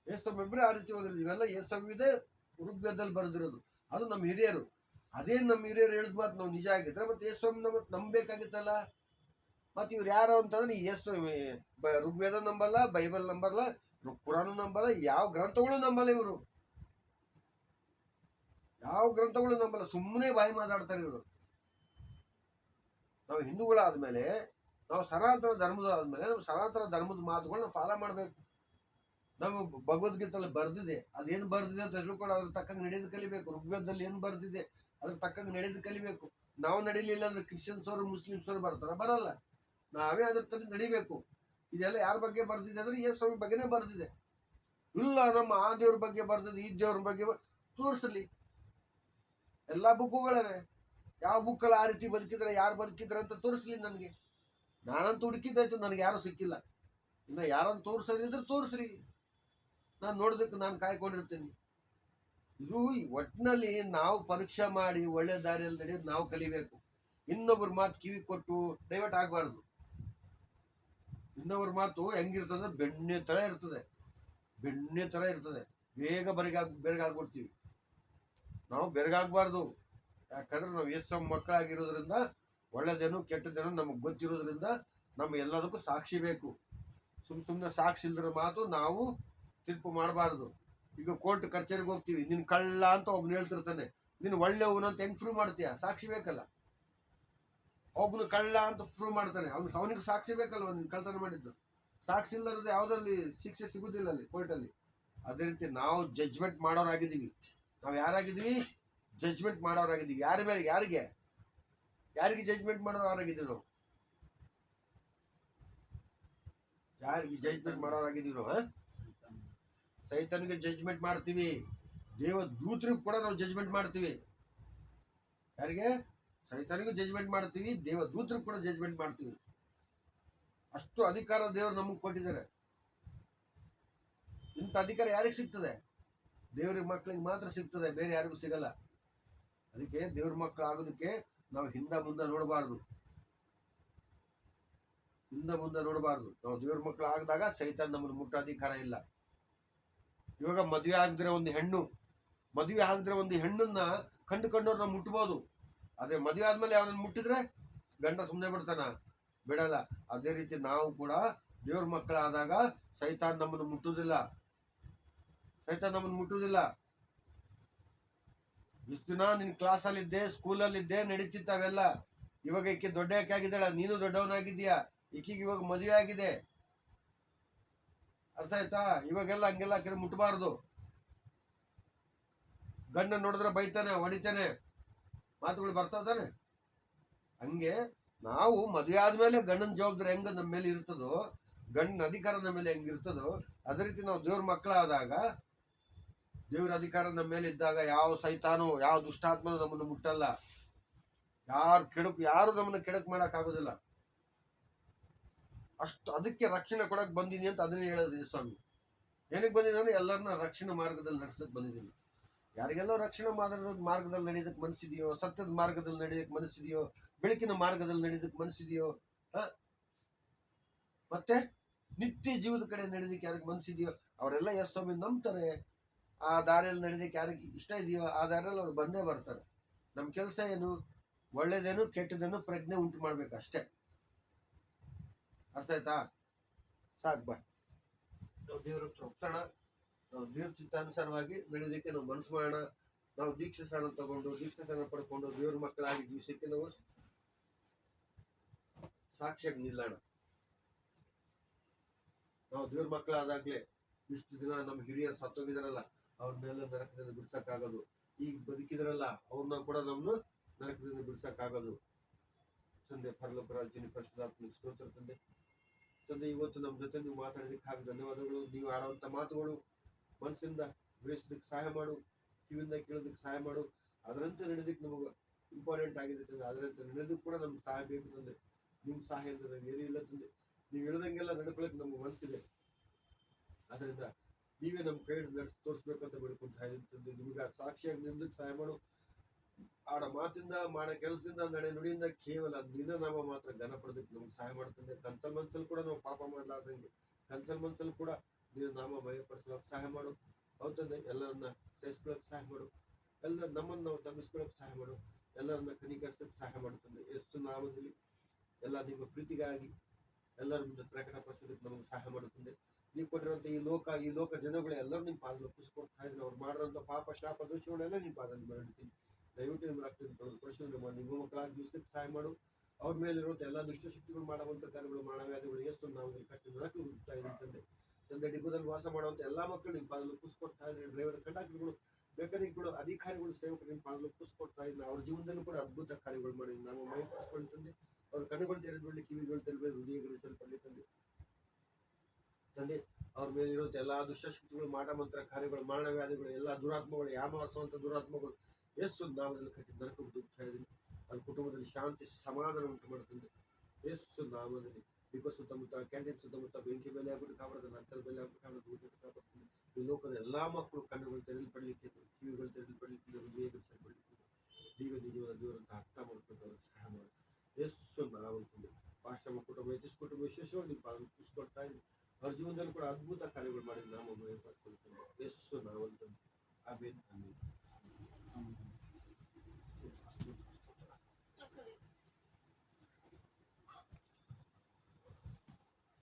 ಯೇಸು ಒಬ್ಬರೇ ಆ ರೀತಿ ಹೋಗಿರೋದು. ಇವೆಲ್ಲ ಯೇಸುವಿದೆ ಋಗ್ವೇದದಲ್ಲಿ ಬರೆದಿರೋದು. ಅದು ನಮ್ಮ ಹಿರಿಯರು. ಅದೇ ನಮ್ಮ ಹಿರಿಯರು ಹೇಳಿದ ಮಾತು ನಾವು ನಿಜ ಆಗಿದ್ರೆ ಮತ್ತೆ ಯೇಸು ನಂಬಬೇಕಾಗಿತ್ತಲ್ಲ. ಮತ್ತೆ ಇವ್ರು ಯಾರು ಅಂತಂದ್ರೆ ಯೇಸು ಋಗ್ವೇದ ನಂಬಲ್ಲ, ಬೈಬಲ್ ನಂಬಲ್ಲ, ಪುರಾಣ ನಂಬಲ್ಲ, ಯಾವ ಗ್ರಂಥಗಳು ನಂಬಲ್ಲ. ಇವರು ಯಾವ ಗ್ರಂಥಗಳು ನಂಬಲ್ಲ, ಸುಮ್ಮನೆ ಬಾಯಿ ಮಾತಾಡ್ತಾರೆ ಇವರು. ನಾವು ಹಿಂದೂಗಳಾದ್ಮೇಲೆ, ನಾವು ಸನಾತನ ಧರ್ಮದಾದ್ಮೇಲೆ ನಾವು ಸನಾತನ ಧರ್ಮದ ಮಾತುಗಳನ್ನ ಫಾಲೋ ಮಾಡ್ಬೇಕು. ನಾವು ಭಗವದ್ಗೀತೆಯಲ್ಲಿ ಬರ್ದಿದೆ, ಅದೇನು ಬರ್ದಿದೆ ಅಂತ ತಿಳ್ಕೊಂಡು ಅದ್ರ ತಕ್ಕಂಗೆ ನಡೆಯೋದು ಕಲಿಬೇಕು. ಋಗ್ವೇದದಲ್ಲಿ ಏನು ಬರ್ದಿದೆ ಅದ್ರ ತಕ್ಕಂಗೆ ನಡೆಯೋದು ಕಲಿಬೇಕು. ನಾವು ನಡೀಲಿಲ್ಲ ಅಂದ್ರೆ ಕ್ರಿಶ್ಚಿಯನ್ಸ್ ಅವರು, ಮುಸ್ಲಿಮ್ಸ್ ಅವರು ಬರಲ್ಲ. ನಾವೇ ಅದ್ರ ತರ ನಡಿಬೇಕು. ಇದೆಲ್ಲ ಯಾರ ಬಗ್ಗೆ ಬರ್ದಿದೆ ಅಂದ್ರೆ ಯೇಸು ಸ್ವಾಮಿ ಬಗ್ಗೆನೇ ಬರ್ದಿದೆ. ಇಲ್ಲ ನಮ್ಮ ಆ ದೇವ್ರ ಬಗ್ಗೆ ಬರ್ದಿದೆ, ಈ ದೇವ್ರ ಬಗ್ಗೆ ತೋರಿಸಲಿ. ಎಲ್ಲಾ ಬುಕ್ಕುಗಳವೆ. ಯಾವ ಬುಕ್ಕಲ್ಲಿ ಆ ರೀತಿ ಬದುಕಿದ್ರೆ, ಯಾರು ಬದುಕಿದ್ರೆ ಅಂತ ತೋರಿಸ್ಲಿ ನನಗೆ. ನಾನಂತೂ ಹುಡುಕಿದ್ದಾಯ್ತು, ನನಗೆ ಯಾರು ಸಿಕ್ಕಿಲ್ಲ. ಇನ್ನ ಯಾರನ್ನು ತೋರಿಸೋದಿದ್ರೆ ತೋರಿಸ್ರಿ, ನಾನು ನೋಡೋದಕ್ಕೆ ನಾನು ಕಾಯ್ಕೊಂಡಿರ್ತೇನೆ. ಇದು ಒಟ್ಟಿನಲ್ಲಿ ನಾವು ಪರೀಕ್ಷೆ ಮಾಡಿ ಒಳ್ಳೆ ದಾರಿಯಲ್ಲಿ ನಡೆಯೋದು ನಾವು ಕಲಿಬೇಕು. ಇನ್ನೊಬ್ಬರ ಮಾತು ಕಿವಿ ಕೊಟ್ಟು ಡೈವರ್ಟ್ ಆಗಬಾರ್ದು. ಇನ್ನೊಬ್ಬರ ಮಾತು ಹೆಂಗಿರ್ತದೆ, ಬೆಣ್ಣೆ ತರ ಇರ್ತದೆ, ಬೆಣ್ಣೆ ತರ ಇರ್ತದೆ. ಬೇಗ ಬೆರಗಾಗ್ಬಿಡ್ತೀವಿ. ನಾವು ಬೆರಗಾಗಬಾರ್ದು. ಯಾಕಂದ್ರೆ ನಾವು ಯೇಸು ಮಕ್ಕಳಾಗಿರೋದ್ರಿಂದ ಒಳ್ಳೆದೇನು ಕೆಟ್ಟದೇನು ನಮಗೆ ಗೊತ್ತಿರೋದ್ರಿಂದ ನಮ್ಗೆ ಎಲ್ಲದಕ್ಕೂ ಸಾಕ್ಷಿ ಬೇಕು. ಸುಮ್ಮನೆ ಸಾಕ್ಷಿ ಇಲ್ದ್ರ ಮಾತು ನಾವು ತೀರ್ಪು ಮಾಡಬಾರ್ದು. ಈಗ ಕೋರ್ಟ್ ಕಚೇರಿಗೆ ಹೋಗ್ತೀವಿ, ನಿನ್ ಕಳ್ಳ ಅಂತ ಒಬ್ನು ಹೇಳ್ತಿರ್ತಾನೆ, ನೀನು ಒಳ್ಳೆಯವನು ಅಂತ ಹೆಂಗ್ ಪ್ರೂವ್ ಮಾಡ್ತೀಯ? ಸಾಕ್ಷಿ ಬೇಕಲ್ಲ. ಒಬ್ನು ಕಳ್ಳ ಅಂತ ಪ್ರೂವ್ ಮಾಡ್ತಾನೆ, ಅವನಿಗೆ ಸಾಕ್ಷಿ ಬೇಕಲ್ವ ನೀನ್ ಕಳ್ತನ ಮಾಡಿದ್ದು. ಸಾಕ್ಷಿ ಇಲ್ಲದ ಯಾವ್ದಲ್ಲಿ ಶಿಕ್ಷೆ ಸಿಗುದಿಲ್ಲ ಅಲ್ಲಿ ಕೋರ್ಟಲ್ಲಿ. ಅದೇ ರೀತಿ ನಾವು ಜಡ್ಜ್ಮೆಂಟ್ ಮಾಡೋರಾಗಿದ್ದೀವಿ. ನಾವು ಯಾರಾಗಿದ್ದೀವಿ? ಜಡ್ಜ್ಮೆಂಟ್ ಮಾಡೋರಾಗಿದ್ದೀವಿ. ಯಾರ ಮೇಲೆ? ಯಾರಿಗೆ ಜಡ್ಜ್ಮೆಂಟ್ ಮಾಡೋರಾಗಿದ್ದೀವಿ ನಾವು? ಯಾರಿಗೆ ಜಡ್ಜ್ಮೆಂಟ್ ಮಾಡೋರಾಗಿದ್ದೀವಿ ನಾವು? ಸೈತಾನಿಗೆ ಜಡ್ಜ್ಮೆಂಟ್ ಮಾಡ್ತೀವಿ. ದೇವ ದೂತರಿಗೂ ಕೂಡ ನಾವು ಜಡ್ಜ್ಮೆಂಟ್ ಮಾಡ್ತೀವಿ. ಯಾರಿಗೆ? ಸೈತಾನಿಗೂ ಜಡ್ಜ್ಮೆಂಟ್ ಮಾಡ್ತೀವಿ, ದೇವ ದೂತರಿಗೂ ಕೂಡ ಜಡ್ಜ್ಮೆಂಟ್ ಮಾಡ್ತೀವಿ. ಅಷ್ಟು ಅಧಿಕಾರ ದೇವರು ನಮಗೆ ಕೊಟ್ಟಿದ್ದಾರೆ. ಇಂಥ ಅಧಿಕಾರ ಯಾರಿಗೆ ಸಿಗ್ತದೆ? ದೇವ್ರ ಮಕ್ಕಳಿಗೆ ಮಾತ್ರ ಸಿಗ್ತದೆ, ಬೇರೆ ಯಾರಿಗೂ ಸಿಗಲ್ಲ. ಅದಕ್ಕೆ ದೇವ್ರ ಮಕ್ಕಳು ಆಗೋದಕ್ಕೆ ನಾವು ಹಿಂದ ಮುಂದೆ ನೋಡಬಾರ್ದು. ನಾವು ದೇವ್ರ ಮಕ್ಕಳು ಆಗದಾಗ ಸೈತಾನ್ ನಮ್ಮನ್ನು ಮುಟ್ಟೋ ಅಧಿಕಾರ ಇಲ್ಲ. ಇವಾಗ ಮದುವೆ ಆಗದಿರೋ ಒಂದು ಹೆಣ್ಣನ್ನ ಕಂಡುಕೊಂಡವ್ರು ನಾವು ಮುಟ್ಬೋದು. ಅದೇ ಮದುವೆ ಆದ್ಮೇಲೆ ಅವನನ್ನ ಮುಟ್ಟಿದ್ರೆ ಗಂಡ ಸುಮ್ಮನೆ ಬಿಡ್ತಾನ? ಬಿಡಲ್ಲ. ಅದೇ ರೀತಿ ನಾವು ಕೂಡ ದೇವ್ರ ಮಕ್ಕಳಾದಾಗ ಸೈತಾನ್ ನಮ್ಮನ್ನು ಮುಟ್ಟುವುದಿಲ್ಲ. ಇಷ್ಟು ದಿನ ನಿನ್ ಕ್ಲಾಸಲ್ಲಿದ್ದೆ, ಸ್ಕೂಲಲ್ಲಿದ್ದೆ, ನಡೀತಿತ್ತವೆಲ್ಲ. ಇವಾಗ ಈಕೆ ದೊಡ್ಡ ಯಾಕೆ ಆಗಿದ್ದಾಳ? ನೀನು ದೊಡ್ಡವನಾಗಿದ್ದೀಯಾ. ಈಕಿಗೆ ಇವಾಗ ಮದುವೆ ಆಗಿದೆ, ಅರ್ಥ ಆಯ್ತಾ? ಇವಾಗೆಲ್ಲ ಹಂಗೆಲ್ಲ ಕೆರೆ ಮುಟ್ಟಬಾರ್ದು. ಗಂಡ ನೋಡಿದ್ರೆ ಬೈತಾನೆ, ಹೊಡಿತಾನೆ, ಮಾತುಗಳು ಬರ್ತಾವತಾನೆ. ಹಂಗೆ ನಾವು ಮದುವೆ ಆದ್ಮೇಲೆ ಗಂಡನ ಜವಾಬ್ದಾರಿ ಹೆಂಗ ನಮ್ಮ ಮೇಲೆ ಇರ್ತದೋ, ಗಂಡನ ಅಧಿಕಾರ ನಮ್ಮ ಮೇಲೆ ಹೆಂಗಿರ್ತದೋ, ಅದೇ ರೀತಿ ನಾವು ದೇವ್ರ ಮಕ್ಕಳಾದಾಗ ದೇವ್ರ ಅಧಿಕಾರ ನಮ್ಮ ಮೇಲೆ ಇದ್ದಾಗ ಯಾವ ಸೈತಾನು, ಯಾವ ದುಷ್ಟಾತ್ಮನು ನಮ್ಮನ್ನು ಮುಟ್ಟಲ್ಲ. ಯಾರು ನಮ್ಮನ್ನು ಕೆಡಕ್ ಮಾಡಕ್ ಆಗೋದಿಲ್ಲ. ಅಷ್ಟು ಅದಕ್ಕೆ ರಕ್ಷಣೆ ಕೊಡಕ್ ಬಂದೀನಿ ಅಂತ ಅದನ್ನೇ ಹೇಳೋದು ಸ್ವಾಮಿ. ಏನಕ್ಕೆ ಬಂದಿದ್ದಾನೆ? ಎಲ್ಲರನ್ನ ರಕ್ಷಣೆ ಮಾರ್ಗದಲ್ಲಿ ನಡೆಸಕ್ ಬಂದಿದ್ದೀನಿ. ಯಾರಿಗೆಲ್ಲ ರಕ್ಷಣೆ ಮಾರ್ಗದಲ್ಲಿ ನಡೆಯೋದಕ್ಕೆ ಮನಸ್ಸಿದೆಯೋ, ಸತ್ಯದ ಮಾರ್ಗದಲ್ಲಿ ನಡೆಯೋದಕ್ಕೆ ಮನಸ್ಸಿದೆಯೋ, ಬೆಳಕಿನ ಮಾರ್ಗದಲ್ಲಿ ನಡೆಯೋದಕ್ಕೆ ಮನಸ್ಸಿದೆಯೋ, ಮತ್ತೆ ನಿತ್ಯ ಜೀವದ ಕಡೆ ನಡೆಯೋದಕ್ಕೆ ಯಾರಿಗೆ ಮನಸ್ಸಿದೆಯೋ ಅವರೆಲ್ಲ ಯೇಸು ಸ್ವಾಮಿ ನಂಬ್ತಾರೆ. ಆ ದಾರಿಯಲ್ಲಿ ನಡೆಯೋದಕ್ಕೆ ಯಾರಿಗೆ ಇಷ್ಟ ಇದೆಯೋ ಆ ದಾರಿಯಲ್ಲಿ ಅವ್ರು ಬಂದೇ ಬರ್ತಾರೆ. ನಮ್ಮ ಕೆಲಸ ಏನು? ಒಳ್ಳೇದೇನು ಕೆಟ್ಟದೇನು ಪ್ರಜ್ಞೆ ಉಂಟು ಮಾಡ್ಬೇಕು ಅಷ್ಟೇ. ಅರ್ಥ ಆಯ್ತಾ? ಸಾಕ್ ಬಾ, ನಾವು ದೇವ್ರ ಹತ್ರ ಒಪ್ಸೋಣ. ನಾವು ದೇವ್ರ ಚಿತ್ತಾನುಸಾರವಾಗಿ ನಡೆಯೋದಕ್ಕೆ ನಾವು ಮನಸ್ಸು ಮಾಡೋಣ. ನಾವು ದೀಕ್ಷಾ ಸ್ನಾನ ತಗೊಂಡು, ದೀಕ್ಷಾ ಸ್ನಾನ ಪಡ್ಕೊಂಡು ದೇವ್ರ ಮಕ್ಕಳಾಗಿ ಜೀವಿಸಕ್ಕೆ ನಾವು ಸಾಕ್ಷಿಯಾಗಿ ನಿಲ್ಲೋಣ. ನಾವು ದೇವ್ರ ಮಕ್ಕಳಾದಾಗ್ಲೇ ಇಷ್ಟು ದಿನ ನಮ್ಮ ಹಿರಿಯರು ಸತ್ತೋಗಿದಾರಲ್ಲ, ಅವ್ರನ್ನೆಲ್ಲ ನರಕದಿಂದ ಬಿಡ್ಸಕ್ಕಾಗೋದು. ಈಗ ಬದುಕಿದ್ರಲ್ಲ ಅವ್ರನ್ನ ಕೂಡ ನಮ್ಮನ್ನು ನರಕದಿಂದ ಬಿಡ್ಸಕ್ಕಾಗೋದು. ತಂದೆ ಪರಲೋಕ ರಾಜ್ಯನಿ ಪರಿಶುದ್ಧಾತ್ಮನಿಗೆ ಸ್ತೋತ್ರ. ತಂದೆ ಇವತ್ತು ನಮ್ಮ ಜೊತೆ ನೀವು ಮಾತಾಡೋದಕ್ಕೆ ಹಾಗೆ ಧನ್ಯವಾದಗಳು. ನೀವು ಆಡುವಂತ ಮಾತುಗಳು ಮನಸ್ಸಿಂದ ಗ್ರಹಿಸೋದಕ್ಕೆ ಸಹಾಯ ಮಾಡು, ಕಿವಿಯಿಂದ ಕೇಳೋದಕ್ಕೆ ಸಹಾಯ ಮಾಡು. ಅದರಂತೆ ನಡೆಯೋದಕ್ಕೆ ನಮಗೆ ಇಂಪಾರ್ಟೆಂಟ್ ಆಗಿದೆ ತಂದೆ. ಅದರಂತೆ ನಡೆಯೋದಕ್ಕೆ ಕೂಡ ನಮ್ಗೆ ಸಹಾಯ ಬೇಕು ತಂದೆ. ನಿಮ್ ಸಹಾಯ ಇಲ್ಲದೆ ನಾವು ಏನೂ ಇಲ್ಲ ತಂದೆ. ನೀವು ಹೇಳ್ದಂಗೆಲ್ಲ ನಡ್ಕೊಳಕ್ ನಮ್ಗೆ ಮನಸ್ಸಿದೆ. ಅದರಿಂದ ನೀವೇ ನಮ್ಮ ಕೈ ನಡೆಸಿ ತೋರಿಸ್ಬೇಕಂತ ಬೇಡ್ಕೊಂತ ಇದ್ದೀನಿ ತಂದೆ. ನಿಮ್ಗೆ ಸಾಕ್ಷಿಯಾಗಿ ನಿಲ್ಲಕ್ಕೆ ಸಹಾಯ ಮಾಡು. ಆಡ ಮಾತಿಂದ, ಮಾಡೋ ಕೆಲಸದಿಂದ, ನಡೆ ನುಡಿಯಿಂದ ಕೇವಲ ನಿನ್ನ ನಾಮ ಮಾತ್ರ ಘನ ಪಡೋದಕ್ಕೆ ನಮ್ಗೆ ಸಹಾಯ ಮಾಡ್ತಂದೆ. ಕನ್ಸಲ್ ಮನ್ಸಲ್ಲಿ ಕೂಡ ನಾವು ಪಾಪ ಮಾಡ್ಲಾರ್ದಂಗೆ ಕನ್ಸಲ್ ಮನ್ಸಲ್ಲಿ ಕೂಡ ನಿನ್ನ ನಾಮ ಭಯಪಡಿಸೋಕೆ ಸಹಾಯ ಮಾಡು. ಹೌದಂದೆ ಎಲ್ಲರನ್ನ ಸಹಿಸ್ಕೊಳ್ಳೋಕೆ ಸಹಾಯ ಮಾಡು. ನಮ್ಮನ್ನು ನಾವು ತಗ್ಗಿಸ್ಕೊಳ್ಳೋಕೆ ಸಹಾಯ ಮಾಡು. ಎಲ್ಲರನ್ನ ಕನಿಕರಿಸೋಕೆ ಸಹಾಯ ಮಾಡುತ್ತಂದೆ. ಎಷ್ಟು ನಾಮದಲ್ಲಿ ಎಲ್ಲ ನಿಮ್ಮ ಪ್ರೀತಿಗಾಗಿ ಎಲ್ಲರ ಮುಂದೆ ಪ್ರಕಟಪಡಿಸೋದಕ್ಕೆ ನಮಗೆ ಸಹಾಯ ಮಾಡುತ್ತದೆ. ನೀವು ಕೊಟ್ಟಿರುವಂತ ಈ ಲೋಕ ಜನಗಳು ಎಲ್ಲರೂ ನಿಮ್ಮ ಪಾದದಲ್ಲಿ ಒಪ್ಪಿಸ್ಕೊಡ್ತಾ ಇದ್ರೆ ಅವ್ರು ಮಾಡಿರೋಂಥ ಪಾಪ ಶಾಪ ದೋಷಗಳೆಲ್ಲ ನಿಮ್ಮ ಪಾದದಲ್ಲಿ ಮಾಡಿರ್ತೀನಿ. ದಯವಿಟ್ಟು ನಿಮ್ಮ ರಕ್ತದಿಂದ ತೊಳೆದು ಪರಿಶೋಧನೆ ಮಾಡಿ ನಿಮ್ಮ ಮಕ್ಕಳಾಗಿ ಜೀವಿಸಕ್ಕೆ ಸಹಾಯ ಮಾಡು. ಅವ್ರ ಮೇಲಿರುವಂಥ ಎಲ್ಲ ದುಷ್ಟಶಕ್ತಿಗಳು ಮಾಡುವಂಥ ಕಾರ್ಯಗಳು, ಮಾನವ್ಯಾಧಿಗಳು ಎಷ್ಟು ನಾವು ಕಟ್ಟಿ ನರಕ ಹುಡುಕ್ತಾ ಇದ್ದೀನಿ ತಂದೆ. ಡಿಬ್ಬದಲ್ಲಿ ವಾಸ ಮಾಡುವಂಥ ಎಲ್ಲಾ ಮಕ್ಕಳು ನಿಮ್ಮ ಪಾದದಲ್ಲಿ ಒಪ್ಪಿಸ್ಕೊಡ್ತಾ ಇದ್ರೆ, ಡ್ರೈವರ್, ಕಂಡಕ್ಟರ್ಗಳು, ಮೆಕ್ಯಾನಿಕ್ಗಳು, ಅಧಿಕಾರಿಗಳು, ಸೇವಕರು ನಿಮ್ಮ ಪಾದದಲ್ಲಿ ಒಪ್ಪಿಸ್ಕೊಡ್ತಾ ಇದ್ರೆ ಅವ್ರ ಜೀವನದಲ್ಲೂ ಕೂಡ ಅದ್ಭುತ ಕಾರ್ಯಗಳು ಮಾಡಿ ನಾವು ಮೈಪಡಿಸ್ಕೊಳ್ಳಿ ತಂದೆ. ಅವ್ರ ಕಣ್ಣುಗಳು ತೆರೆದುಕೊಳ್ಳಿ, ಕಿವಿಗಳು ತೆರೆದು ಹೃದಯ ಗ್ರಹಿಸಲ್ಪಡಲಿ ತಂದೆ. ತಂದೆ ಅವ್ರ ಮೇಲೆ ಇರುವಂತ ಎಲ್ಲಾ ದುಷ್ಟಶಕ್ತಿಗಳು, ಮಾಟ ಮಂತ್ರ ಕಾರ್ಯಗಳು, ಮರಣ ವ್ಯಾಧಿಗಳು, ಎಲ್ಲಾ ದುರಾತ್ಮಗಳು, ಯಾಮಾರಿಸುವಂತ ದುರಾತ್ಮಗಳು ಯೇಸು ನಾಮದಲ್ಲಿ ಕಟ್ಟಿ ನರಕಕ್ಕೆ ದುಃಖ ಇದೀನಿ. ಅವ್ರ ಕುಟುಂಬದಲ್ಲಿ ಶಾಂತಿ ಸಮಾಧಾನ ಉಂಟು ಮಾಡುತ್ತದೆ ಯೇಸು ನಾಮದಲ್ಲಿ. ದೀಪ ಸುತ್ತಮುತ್ತ, ಕ್ಯಾಂಟೀನ್ ಸುತ್ತಮುತ್ತ ಬೆಂಕಿ ಬೆಲೆ ಆಗ್ಬಿಟ್ಟು ಕಾಪಾಡ್ತಾನೆ, ರಕ್ತದ ಬೆಲೆ ಆಗ್ಬಿಟ್ಟು ಕಾಪಾಡ್ತಾನೆ. ಈ ಲೋಕದ ಎಲ್ಲಾ ಮಕ್ಕಳು ಕಣ್ಣುಗಳು ತೆರೆಯಲ್ಪಡ್ಲಿಕ್ಕೆ, ಕಿವಿಗಳು ತೆರೆಯಲ್ಪಡ್ಲಿಕ್ಕೆ, ಹೃದಯಗಳು ಸರಿಪಡ್ಲಿಕ್ಕೆ ನೀವೇ ನಿಜವಾದ ದೇವರಂತ ಅರ್ಥ ಮಾಡ್ಕೊಂಡು ಅವ್ರಿಗೆ ಸಹಾಯ ಮಾಡಿ ಯೇಸು ನಾಮದಲ್ಲಿ. ಪಾಸ್ಟಮ್ಮ ಕುಟುಂಬ, ಯತೀಶ್ ಕುಟುಂಬ ವಿಶೇಷವಾಗಿ ನೀವು ಪಾಲಿಸ್ಕೊಳ್ತಾ ಇದ್ದೀನಿ. ಅವ್ರ ಜೀವನದಲ್ಲಿ ಕೂಡ ಅದ್ಭುತ ಕಾರ್ಯಗಳು ಮಾಡಿ ನಾಮ ಪಡ್ಕೊಳ್ತೇನೆ ಯೇಸು ನಾಮದಲ್ಲಿ. ಆಮೇನ್ ಆಮೇನ್.